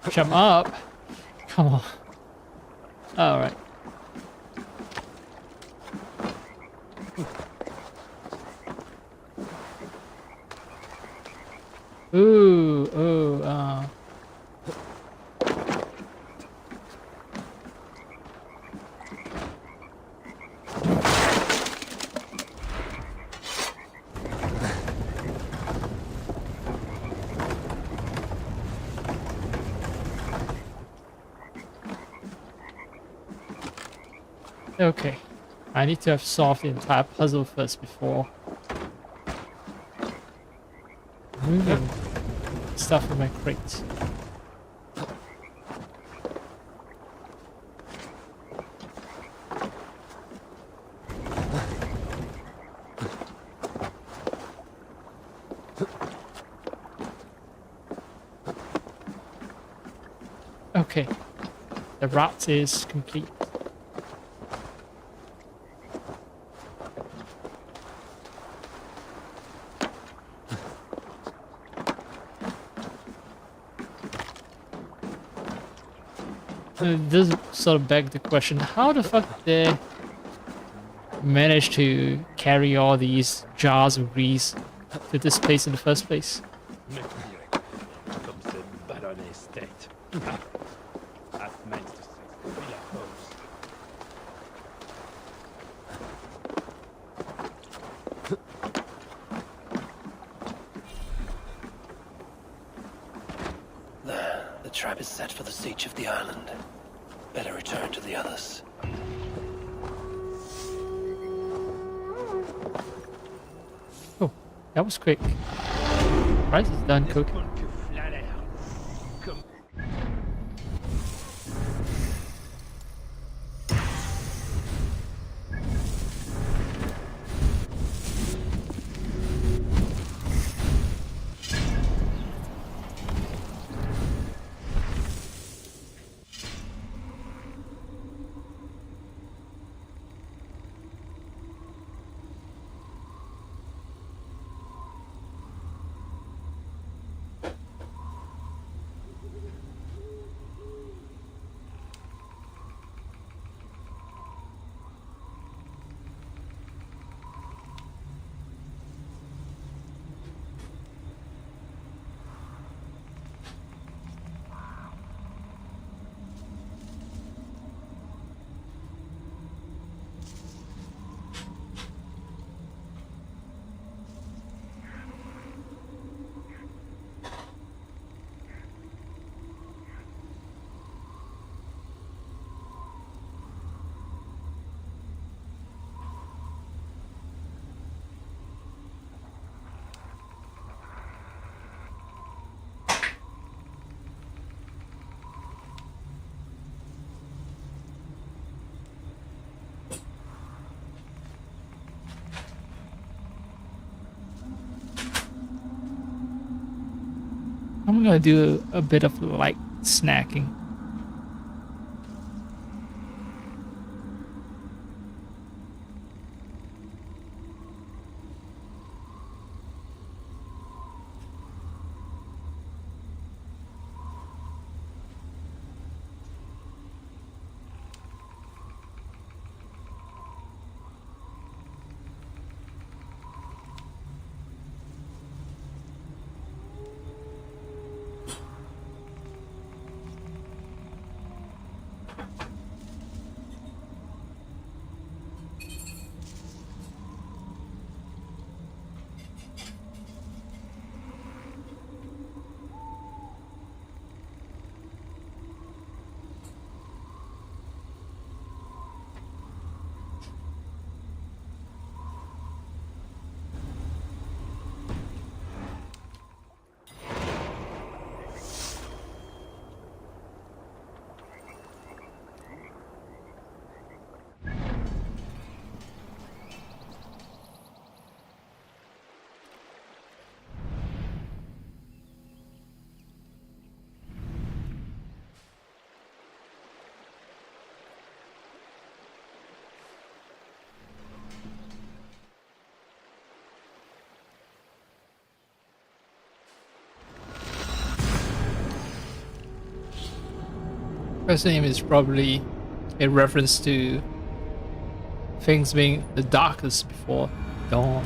Jump up. Come on. Alright. Ooh, okay. I need to have solved the entire puzzle first before moving stuff in my crate. Okay, the route is complete. It does sort of beg the question, how the fuck did they manage to carry all these jars of grease to this place in the first place? There, the trap is set for the siege of the island. Better return to the others. Oh, that was quick. Rice is done cooking. I'm gonna do a bit of light snacking. First name is probably a reference to things being the darkest before dawn.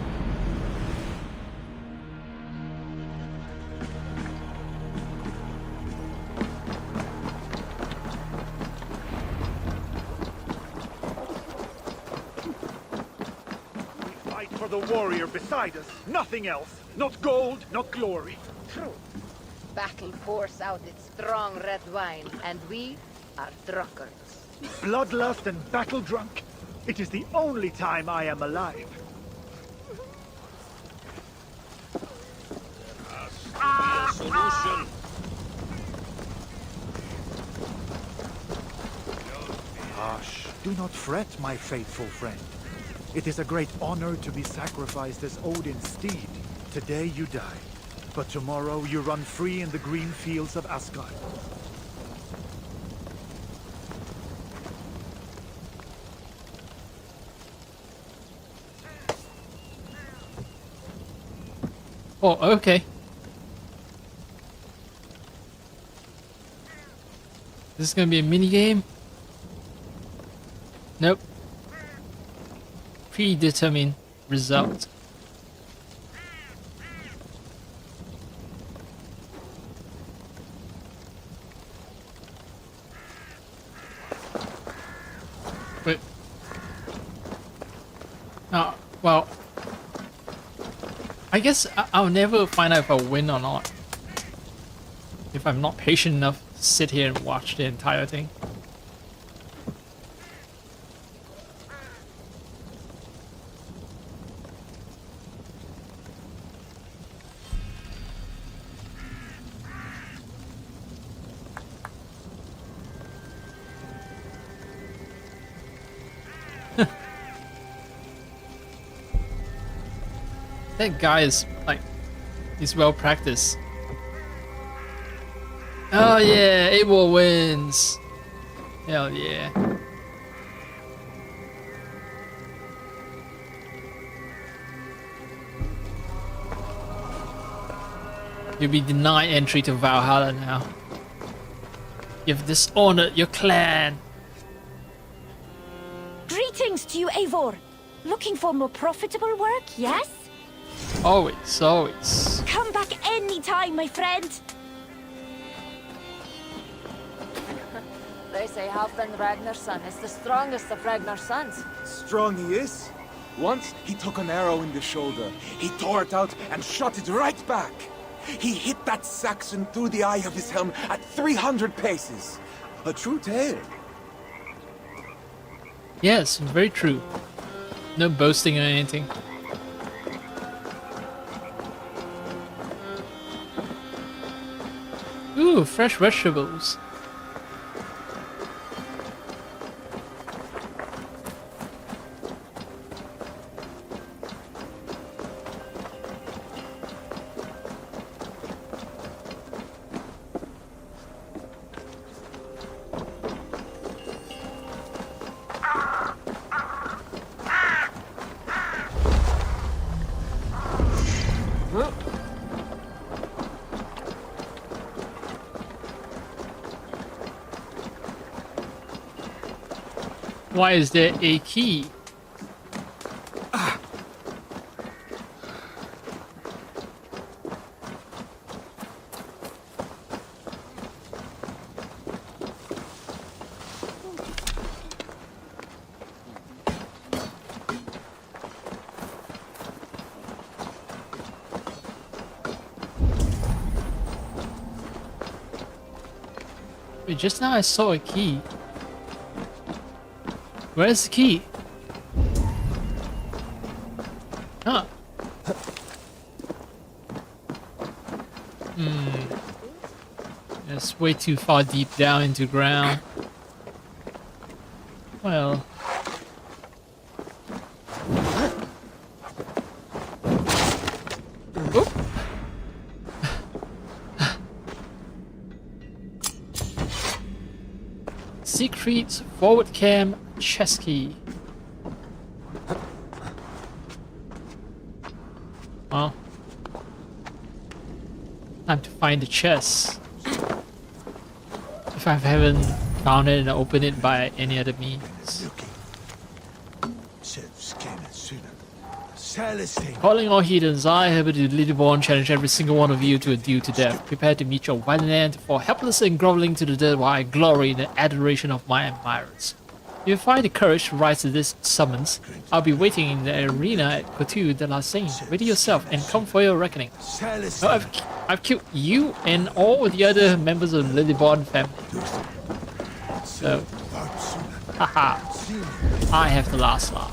We fight for the warrior beside us, nothing else. Not gold, not glory. True. Battle pours out its strong red wine, and we are drunkards. Bloodlust and battle drunk. It is the only time I am alive. Solution. Hush. Do not fret, my faithful friend. It is a great honor to be sacrificed as Odin's steed. Today you die, but tomorrow you run free in the green fields of Asgard. Oh, okay. This is gonna be a mini game? Nope. Predetermined result. Wait. Oh, well. I guess I'll never find out if I win or not. If I'm not patient enough to sit here and watch the entire thing. That guy is like, he's well practiced. Oh yeah, Abel wins. Hell yeah. You'll be denied entry to Valhalla now. You've dishonored your clan. Greetings to you, Eivor. Looking for more profitable work, yes? Always, always. Come back anytime, my friend. They say Halfdan Ragnar's son is the strongest of Ragnar's sons. Strong he is. Once he took an arrow in the shoulder. He tore it out and shot it right back. He hit that Saxon through the eye of his helm at 300 paces. A true tale. Yes, very true. No boasting or anything. Ooh, fresh vegetables. Why is there a key? Wait, just now I saw a key. Where's the key? Huh. It's way too far deep down into ground. Well. Oop. Secret forward cam chest key. Well, time to find the chest. If I haven't found it and opened it by any other means. Calling all heathens, I, Herbert the Littleborn, challenge every single one of you to a duel to death. Prepare to meet your violent end, for helpless and groveling to the dirt while I glory in the adoration of my admirers. If you find the courage to rise to this summons, I'll be waiting in the arena at Couture de la Seine. Ready yourself and come for your reckoning. Well, I've killed you and all the other members of the Littleborn family. So, haha, I have the last laugh.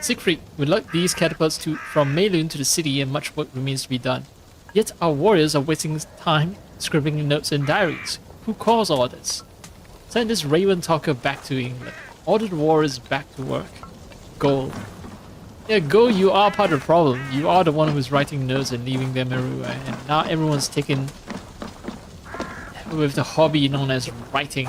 Siegfried, we lugged these catapults from Meilun to the city and much work remains to be done. Yet our warriors are wasting time scribbling notes and diaries. Who calls all this? Send this raven talker back to England. Order the warriors back to work. Goal. Yeah, Go, you are part of the problem. You are the one who's writing notes and leaving them everywhere. And now everyone's taken with the hobby known as writing.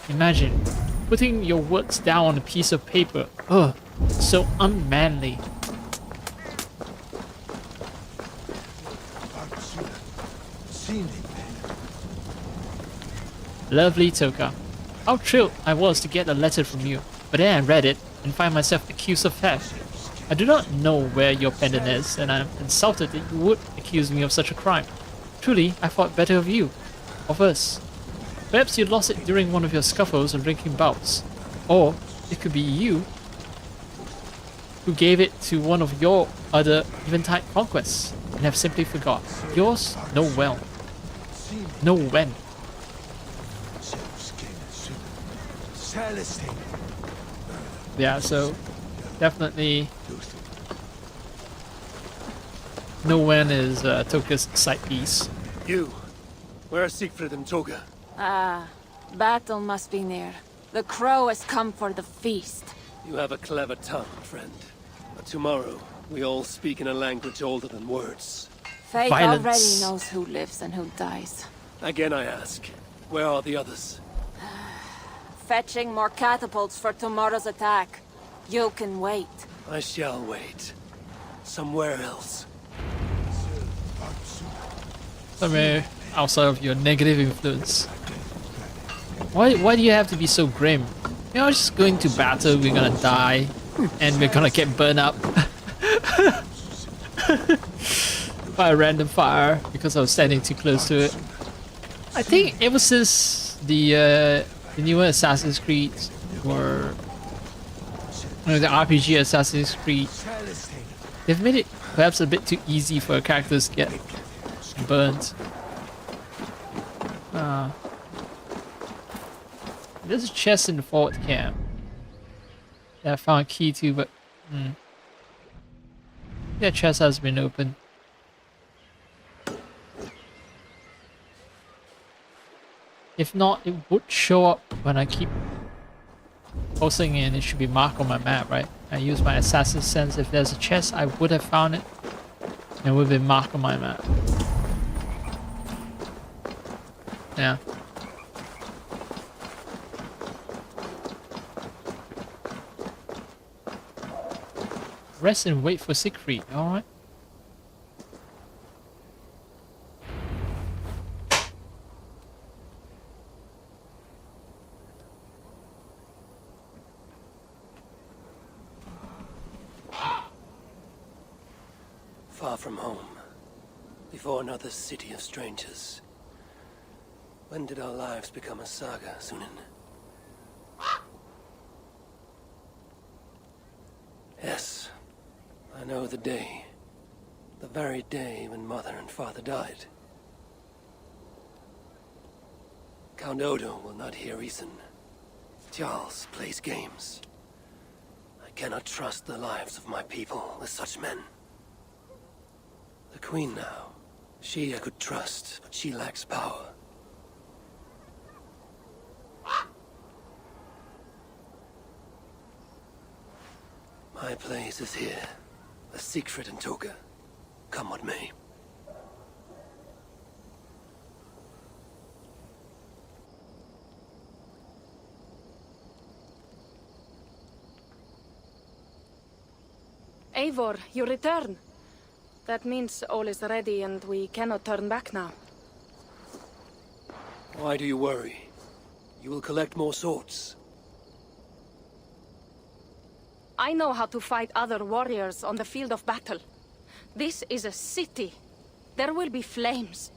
Imagine putting your words down on a piece of paper. Ugh, so unmanly. Lovely Toka. How thrilled I was to get a letter from you, but then I read it and find myself accused of theft. I do not know where your pendant is, and I am insulted that you would accuse me of such a crime. Truly, I thought better of you, of us. Perhaps you lost it during one of your scuffles or drinking bouts. Or it could be you who gave it to one of your other eventide conquests and have simply forgot. Yours, know well. Know when. Yeah, so definitely know when is Toka's side piece. You, where are Siegfried and Toga? Ah, battle must be near. The crow has come for the feast. You have a clever tongue, friend. But tomorrow, we all speak in a language older than words. Fate Violence. already knows who lives and who dies. Again I ask, where are the others? Fetching more catapults for tomorrow's attack. You can wait. I shall wait. Somewhere else. Somewhere outside of your negative influence. Why do you have to be so grim? You know, just going to battle, we're gonna die, and we're gonna get burned up by a random fire because I was standing too close to it. I think ever since the newer Assassin's Creed or the RPG Assassin's Creed, they've made it perhaps a bit too easy for characters to get burnt. There's a chest in the forward camp that I found a key to, but that chest has been opened. If not, it would show up when I keep posting it, and it should be marked on my map, right? I use my assassin sense. If there's a chest, I would have found it, and it would have been marked on my map. Yeah. Rest and wait for Siegfried, alright? far from home, before another city of strangers. When did our lives become a saga, Sunan? Yes, I know the day. The very day when Mother and Father died. Count Odo will not hear reason. Charles plays games. I cannot trust the lives of my people with such men. The Queen now. She I could trust, but she lacks power. My place is here. A Siegfried and Toga. Come what may. Eivor, you return. That means all is ready and we cannot turn back now. Why do you worry? You will collect more swords. I know how to fight other warriors on the field of battle. This is a city. There will be flames.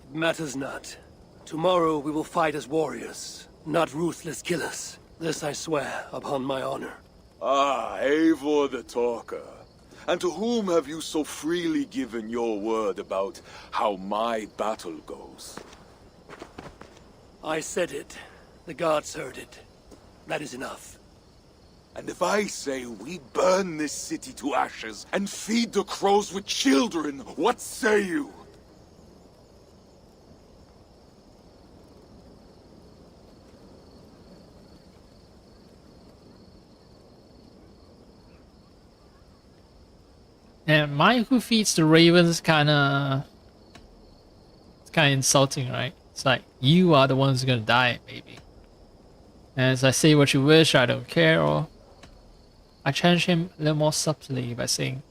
It matters not. Tomorrow we will fight as warriors, not ruthless killers. This I swear upon my honor. Ah, Eivor the Talker. And to whom have you so freely given your word about how my battle goes? I said it. The gods heard it. That is enough. And if I say we burn this city to ashes and feed the crows with children, what say you? And my who feeds the ravens it's kinda insulting, right? It's like you are the ones who are gonna die, maybe. And as I say what you wish, I don't care, or I challenge him a little more subtly by saying,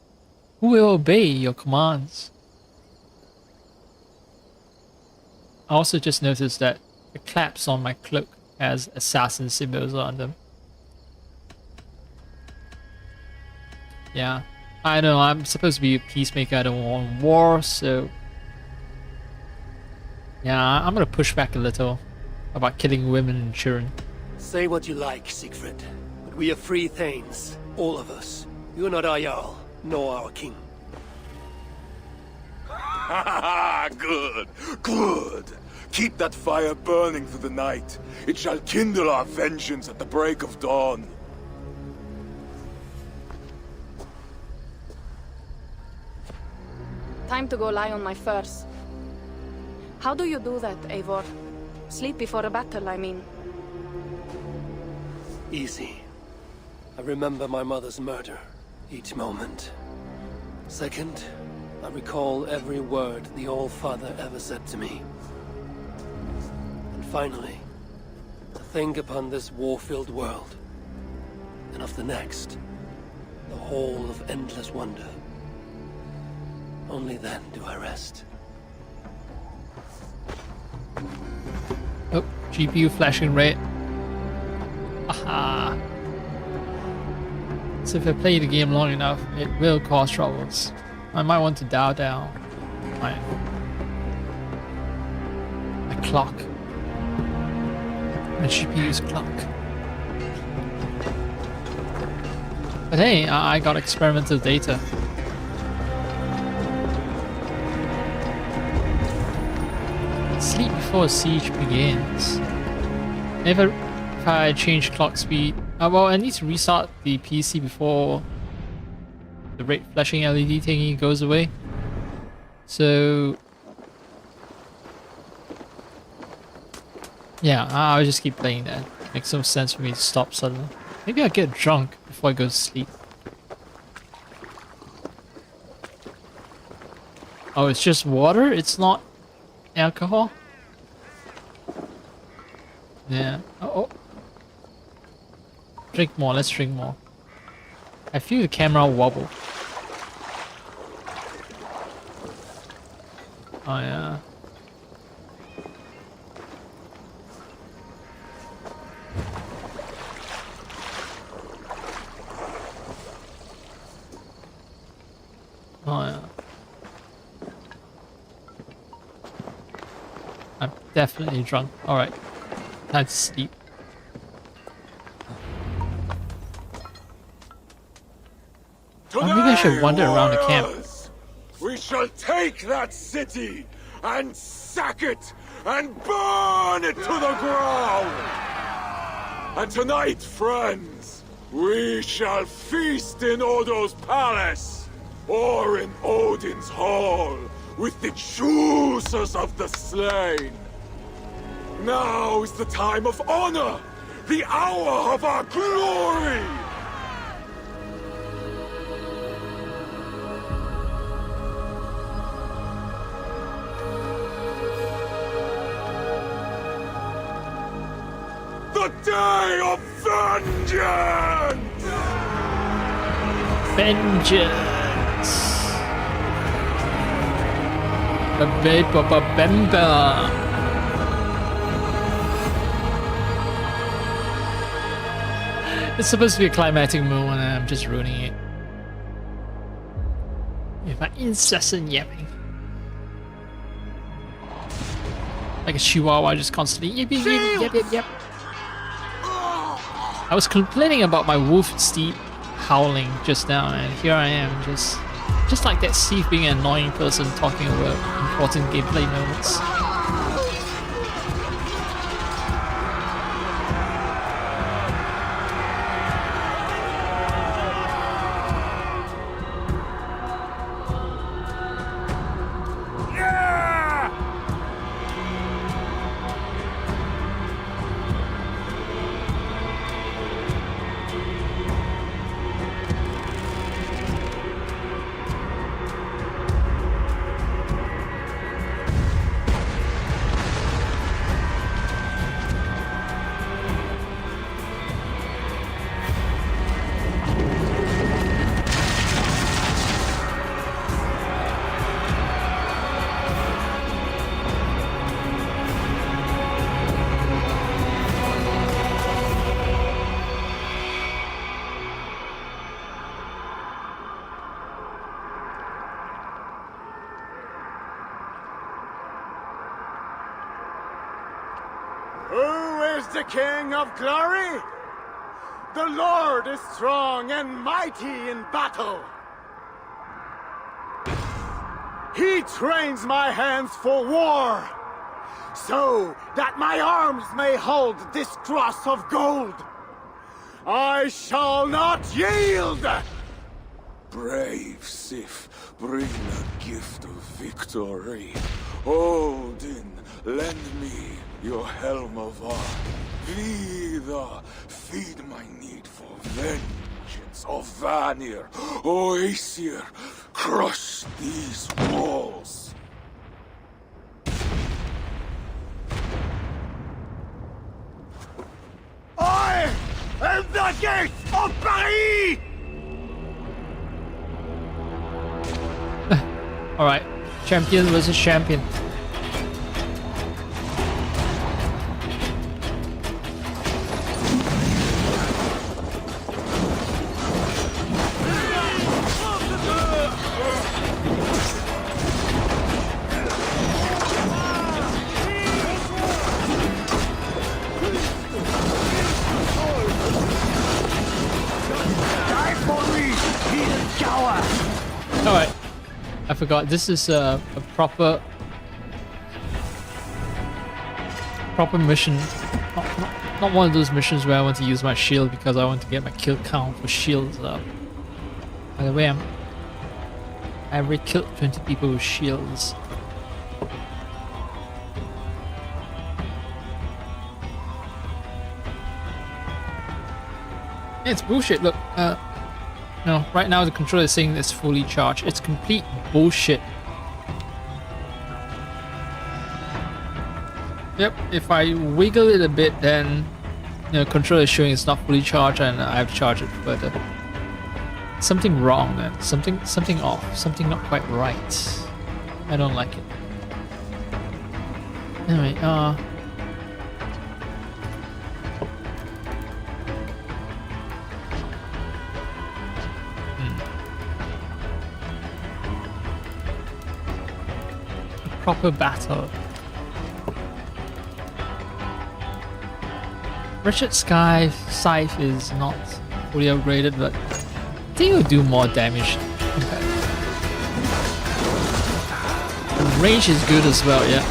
who will obey your commands? I also just noticed that the claps on my cloak has assassin symbols on them. Yeah. I know, I'm supposed to be a peacemaker, I don't want war, so... Yeah, I'm gonna push back a little about killing women and children. Say what you like, Siegfried, but we are free Thanes, all of us. You are not our Jarl, nor our king. Good, good. Keep that fire burning through the night. It shall kindle our vengeance at the break of dawn. Time to go lie on my furs. How do you do that, Eivor? Sleep before a battle, I mean. Easy. I remember my mother's murder, each moment. Second, I recall every word the All-Father ever said to me. And finally, to think upon this war-filled world, and of the next, the whole of endless wonder. Only then do I rest. Oh, GPU flashing red. Aha. So if I play the game long enough, it will cause troubles. I might want to dial down my clock. My GPU's clock. But hey, I got experimental data. Sleep before a siege begins. If I change clock speed, well, I need to restart the PC before the red flashing LED thingy goes away. So yeah, I'll just keep playing that. Makes no sense for me to stop suddenly. Maybe I'll get drunk before I go to sleep. Oh, it's just water? It's not alcohol? Yeah. Oh. Drink more, let's drink more. I feel the camera wobble. Oh yeah. definitely drunk. Alright. Time to sleep. Or maybe I should wander around the camp. warriors, we shall take that city and sack it and burn it to the ground. And tonight, friends, we shall feast in Odo's palace or in Odin's hall with the choosers of the slain. Now is the time of honor, the hour of our glory. The day of vengeance! Vengeance! Bemba. It's supposed to be a climatic moment and I'm just ruining it. With my incessant yapping. Like a chihuahua just constantly yip yip yip yip yip yip. I was complaining about my wolf Steve howling just now, and here I am, just like that Steve being an annoying person talking about important gameplay moments. Who is the King of Glory? The Lord is strong and mighty in battle. He trains my hands for war, so that my arms may hold this cross of gold. I shall not yield! Brave Sif, bring a gift of victory. Odin, lend me your helm of art. Vidar, feed my need for vengeance. Of Vanir, Oaesir, crush these walls. I am the gate of Paris! Alright, champion versus champion. Alright, I forgot, this is a proper mission. Not one of those missions where I want to use my shield because I want to get my kill count for shields up. By the way, I already killed 20 people with shields. It's bullshit, look. No, right now the controller is saying it's fully charged. It's complete bullshit. Yep, if I wiggle it a bit, then controller is showing it's not fully charged and I have to charge it further. Something wrong then. Something off. Something not quite right. I don't like it. Anyway, proper battle. Wretched Scythe is not fully upgraded, but I think it will do more damage. The range is good as well, yeah.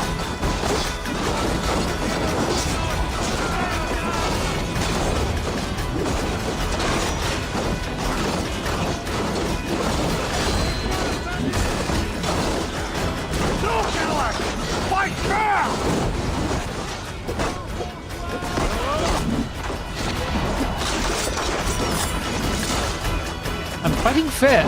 I'm fighting fair.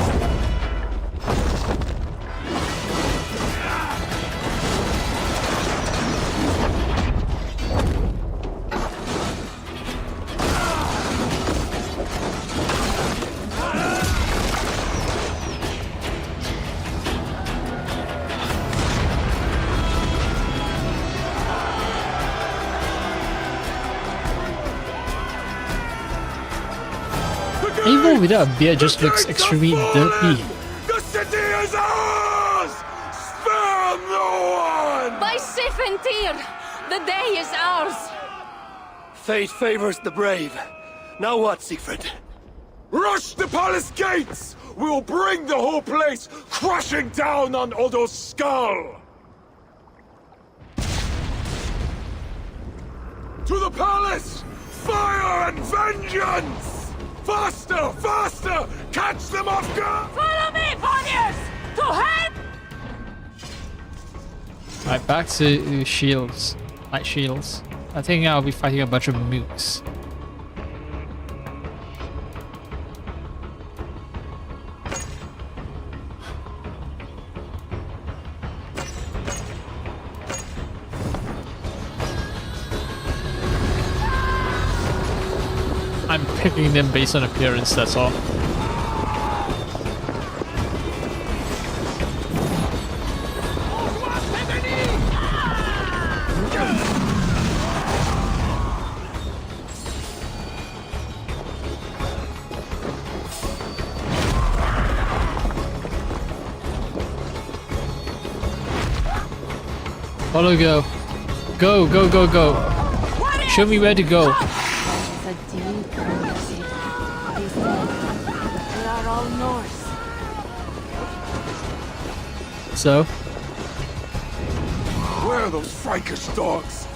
Evil without a beard just looks extremely dirty. The city is ours! Spare no one! By Sif and Tyr, the day is ours. Fate favors the brave. Now what, Siegfried? Rush the palace gates! We'll bring the whole place crashing down on Odo's skull! To the palace! Fire and vengeance! Faster! Faster! Catch them off guard! Follow me, warriors! To head! Right, back to shields. Light shields. I think I'll be fighting a bunch of mooks. I'm picking them based on appearance, that's all. Follow, go. Go, go, go, go. Show me where to go. So? Where are those Frankish dogs?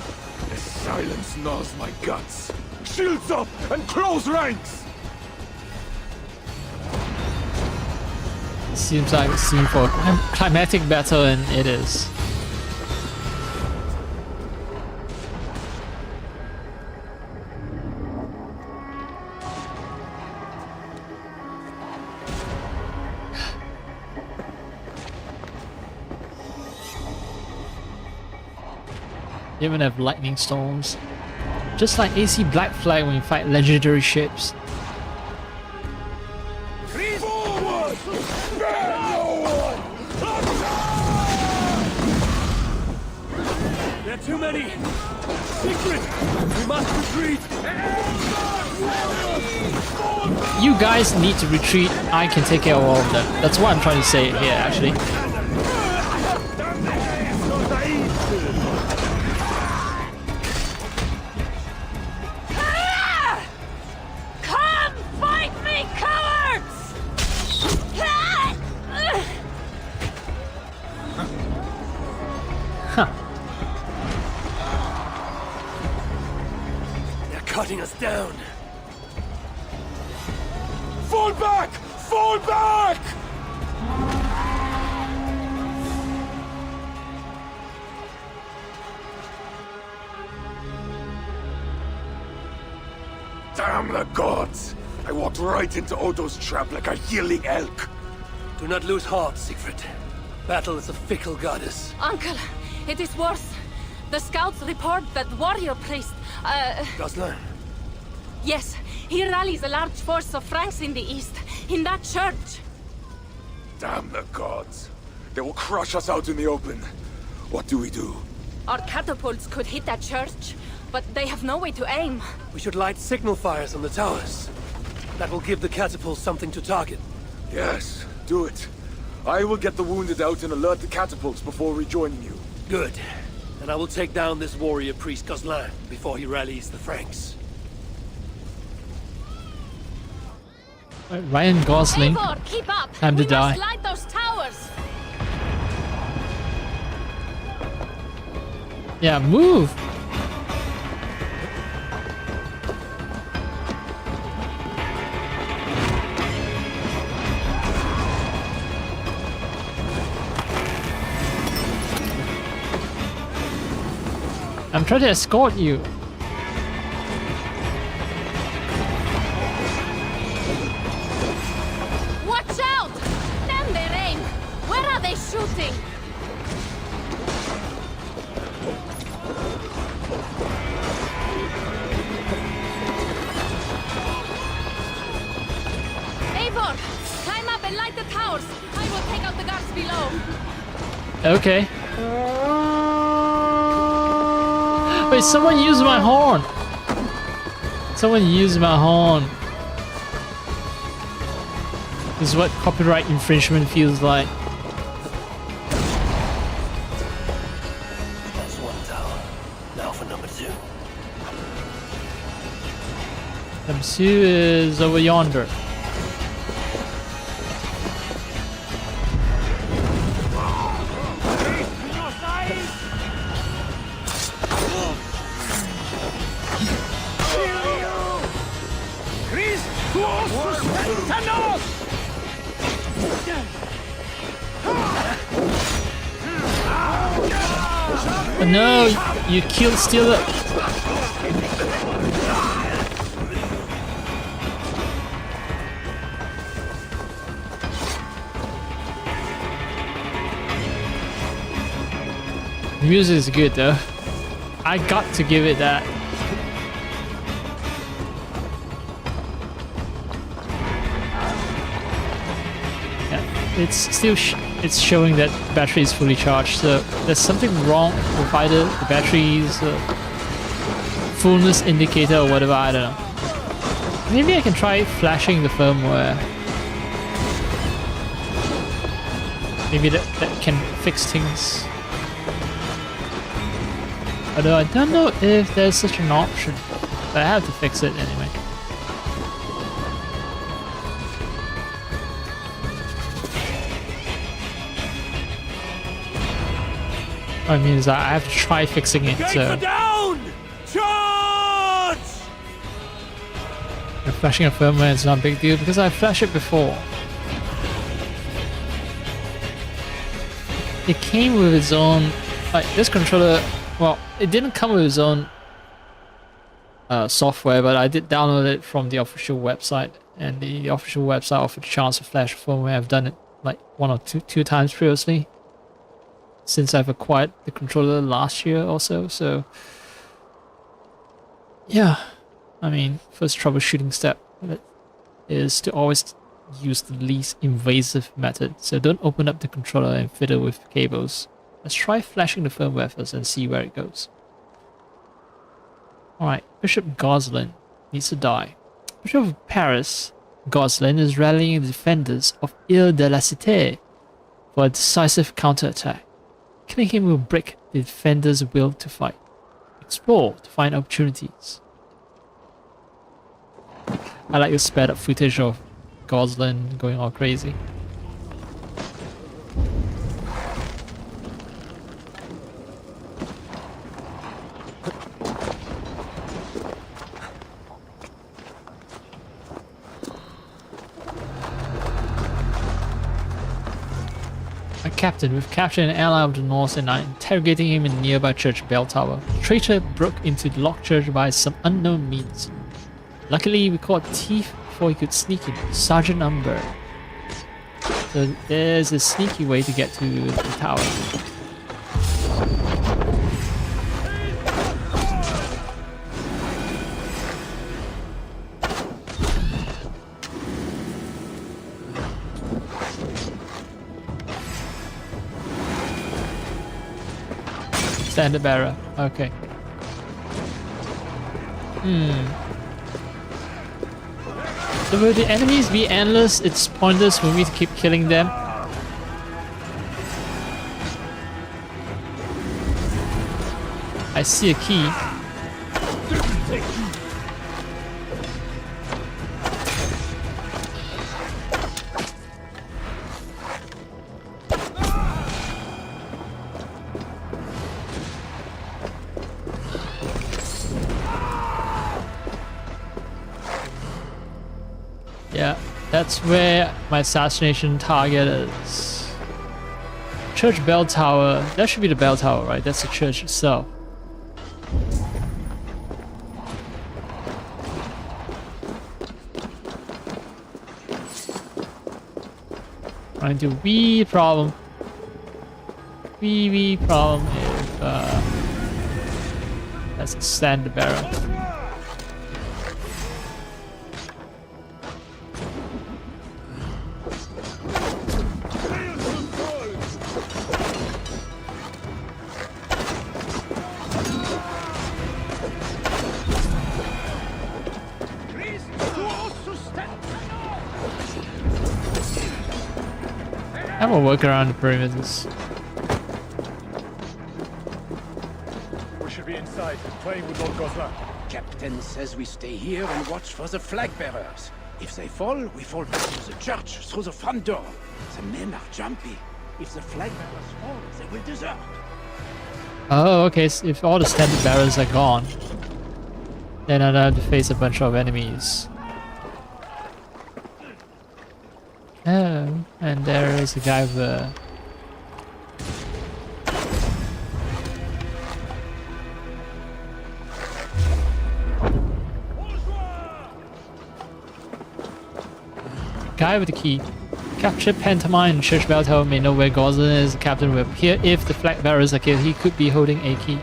The silence gnaws my guts. Shields up and close ranks! Seems like a scene for a climatic battle, and it is. You even have lightning storms. Just like AC Black Flag when you fight legendary ships. Forward! Spare no one! There are too many! Secret! We must retreat! You guys need to retreat. I can take care of all of them. That's what I'm trying to say here, actually. Cutting us down. Fall back! Fall back! Damn the gods! I walked right into Odo's trap like a yelling elk. Do not lose heart, Siegfried. Battle is a fickle goddess. Uncle, it is worse. The scouts report that warrior priest, Gosselin? yes, he rallies a large force of Franks in the east, in that church. Damn the gods. They will crush us out in the open. What do we do? Our catapults could hit that church, but they have no way to aim. We should light signal fires on the towers. That will give the catapults something to target. Yes, do it. I will get the wounded out and alert the catapults before rejoining you. Good. And I will take down this warrior priest Gosselin before he rallies the Franks. Ryan Gosling. Eivor, keep up. Time to We die. must light those towers. Yeah, move. I'm trying to escort you. Watch out! Damn their aim! Where are they shooting? Eivor, climb up and light the towers. I will take out the guards below. Okay. Wait, someone used my horn. Someone used my horn. This is what copyright infringement feels like. That's one tower. Now for number 2. Number 2 is over yonder. Oh no, you killed Steeler. The music is good though. I got to give it that. Yeah, it's still it's showing that the battery is fully charged, so there's something wrong with either the battery's fullness indicator or whatever, I don't know. Maybe I can try flashing the firmware. Maybe that can fix things. Although I don't know if there's such an option, but I have to fix it anyway. I mean, is I have to try fixing it, so... down! Charge! Flashing a firmware is not a big deal because I flashed it before. It came with its own... Like, this controller... Well, it didn't come with its own software, but I did download it from the official website, and the official website offered a chance to flash firmware. I've done it like one or two times previously, since I've acquired the controller last year or so, yeah, I mean, first troubleshooting step is to always use the least invasive method, so don't open up the controller and fiddle with cables. Let's try flashing the firmware first and see where it goes. Alright, Bishop Goslin needs to die. Bishop of Paris, Goslin is rallying the defenders of Ile de la Cité for a decisive counterattack. Killing him will break the defenders' will to fight. Explore to find opportunities. I like the sped up footage of Goslin going all crazy. A captain, we've captured an ally of the North and are interrogating him in the nearby church bell tower. The traitor broke into the locked church by some unknown means. Luckily, we caught a thief before he could sneak in, Sergeant Umber. So there's a sneaky way to get to the tower. Standard bearer, okay. So will the enemies be endless? It's pointless for me to keep killing them. I see a key. Yeah, that's where my assassination target is. Church bell tower. That should be the bell tower, right? That's the church itself. Run into wee problem. Wee problem if let's extend the barrel. I will work around the perimeters. We should be inside, playing with Lord Gosselin. Captain says we stay here and watch for the flag bearers. If they fall, we fall back to the church through the front door. The men are jumpy. If the flag bearers fall, they will desert. Oh, okay. So if all the standard barrels are gone, then I don't have to face a bunch of enemies. Oh, and there is a guy with a... Guy with the key. Capture Pantomime and Church Bell Tower may know where Goslin is. The captain will appear if the flag bearers are killed. He could be holding a key.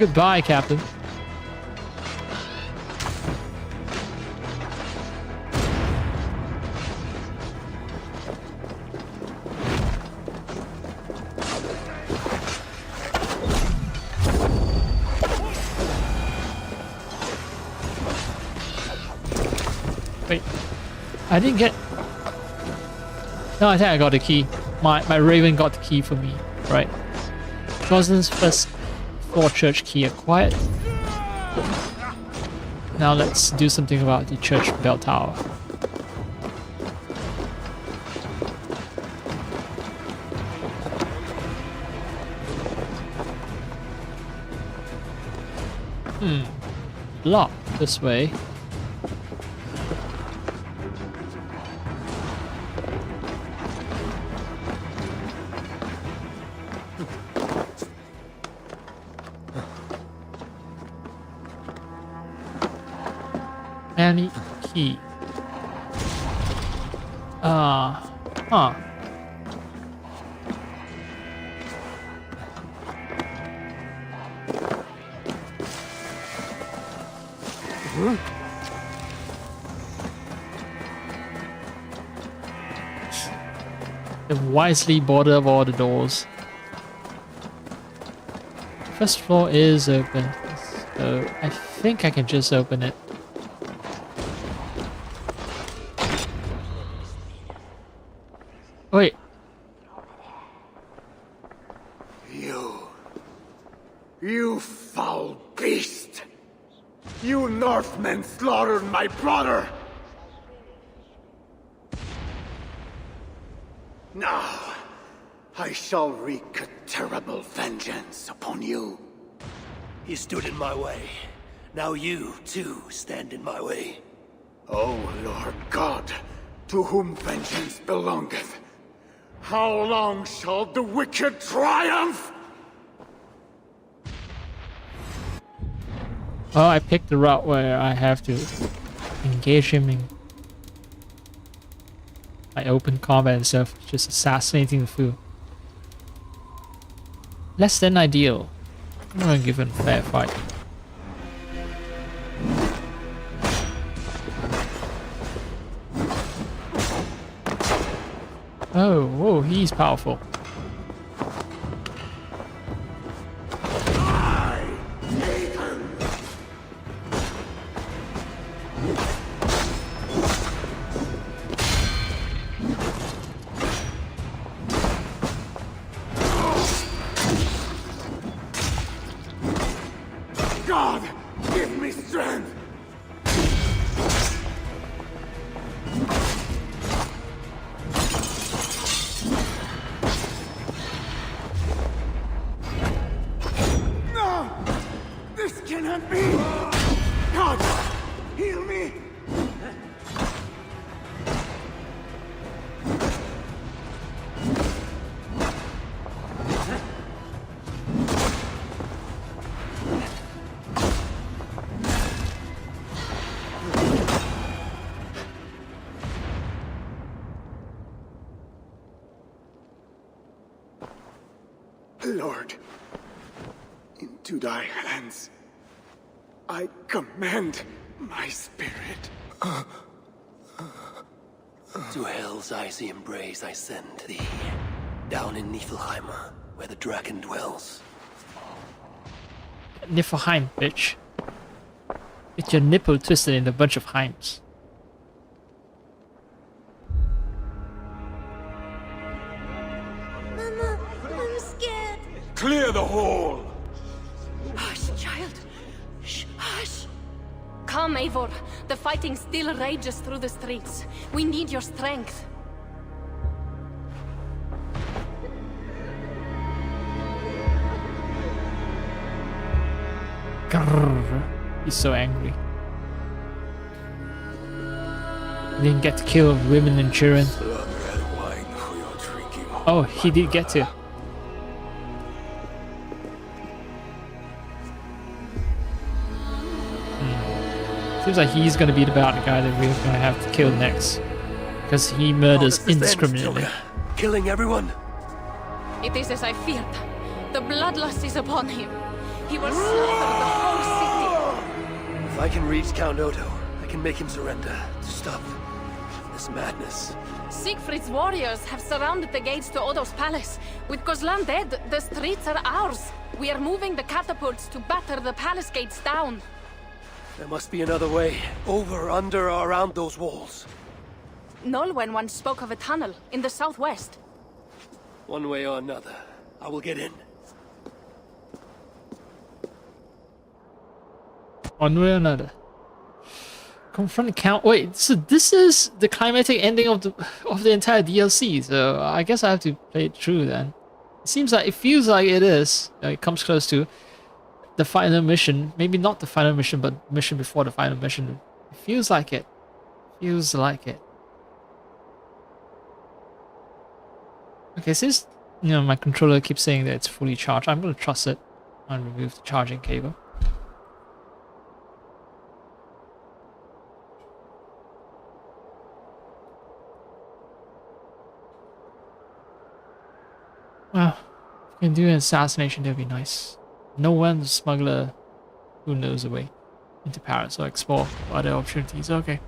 Goodbye, Captain. Wait, I didn't get... No, I think I got the key. My Raven got the key for me, right? Goslin's first floor church key acquired. Now let's do something about the church bell tower. Lock this way. Any key. Huh. The wisely border of all the doors. First floor is open, so I think I can just open it. Wait. You foul beast! You Northmen slaughtered my brother! Now, I shall wreak a terrible vengeance upon you. He stood in my way. Now you, too, stand in my way. O Lord God, to whom vengeance belongeth, how long shall the wicked triumph? Oh, I picked the route where I have to engage him in my open combat and stuff, just assassinating the fool. Less than ideal. I'm gonna give him a fair fight. Oh, whoa, he's powerful. God, give me strength! No! This can't cannot be! God! Heal me! Lord, into thy hands I commend my spirit. To hell's icy embrace I send thee, down in Niflheim, where the dragon dwells. Niflheim, bitch. Get your nipple twisted in a bunch of heims. Mama, I'm scared. Clear the hall! Hush, child. Shh, hush. Come, Eivor. The fighting still rages through the streets. We need your strength. Grrr. He's so angry. He didn't get to kill women and children. Oh, he did get to. Seems like he's gonna be the bad guy that we're gonna have to kill next. Because he murders indiscriminately. Killing everyone? It is as I feared. The bloodlust is upon him. He will slaughter the whole city. If I can reach Count Odo, I can make him surrender to stop this madness. Siegfried's warriors have surrounded the gates to Odo's palace. With Kozlan dead, the streets are ours. We are moving the catapults to batter the palace gates down. There must be another way. Over, under, or around those walls. Nolwenn once spoke of a tunnel in the southwest. One way or another, I will get in. One way or another. Confront Count. Wait, so this is the climatic ending of the entire DLC. So I guess I have to play it through then. It seems like it feels like it is. It comes close to the final mission. Maybe not the final mission, but mission before the final mission. It feels like it. Feels like it. Okay, since my controller keeps saying that it's fully charged, I'm gonna trust it and remove the charging cable. Well, if we can do an assassination, that'd be nice. No one smuggler who knows the way into Paris or explore other opportunities. Okay.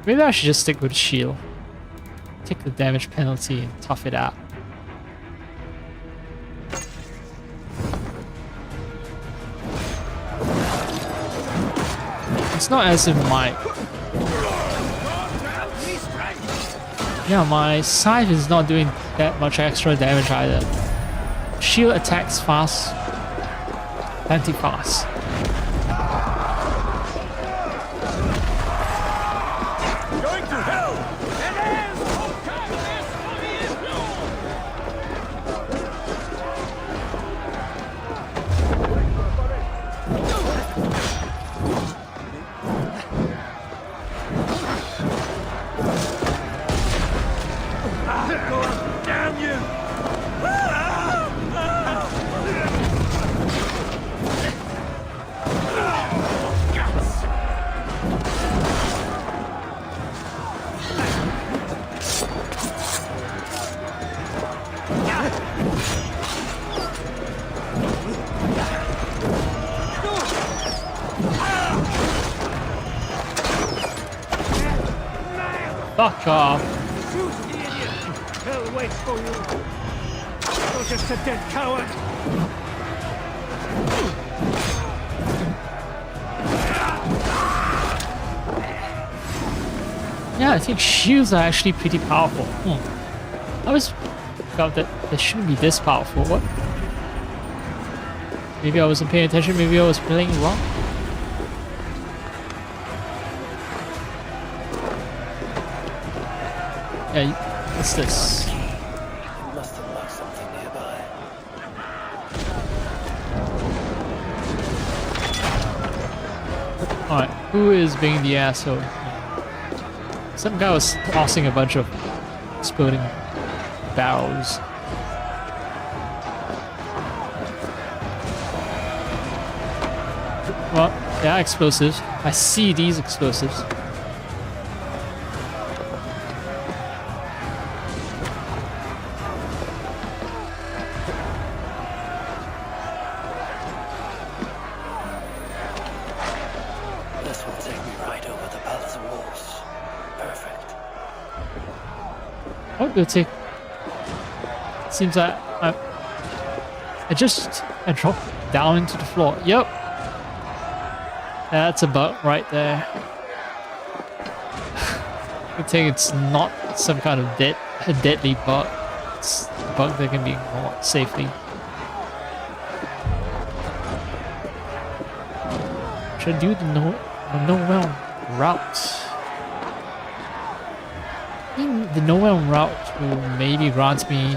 Maybe I should just stick with shield. Take the damage penalty and tough it out. It's not as if my scythe is not doing that much extra damage either. Shield attacks fast, plenty fast. Fuck off. Shoot, idiot! Hell waits for you! You're just a dead coward! Yeah, I think shields are actually pretty powerful. I always felt that they shouldn't be this powerful. What? Maybe I wasn't paying attention, maybe I was playing wrong. Yeah, what's this? He must have left something nearby. Alright, who is being the asshole? Some guy was tossing a bunch of exploding barrels. Well, they are explosives. I see these explosives. This will take me right over the palace walls. Perfect. Oh, it'll take. Seems like I dropped down into the floor. Yep. That's a bug right there. I think it's not some kind of deadly bug. It's a bug that can be ignored safely. Should I do the Noel route? I think the Noel route will maybe grant me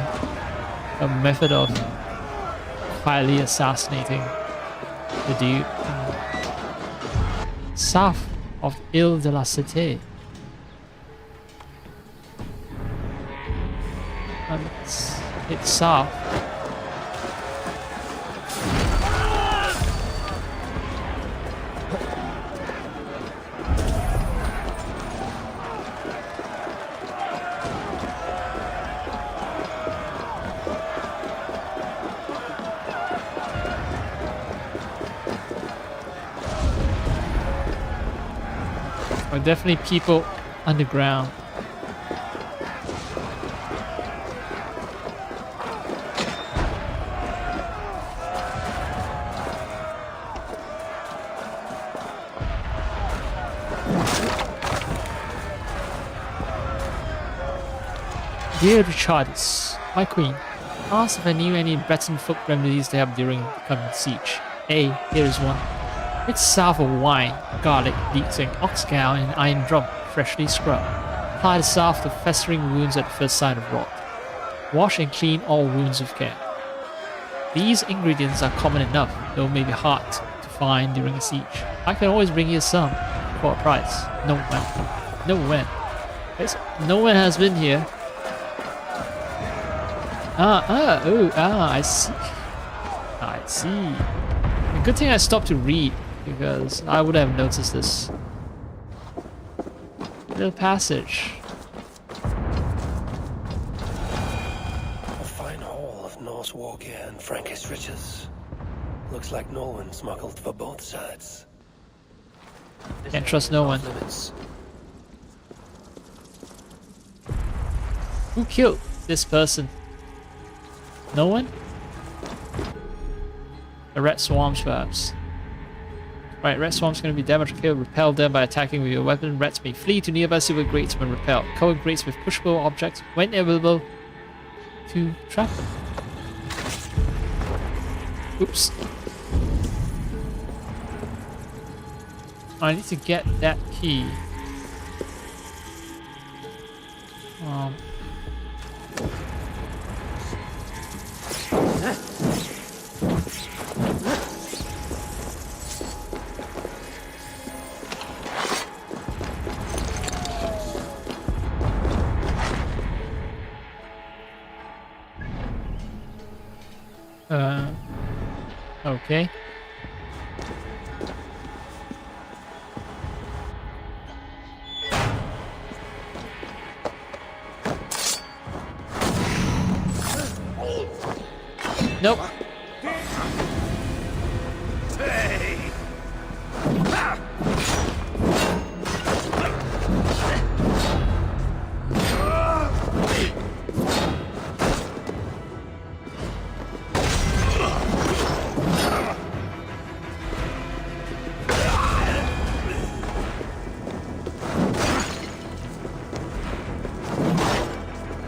a method of quietly assassinating the dude south of Ile de la Cité. And it's south. There are definitely people underground. Dear Richardis, my queen, asked if I knew any Breton folk remedies to have during the coming siege. A, here is one. It's south of wine, garlic, leeting, oxgal, and iron drum, freshly scrubbed. Apply the salve to festering wounds at the first sign of rot. Wash and clean all wounds with care. These ingredients are common enough, though may be hard to find during a siege. I can always bring you some, for a price. No when. No when. Yes, no one has been here. I see. I see. A good thing I stopped to read, because I would have noticed this. Little passage. A fine haul of Norse war gear and Frankish riches. Looks like Norwin smuggled for both sides. Can't trust no one. Limits. Who killed this person? No one? The red swarms, perhaps. Right, red swarms gonna be damaged or killed. Repel them by attacking with your weapon. Rats may flee to nearby silver grates when repelled. Cover grates with pushable objects when available to trap them. Oops. I need to get that key. Okay. Nope.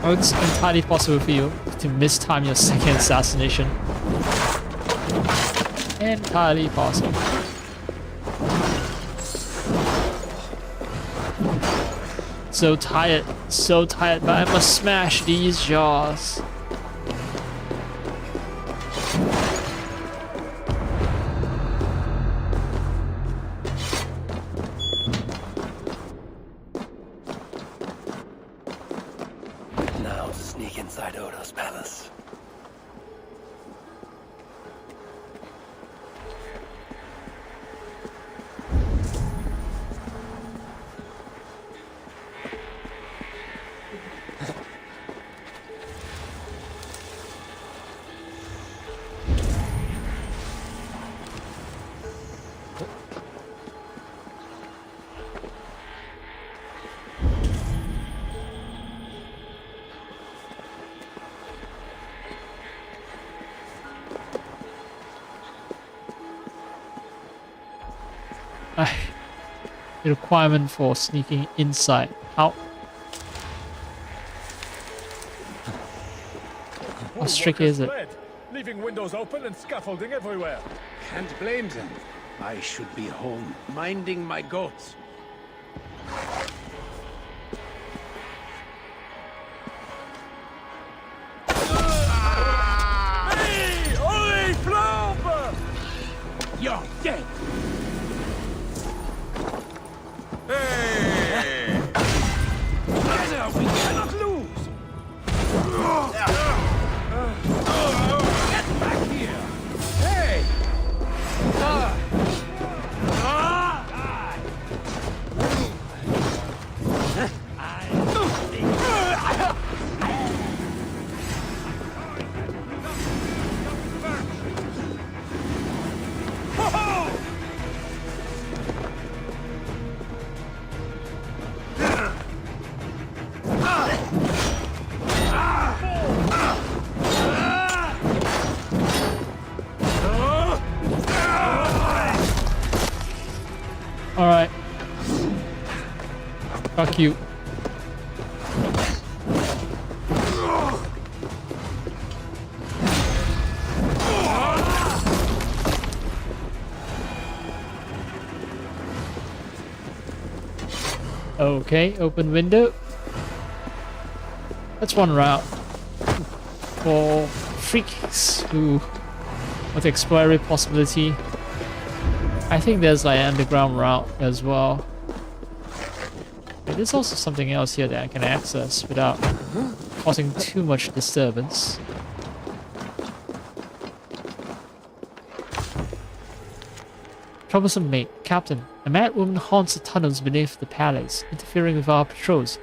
Oh, it's entirely possible for you to mistime your second assassination. Entirely possible. So tired, but I must smash these jaws. Now to sneak inside Odo's palace. The requirement for sneaking inside. How strict is it? Leaving windows open and scaffolding everywhere. Can't blame them. I should be home, minding my goats. Hey! Ole Flambe! You're dead! Hey! Together we cannot lose! Get back here! Hey! Alright. Fuck you. Okay, open window. That's one route for freaks who want to explore every possibility. I think there's like an underground route as well. But there's also something else here that I can access without causing too much disturbance. Troublesome mate, Captain. A mad woman haunts the tunnels beneath the palace, interfering with our patrols.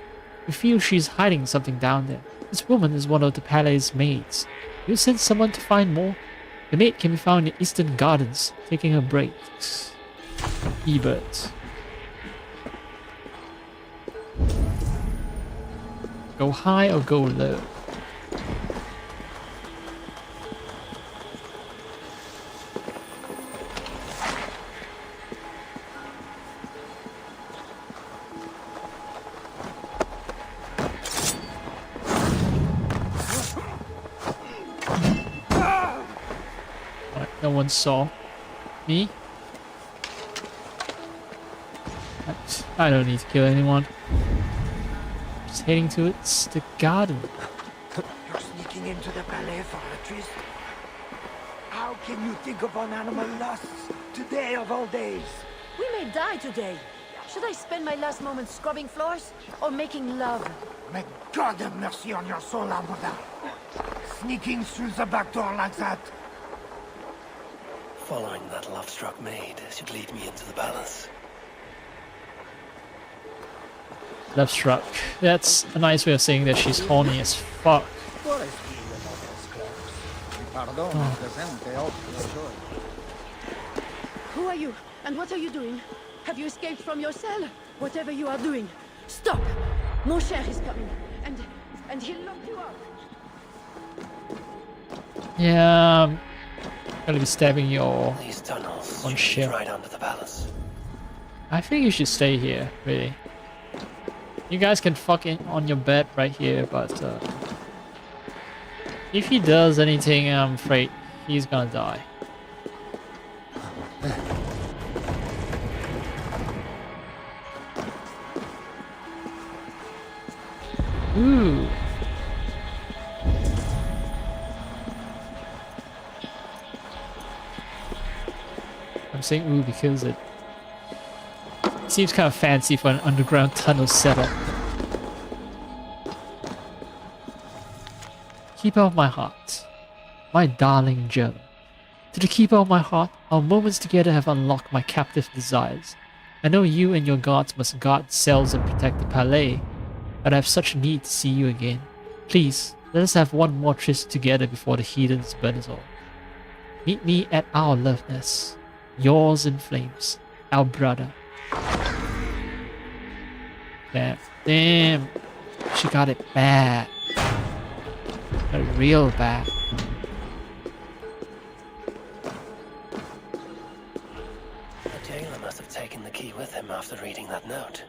We feel she's hiding something down there. This woman is one of the palace maids. You sent someone to find more? The maid can be found in Eastern Gardens, taking her breaks. Ebert. Go high or go low? No one saw me. I don't need to kill anyone. Just heading towards the garden. You're sneaking into the palais for a tryst? How can you think of an animal lusts today of all days? We may die today. Should I spend my last moments scrubbing floors or making love? May God have mercy on your soul, Ambuda. Sneaking through the back door like that. Following that love-struck maid should lead me into the palace. Love struck. That's a nice way of saying that she's horny as fuck. Who are you? And what are you doing? Have you escaped from your cell? Whatever you are doing, stop! Mon cher is coming, and he'll lock you up. Yeah, I'm gonna be stabbing your These tunnels on should ship. lead right under the palace. I think you should stay here, really. You guys can fuck in on your bed right here, but if he does anything, I'm afraid he's gonna die. Ooh. I'm saying ooh because it seems kind of fancy for an underground tunnel setup. Keeper of my heart, my darling Joe. To the keeper of my heart, our moments together have unlocked my captive desires. I know you and your gods must guard cells and protect the palais, but I have such need to see you again. Please, let us have one more tryst together before the heathens burn us all. Meet me at our love nest. Yours in flames, our brother. Damn. She got it bad. Got it real bad. The jailer must have taken the key with him after reading that note.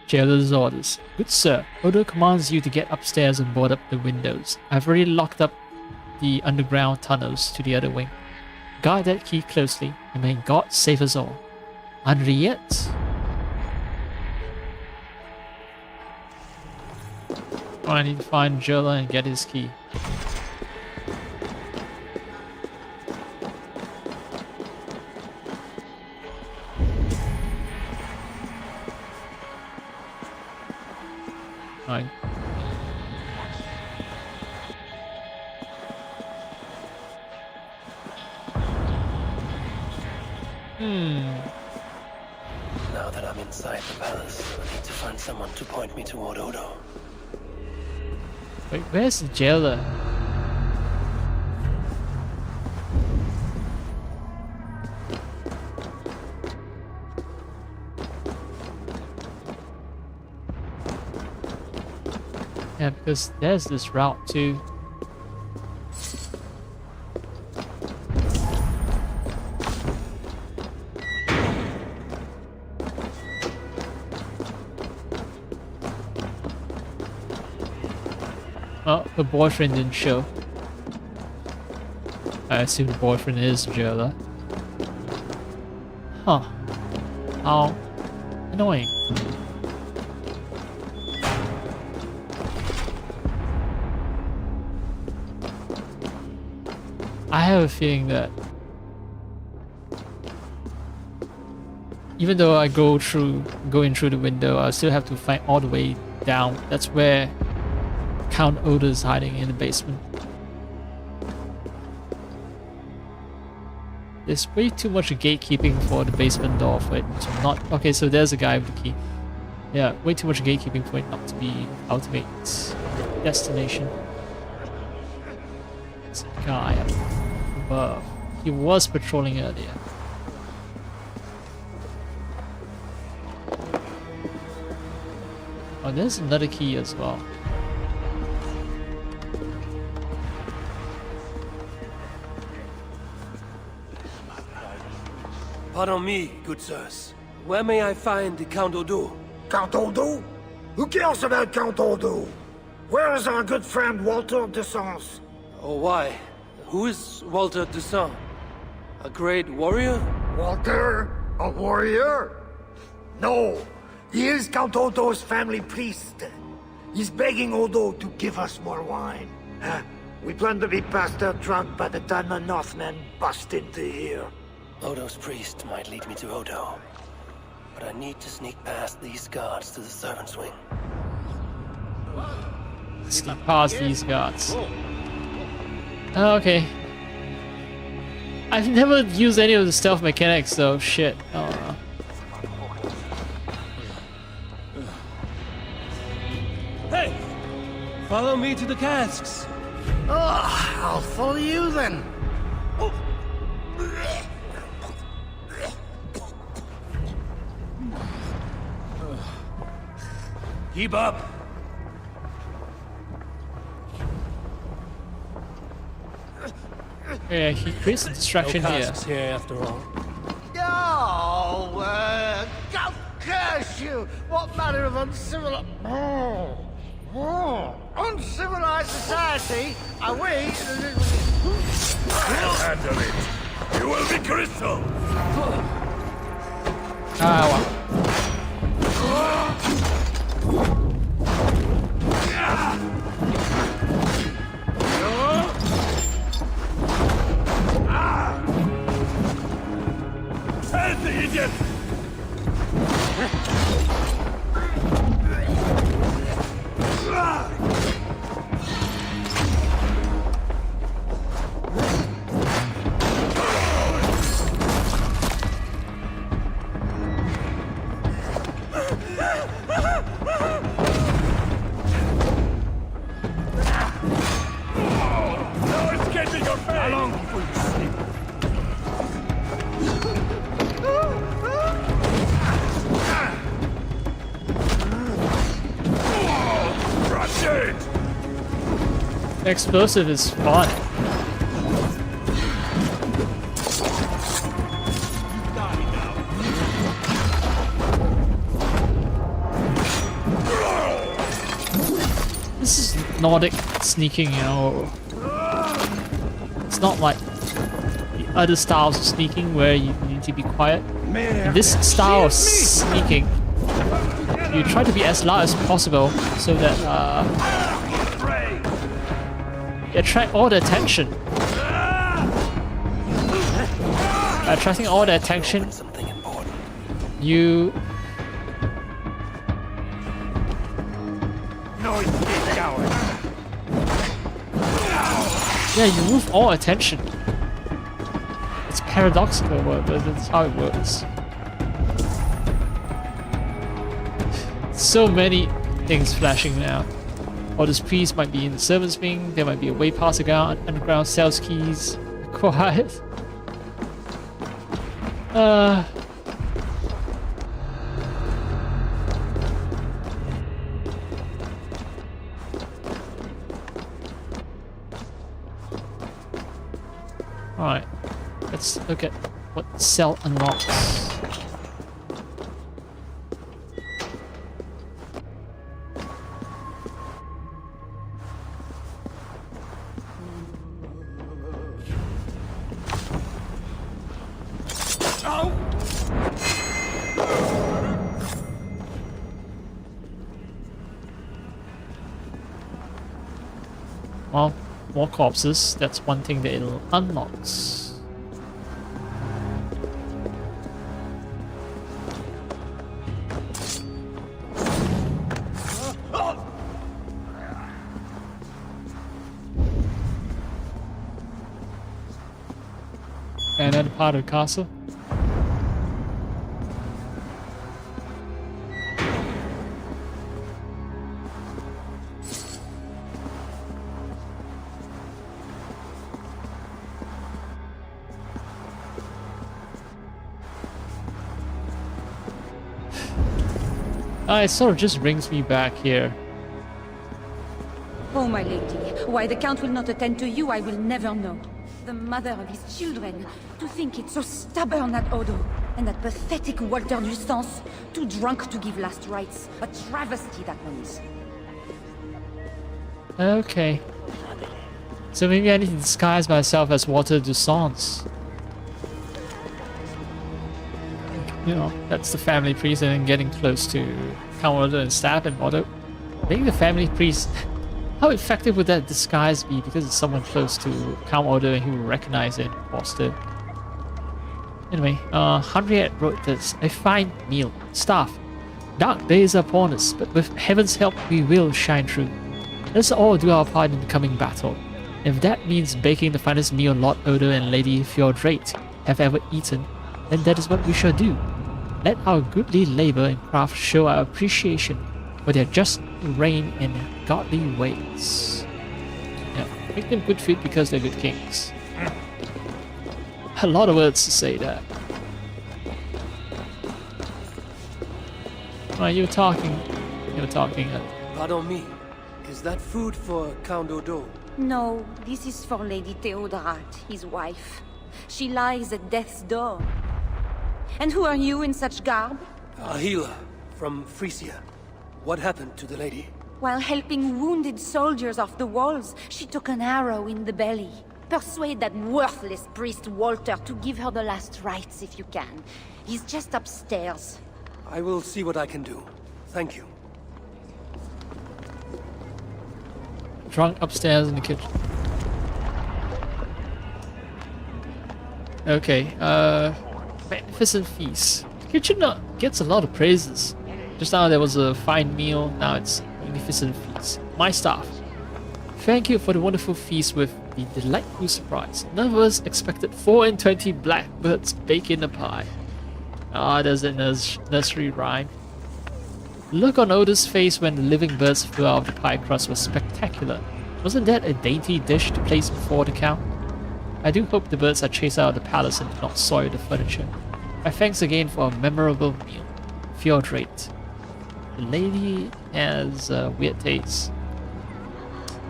Jailer's orders. Good sir, Odo commands you to get upstairs and board up the windows. I've already locked up the underground tunnels to the other wing. Guard that key closely, and may God save us all. Henriette? Oh, I need to find Jailer and get his key. Fine. Now that I'm inside the palace, I need to find someone to point me toward Odo. Wait, where's the jailer? Yeah, because there's this route too. Oh, her boyfriend didn't show. I assume the boyfriend is jailer. Huh. How annoying. I have a feeling that even though I go in through the window, I still have to fight all the way down. That's where Count Odo is hiding, in the basement. There's way too much gatekeeping for the basement door for it to not... Okay, so there's a guy with the key. Yeah, way too much gatekeeping for it not to be ultimate destination. There's a guy up above. He was patrolling earlier. Oh, there's another key as well. Pardon me, good sirs. Where may I find the Count Odo? Count Odo? Who cares about Count Odo? Where is our good friend Walter de Sens? Oh, why? Who is Walter de Sens? A great warrior? Walter? A warrior? No. He is Count Odo's family priest. He's begging Odo to give us more wine. We plan to be past our drunk by the time the Northmen bust into here. Odo's priest might lead me to Odo, but I need to sneak past these guards to the servants' wing. Sneak past these guards. Oh, okay. I've never used any of the stealth mechanics, so shit. Oh. Hey! Follow me to the casks! Oh, I'll follow you then. Keep up! Yeah, he creates a distraction no here. casks here after all. Oh, Curse you! What manner of uncivilized... uncivilized society are we... Handle it. You will be crystal. Ah, well. Help the idiot! Explosive is fun. This is Nordic sneaking, you know. It's not like the other styles of sneaking where you need to be quiet. In this style of sneaking, you try to be as loud as possible so that attract all the attention. Attracting all the attention, you you move all attention. It's paradoxical, but that's how it works. So many things flashing now. Or this priest might be in the servants' wing, there might be a way past the underground sales keys. Quiet. Alright, let's look at what cell unlocks. Well, more corpses, that's one thing that it unlocks. Another part of the castle. It sort of just brings me back here. Oh, my lady, why the Count will not attend to you, I will never know. The mother of his children, to think it's so stubborn, that Odo, and that pathetic Walter Dustance, too drunk to give last rites. A travesty, that one is. Okay. So maybe I need to disguise myself as Walter Dustance. You know, that's the family priest, and then getting close to Count Odo and stab him. Although, being the family priest, how effective would that disguise be? Because it's someone close to Count Odo and he will recognize it, Foster. Anyway, Henriette wrote this: a fine meal, staff. Dark days are upon us, but with heaven's help we will shine through. Let's all do our part in the coming battle. If that means baking the finest meal Lord Odo and Lady Fjordrate have ever eaten, then that is what we shall do. Let our goodly labor and craft show our appreciation for their just reign and godly ways. Yeah, make them good food because they're good kings. A lot of words to say that. Right, you're talking. Pardon me. Is that food for Count Odo? No, this is for Lady Theodorat, his wife. She lies at death's door. And who are you in such garb? A healer from Frisia. What happened to the lady? While helping wounded soldiers off the walls, she took an arrow in the belly. Persuade that worthless priest Walter to give her the last rites if you can. He's just upstairs. I will see what I can do. Thank you. Drunk upstairs in the kitchen. Okay, magnificent feast. The kitchen gets a lot of praises. Just now there was a fine meal, now it's magnificent feast. My staff. Thank you for the wonderful feast with the delightful surprise. None of us expected 4 and 20 blackbirds baking a pie. Ah, there's a nursery rhyme. The look on Oda's face when the living birds flew out of the pie crust was spectacular. Wasn't that a dainty dish to place before the count? I do hope the birds are chased out of the palace and do not soil the furniture. My thanks again for a memorable meal. Fjordrate. The lady has a weird taste.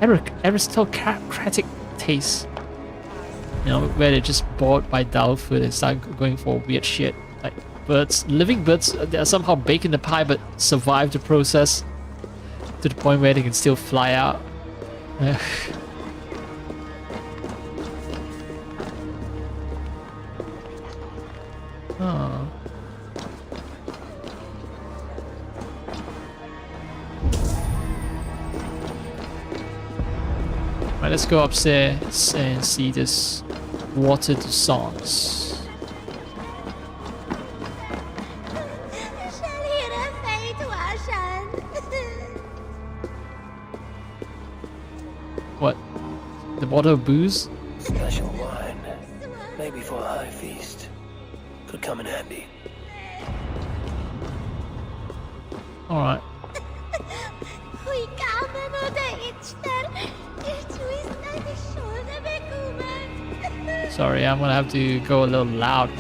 Aristocratic taste. You know, where they're just bored by dull food and start going for weird shit. Like birds, living birds, they are somehow baking the pie but survive the process to the point where they can still fly out. Oh. Right, let's go upstairs and see this water to songs. What? The bottle of booze? Special wine. Maybe for a high feast. Could come in handy. Alright. Sorry, I'm gonna have to go a little loud.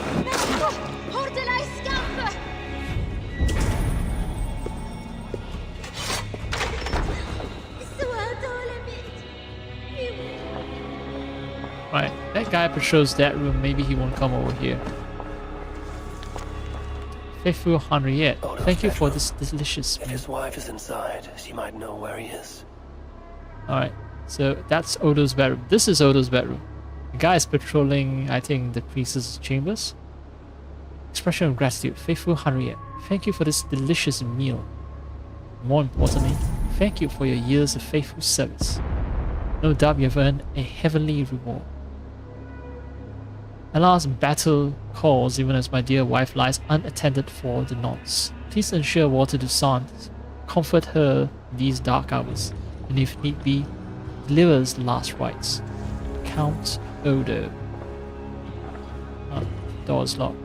Right, that guy patrols that room. Maybe he won't come over here. Faithful Henriette, thank you for this delicious meal. If his wife is inside, she might know where he is. Alright, so that's Odo's bedroom. This is Odo's bedroom. The guy is patrolling, I think, the priest's chambers. Expression of gratitude. Faithful Henriette, thank you for this delicious meal. More importantly, thank you for your years of faithful service. No doubt you have earned a heavenly reward. Alas, battle calls even as my dear wife lies unattended for the nonce. Please ensure Water de Sante comfort her these dark hours, and if need be, deliver us the last rites. Count Odo. Oh, door's locked.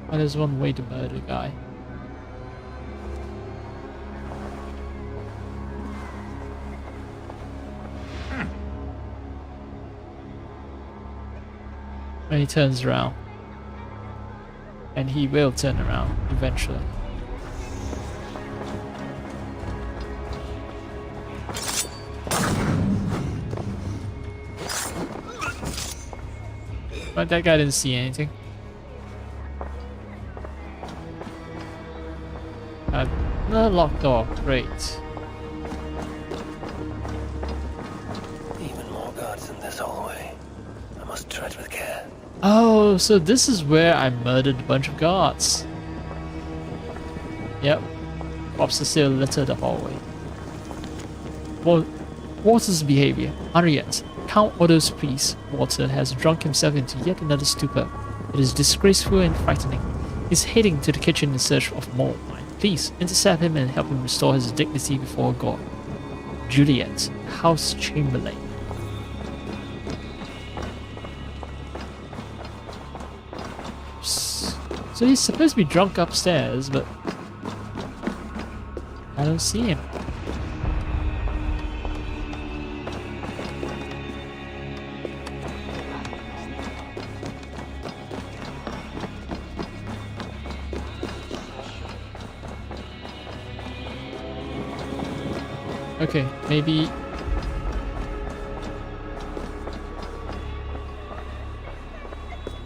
Oh, there's one way to murder the guy. When he turns around. And he will turn around eventually. But that guy didn't see anything. Another locked door, great. Even more guards in this hallway. I must tread with care. Oh, so this is where I murdered a bunch of guards. Yep. Corpses still litter the hallway. Water's behavior. Henriette. Count Odo's priest, Walter, has drunk himself into yet another stupor. It is disgraceful and frightening. He's heading to the kitchen in search of more wine. Please, intercept him and help him restore his dignity before God. Juliet, House Chamberlain. So he's supposed to be drunk upstairs, but I don't see him. Okay, maybe.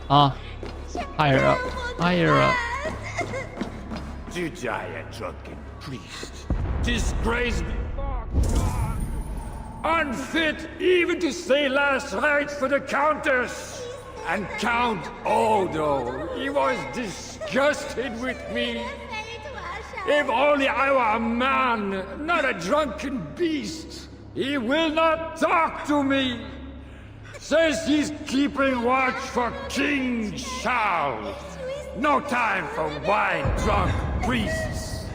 Higher up. Higher up. To die a drunken priest. Disgrace before God. Unfit even to say last rites for the countess. And Count Odo, he was disgusted with me. If only I were a man, not a drunken beast. He will not talk to me. Says he's keeping watch for King Charles. No time for wine-drunk priests.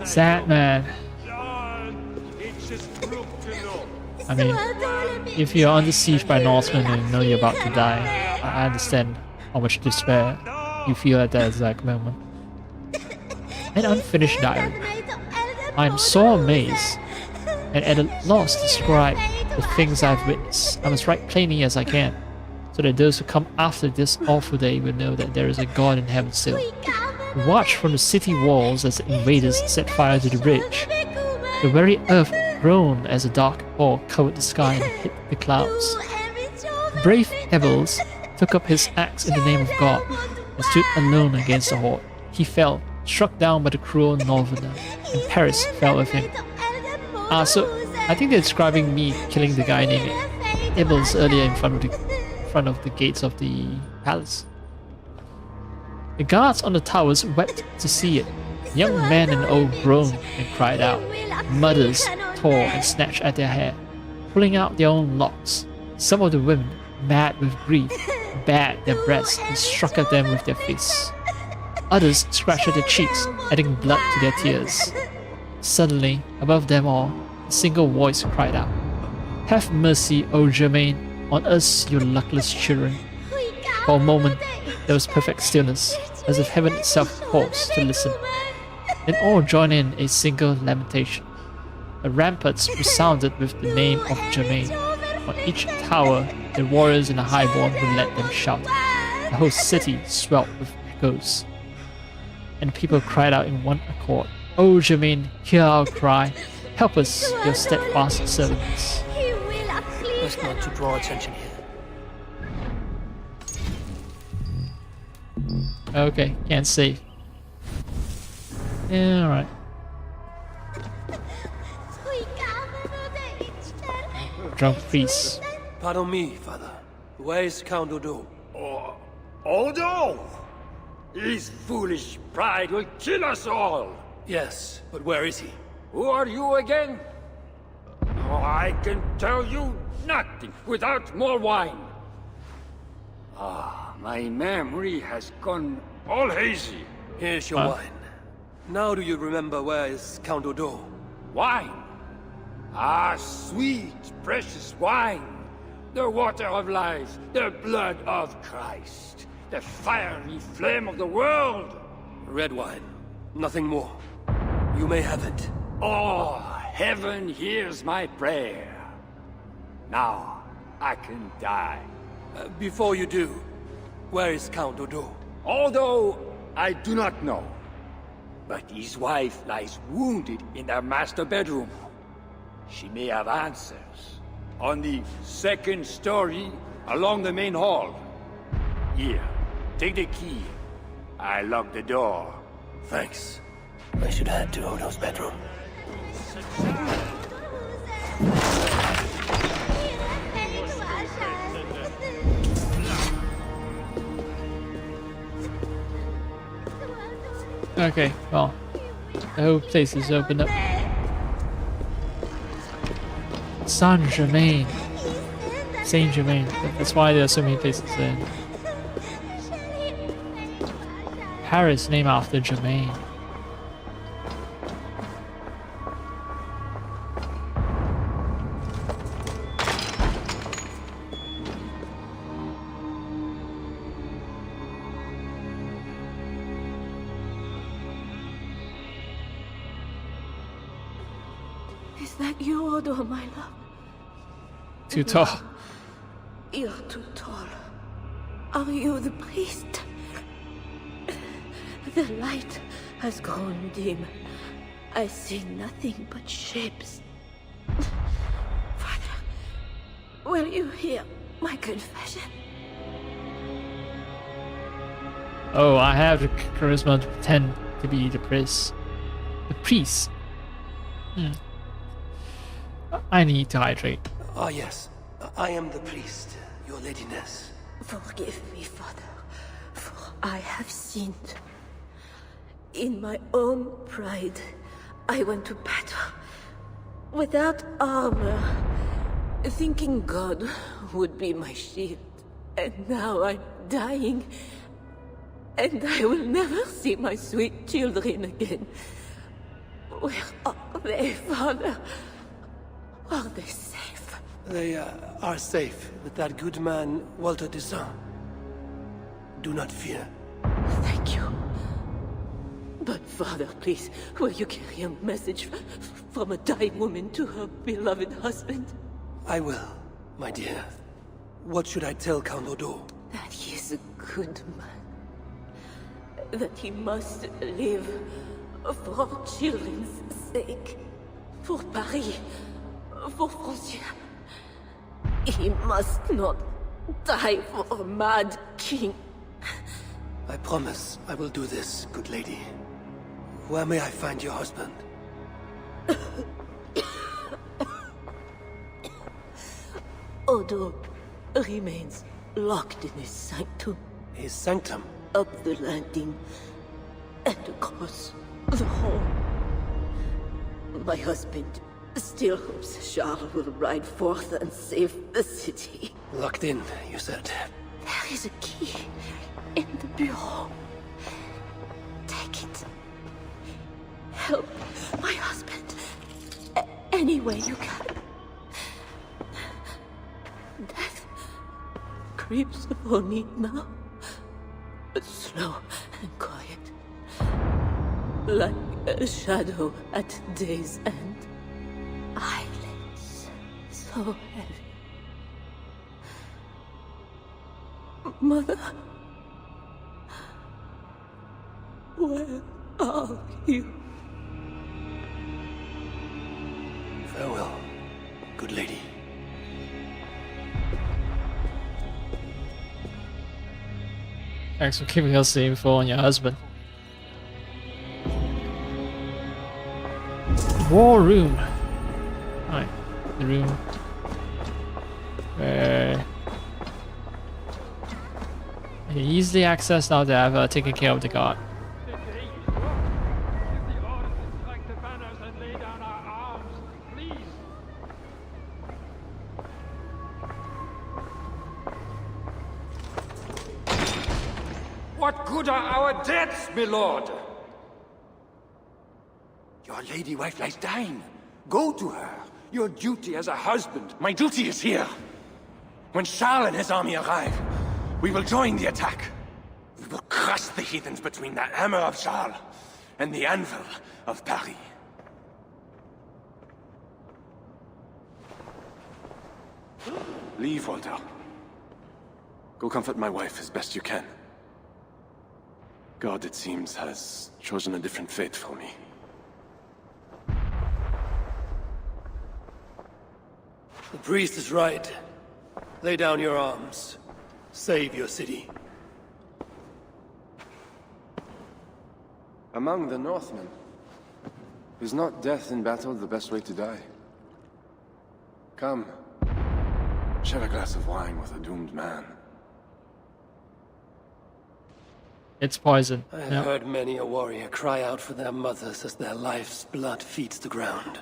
Sad man. I mean, if you're under siege by Norsemen and you know you're about to die, I understand how much despair you feel at that exact moment. An unfinished diary. I am so amazed and at a loss to describe the things I've witnessed. I must write plainly as I can, so that those who come after this awful day will know that there is a God in heaven still. Watch from the city walls as the invaders set fire to the bridge. The very earth groaned as a dark pall covered the sky and hit the clouds. Brave Ebels took up his axe in the name of God and stood alone against the horde. He fell, struck down by the cruel northerner, and Paris fell with him. So I think they're describing me killing the guy named Ebels earlier in front of the gates of the palace. The guards on the towers wept to see it. Young men and old groaned and cried out. Mothers tore and snatched at their hair, pulling out their own locks. Some of the women, mad with grief, bared their breasts and struck at them with their fists. Others scratched at their cheeks, adding blood to their tears. Suddenly, above them all, a single voice cried out, "Have mercy, O Germain, on us, you luckless children." For a moment, there was perfect stillness, as if heaven itself paused to listen. Then all joined in a single lamentation. The ramparts resounded with the name of Germain. On each tower, the warriors in the highborn would let them shout. The whole city swelled with echoes. And people cried out in one accord, "O Germain, hear our cry. Help us, your steadfast servants." Best not to draw attention here. Okay, can't save. Yeah, alright. Drunk priest. Pardon me, father. Where is Count Odo? Odo? His foolish pride will kill us all. Yes, but where is he? Who are you again? Oh, I can tell you nothing without more wine. My memory has gone all hazy. Here's your wine. Now do you remember where is Count Odo? Wine? Sweet, precious wine. The water of life, the blood of Christ, the fiery flame of the world. Red wine, nothing more. You may have it. Oh, heaven hears my prayer. Now, I can die. Before you do, where is Count Odo? Although I do not know. But his wife lies wounded in their master bedroom. She may have answers. On the second story, along the main hall. Here, take the key. I locked the door. Thanks. I should head to Odo's bedroom. Okay, well, the whole place is opened up. Saint-Germain. Saint-Germain. That's why there are so many places there. Paris named after Germain. Is that you, Odo, my love? Too tall. You're too tall. Are you the priest? The light has grown dim. I see nothing but shapes. Father, will you hear my confession? Oh, I have the charisma to pretend to be the priest. The priest. I need to hydrate. Ah, yes. I am the priest, your ladiness. Forgive me, Father, for I have sinned. In my own pride, I went to battle without armor, thinking God would be my shield. And now I'm dying, and I will never see my sweet children again. Where are they, Father? Are they safe? They are safe with that good man, Walter Descent. Do not fear. Thank you. But Father, please, will you carry a message from a dying woman to her beloved husband? I will, my dear. What should I tell Count Odo? That he is a good man. That he must live for our children's sake. For Paris. For Francia. He must not die for a mad king. I promise I will do this, good lady. Where may I find your husband? Odo remains locked in his sanctum. His sanctum? Up the landing and across the hall. My husband still hopes Charles will ride forth and save the city. Locked in, you said. There is a key in the bureau. Take it. Help my husband any way you can. Death creeps upon me now, but slow and quiet, like a shadow at day's end. Eyelids so heavy. Mother, where are you? Farewell, good lady. Thanks for keeping us the info on your husband. War room. Right, the room where I can easily access now that I've taken care of the guard. What good are our deaths, my lord? Your lady wife lies dying. Go to her. Your duty as a husband. My duty is here. When Charles and his army arrive, we will join the attack. We will crush the heathens between the hammer of Charles and the anvil of Paris. Leave, Walter. Go comfort my wife as best you can. God, it seems, has chosen a different fate for me. The priest is right. Lay down your arms. Save your city. Among the Northmen, is not death in battle the best way to die? Come, share a glass of wine with a doomed man. It's poison. I have heard many a warrior cry out for their mothers as their life's blood feeds the ground.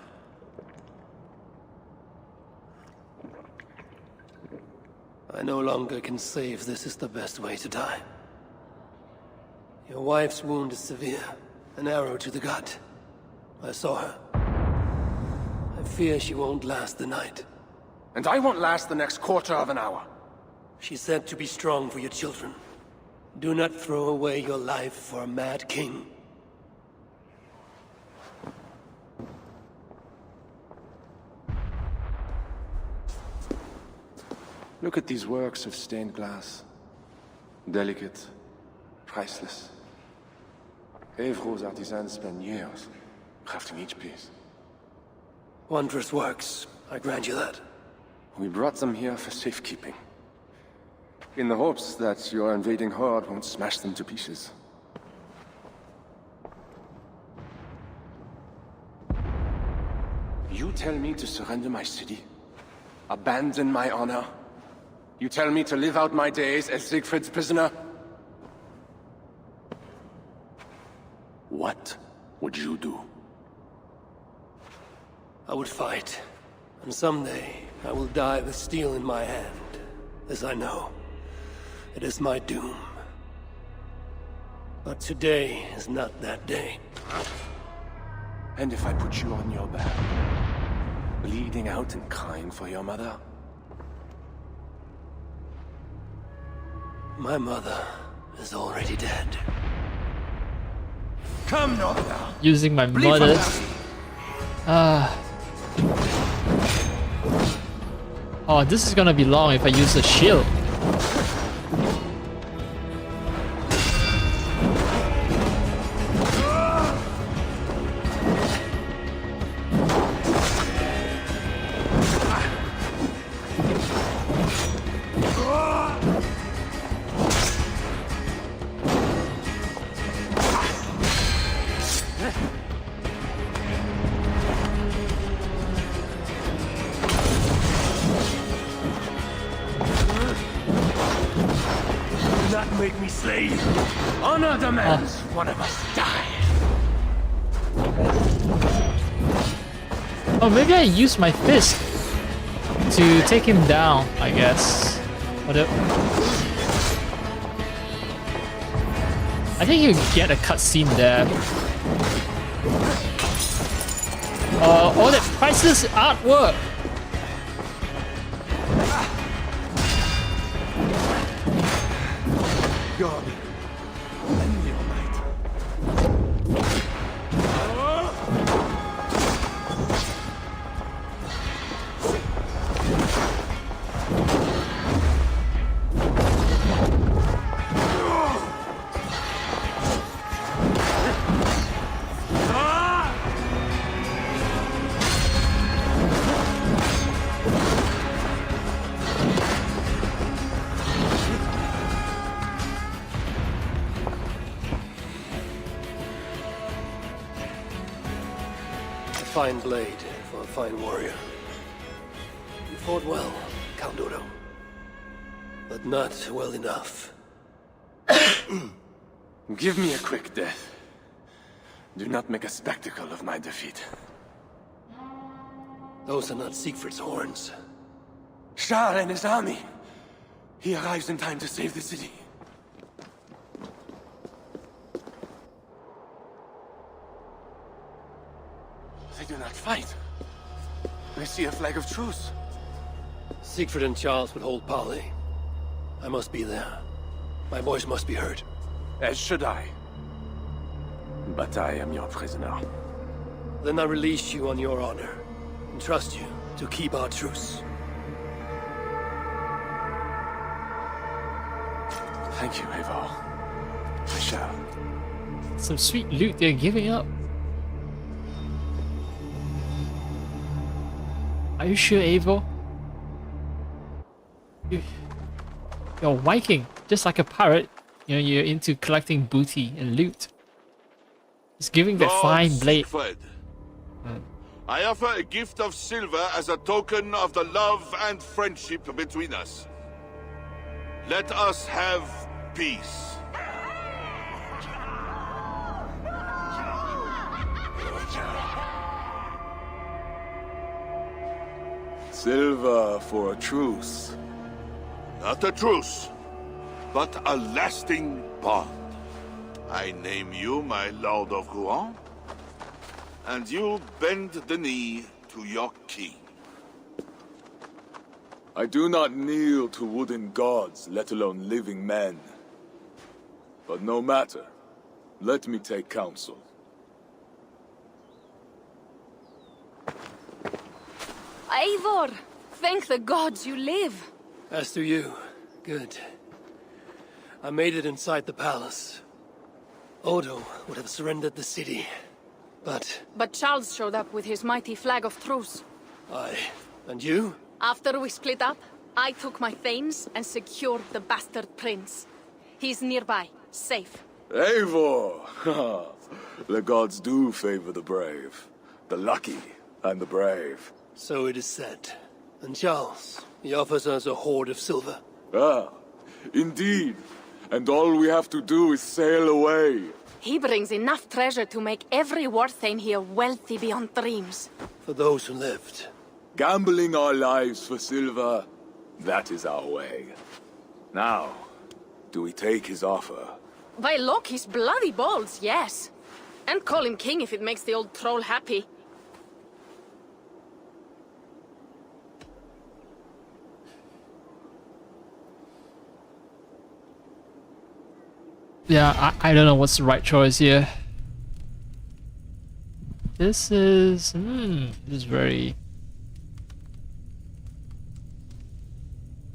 I no longer can say if this is the best way to die. Your wife's wound is severe. An arrow to the gut. I saw her. I fear she won't last the night. And I won't last the next quarter of an hour. She said to be strong for your children. Do not throw away your life for a mad king. Look at these works of stained glass. Delicate, priceless. Eivor's artisans spend years crafting each piece. Wondrous works, I grant you that. We brought them here for safekeeping, in the hopes that your invading horde won't smash them to pieces. You tell me to surrender my city? Abandon my honor? You tell me to live out my days as Siegfried's prisoner? What would you do? I would fight, and someday I will die with steel in my hand. As I know, it is my doom. But today is not that day. And if I put you on your back, bleeding out and crying for your mother? My mother is already dead. Come, Norther! Using my mother. Oh, this is gonna be long if I use a shield. Make me slay you. Honor demands one of us die. Oh, maybe I use my fist to take him down, I guess. I think you get a cutscene there. Oh, that priceless artwork! God, lend me your might. A fine blade for a fine warrior. You fought well, Count Odo. But not well enough. Give me a quick death. Do not make a spectacle of my defeat. Those are not Siegfried's horns. Charles and his army. He arrives in time to save the city. They do not fight. I see a flag of truce. Siegfried and Charles would hold parley. I must be there. My voice must be heard. As should I. But I am your prisoner. Then I release you on your honor, and trust you to keep our truce. Thank you, Eivor. I shall. Some sweet loot they're giving up. Are you sure, Eivor? You're Viking, just like a pirate. You know, you're into collecting booty and loot. Just giving that fine blade. Siegfried, I offer a gift of silver as a token of the love and friendship between us. Let us have peace. Silver for a truce. Not a truce, but a lasting bond. I name you my Lord of Rouen, and you bend the knee to your king. I do not kneel to wooden gods, let alone living men. But no matter. Let me take counsel. Eivor! Thank the gods you live! As do you. Good. I made it inside the palace. Odo would have surrendered the city, but... But Charles showed up with his mighty flag of truce. Aye. And you? After we split up, I took my thanes and secured the bastard prince. He's nearby, safe. Eivor! The gods do favor the brave. The lucky and the brave. So it is said. And Charles, he offers us a hoard of silver. Ah, indeed. And all we have to do is sail away. He brings enough treasure to make every Warthane here wealthy beyond dreams. For those who lived. Gambling our lives for silver, that is our way. Now, do we take his offer? By Loki's bloody balls, yes. And call him king if it makes the old troll happy. Yeah, I don't know what's the right choice here. This is very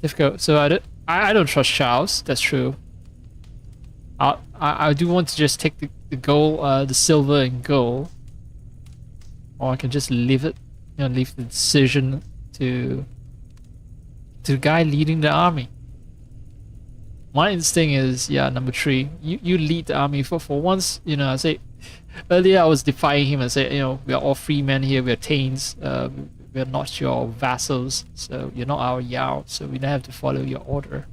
difficult. So I don't trust Charles. That's true. I do want to just take the gold, the silver and gold, or I can just leave it, leave the decision to the guy leading the army. My instinct is, yeah, number 3. You lead the army for once. I say earlier I was defying him and say, we are all free men here. We are thanes. We are not your vassals. So you're not our Jarl. So we don't have to follow your order.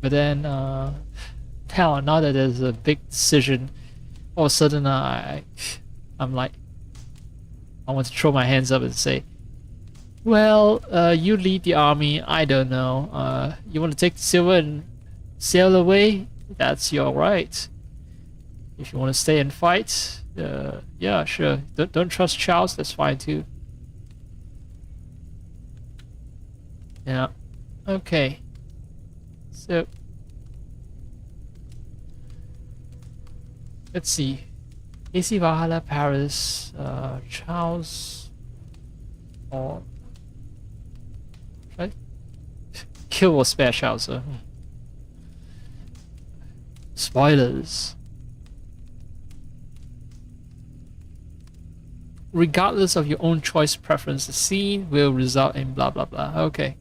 But then, hell, now that there's a big decision, all of a sudden I'm like, I want to throw my hands up and say, well, you lead the army, I don't know. You want to take the silver and sail away? That's your right. If you want to stay and fight, yeah, sure. Don't trust Charles, that's fine too. Yeah, okay. So, let's see. AC Valhalla, Paris, Charles, or... Right? Kill or spare Charles. Spoilers. Regardless of your own choice preference, the scene will result in blah blah blah. Okay.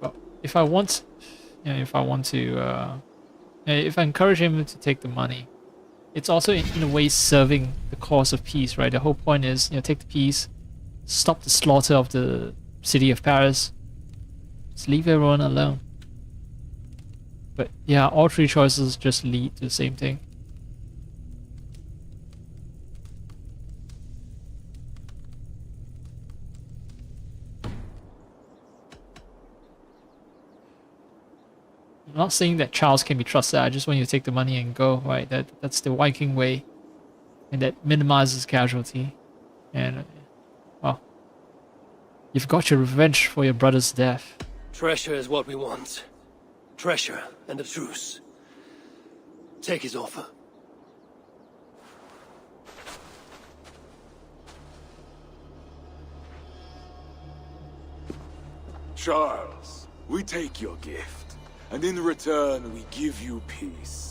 Well, if I want to, if I encourage him to take the money, it's also in a way serving the cause of peace, right? The whole point is, take the peace, stop the slaughter of the city of Paris, just leave everyone alone. But yeah, all 3 choices just lead to the same thing. I'm not saying that Charles can be trusted. I just want you to take the money and go, right? That's the Viking way, and that minimizes casualty. And well, you've got your revenge for your brother's death. Treasure is what we want. Treasure and a truce. Take his offer. Charles, we take your gift, and in return we give you peace.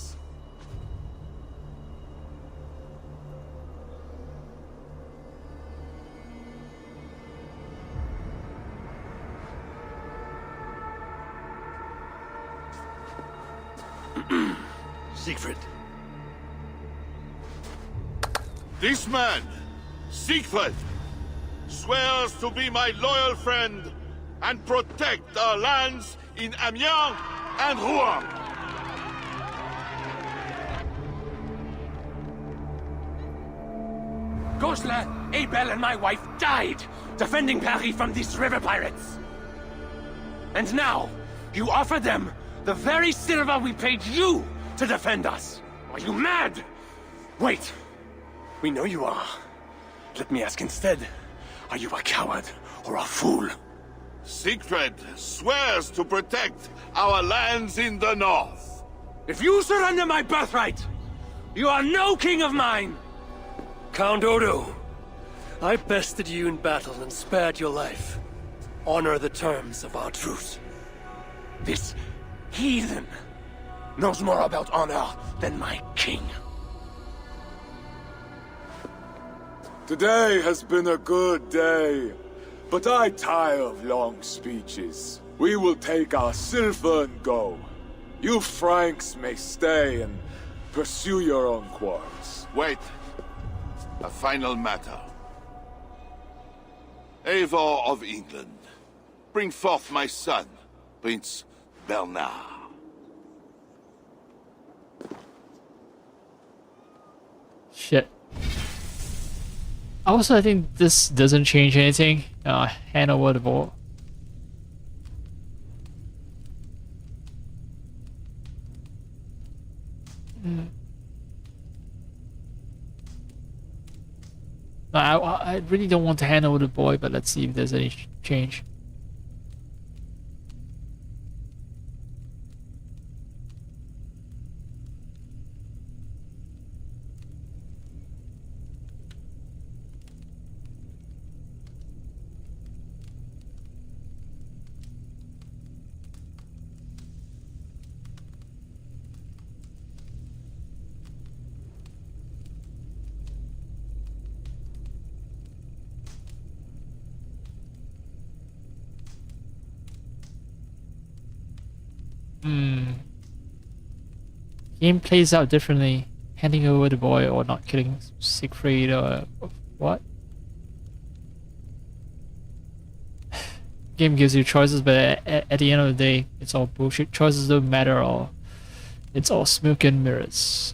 Siegfried. This man, Siegfried, swears to be my loyal friend and protect our lands in Amiens and Rouen. Goslar, Abel and my wife died defending Paris from these river pirates. And now, you offer them the very silver we paid you to defend us. Are you mad? Wait. We know you are. Let me ask instead. Are you a coward or a fool? Siegfried swears to protect our lands in the north. If you surrender my birthright, you are no king of mine! Count Odo, I bested you in battle and spared your life. Honor the terms of our truce. This heathen knows more about honor than my king. Today has been a good day, but I tire of long speeches. We will take our silver and go. You Franks may stay and pursue your own quarrels. Wait. A final matter. Eivor of England, bring forth my son, Prince Bernard. Shit. Also, I think this doesn't change anything. Hand over the ball. No, I really don't want to hand over the boy, but let's see if there's any change. Game plays out differently. Handing over the boy or not killing Siegfried or what? Game gives you choices, but at the end of the day, it's all bullshit. Choices don't matter, or it's all smoke and mirrors.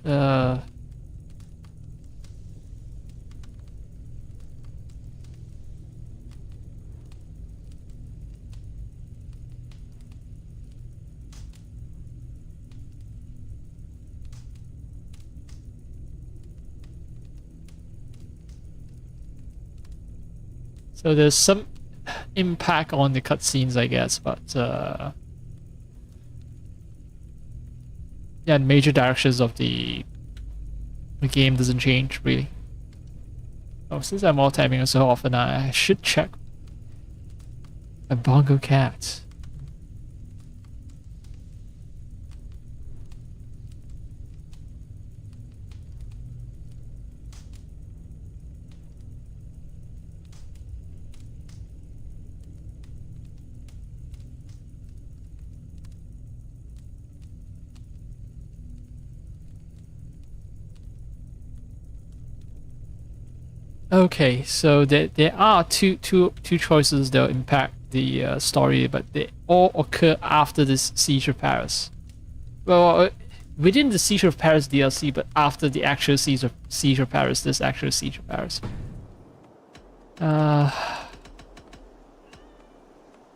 So there's some impact on the cutscenes, I guess, but yeah, major directions of the game doesn't change really. Oh, since I'm all typing so often, I should check a bongo cat. Okay, so there are two choices that will impact the story, but they all occur after this Siege of Paris. Well, within the Siege of Paris DLC, but after the actual Siege of Paris, this actual Siege of Paris. I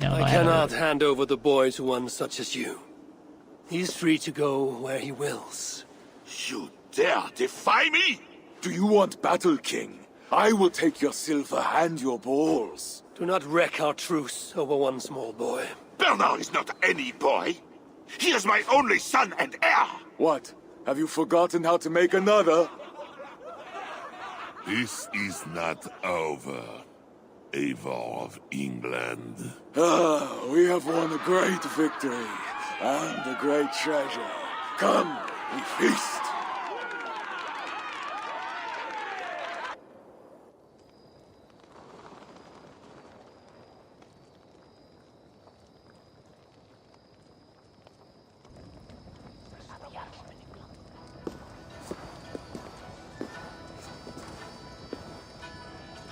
cannot hand over the boy to one such as you. He's free to go where he wills. You dare defy me? Do you want battle, King? I will take your silver and your balls. Do not wreck our truce over one small boy. Bernard is not any boy. He is my only son and heir. What? Have you forgotten how to make another? This is not over, Eivor of England. We have won a great victory and a great treasure. Come, we feast.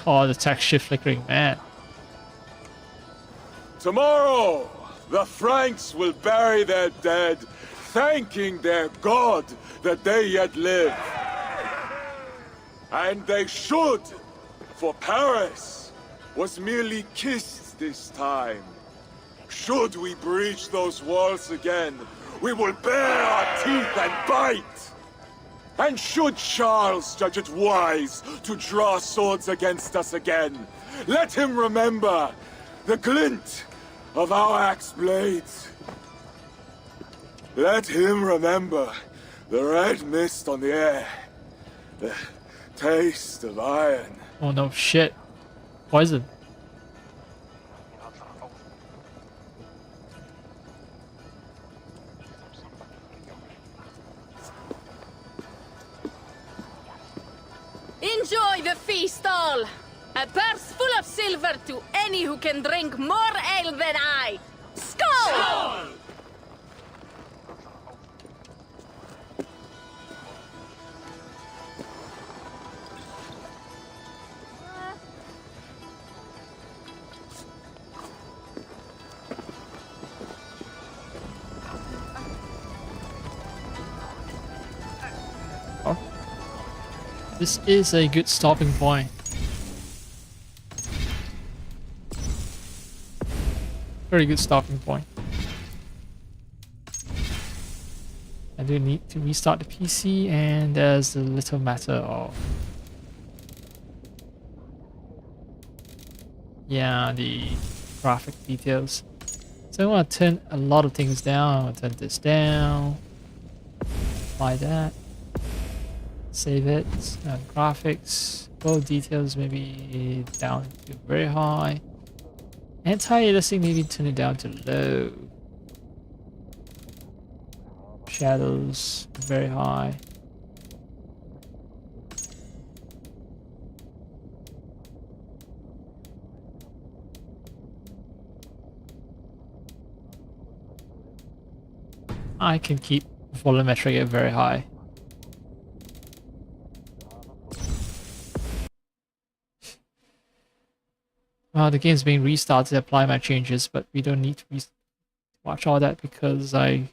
Oh, the texture flickering, man. Tomorrow, the Franks will bury their dead, thanking their god that they yet live. And they should, for Paris was merely kissed this time. Should we breach those walls again, we will bare our teeth and bite. And should Charles judge it wise to draw swords against us again, let him remember the glint of our axe blades. Let him remember the red mist on the air, the taste of iron. Oh no, shit. Poison. Enjoy the feast all! A purse full of silver to any who can drink more ale than I! Skål! This is a good stopping point. Very good stopping point. I do need to restart the PC, and there's a little matter of... yeah, the graphic details. So I want to turn a lot of things down. I want to turn this down. Apply that. Save it. Graphics. Both details maybe down to very high. Anti-aliasing maybe turn it down to low. Shadows very high. I can keep volumetric at very high. The game's being restarted to apply my changes, but we don't need to watch all that because I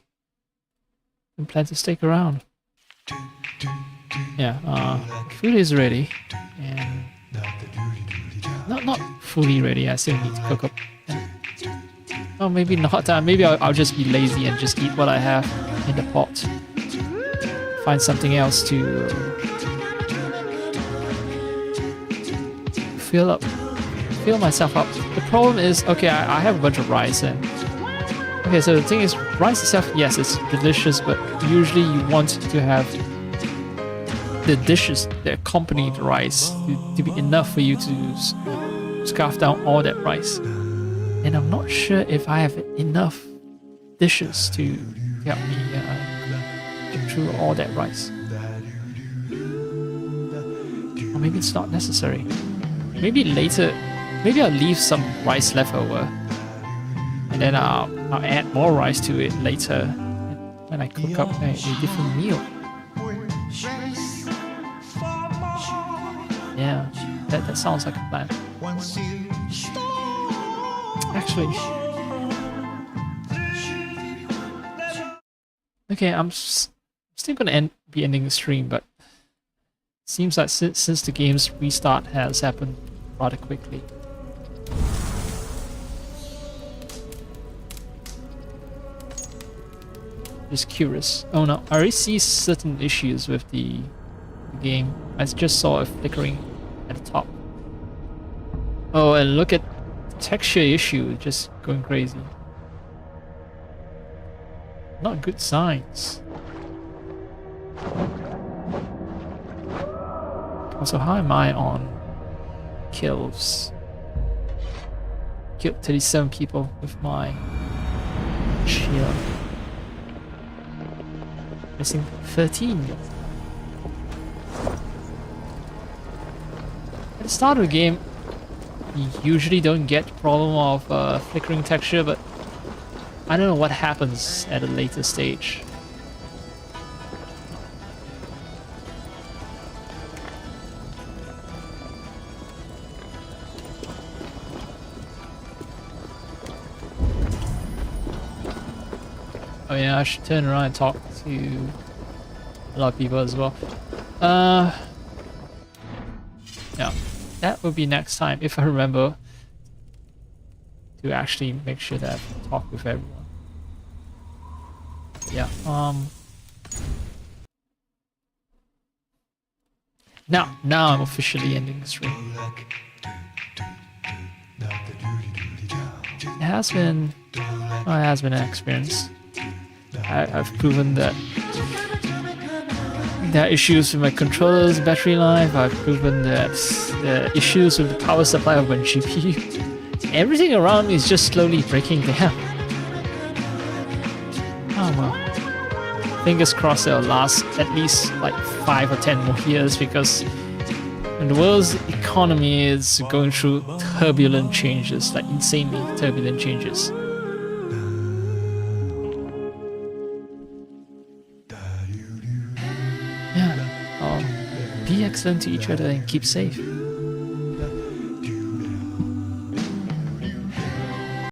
plan to stick around. Yeah, food is ready, and not fully ready. I still need to cook up. Oh, maybe not. Maybe I'll just be lazy and just eat what I have in the pot. Find something else to fill myself up. The problem is, okay, I have a bunch of rice, and okay, so the thing is, rice itself, yes, it's delicious, but usually you want to have the dishes that accompany the rice to be enough for you to scarf down all that rice. And I'm not sure if I have enough dishes to help me get through all that rice. Or maybe it's not necessary. Maybe later. Maybe I'll leave some rice left over, and then I'll add more rice to it later when I cook up a different meal. Yeah, that sounds like a plan. Actually, okay, I'm still gonna be ending the stream, but it seems like since the game's restart has happened rather quickly. Just curious. Oh no, I already see certain issues with the game. I just saw a flickering at the top. Oh, and look at the texture issue, just going crazy. Not good signs. Also, how am I on kills? Killed 37 people with my shield. Missing 13. At the start of the game, you usually don't get the problem of flickering texture, but I don't know what happens at a later stage. Oh yeah, I should turn around and talk to a lot of people as well. Yeah, that will be next time if I remember to actually make sure that I talk with everyone. Yeah, now I'm officially ending the stream. It has been an experience. I've proven that there are issues with my controller's battery life. I've proven that there are issues with the power supply of my GPU. Everything around me is just slowly breaking down. Oh well. Fingers crossed it'll last at least like 5 or 10 more years, because the world's economy is going through turbulent changes, like insanely turbulent changes. Yeah, be excellent to each other and keep safe.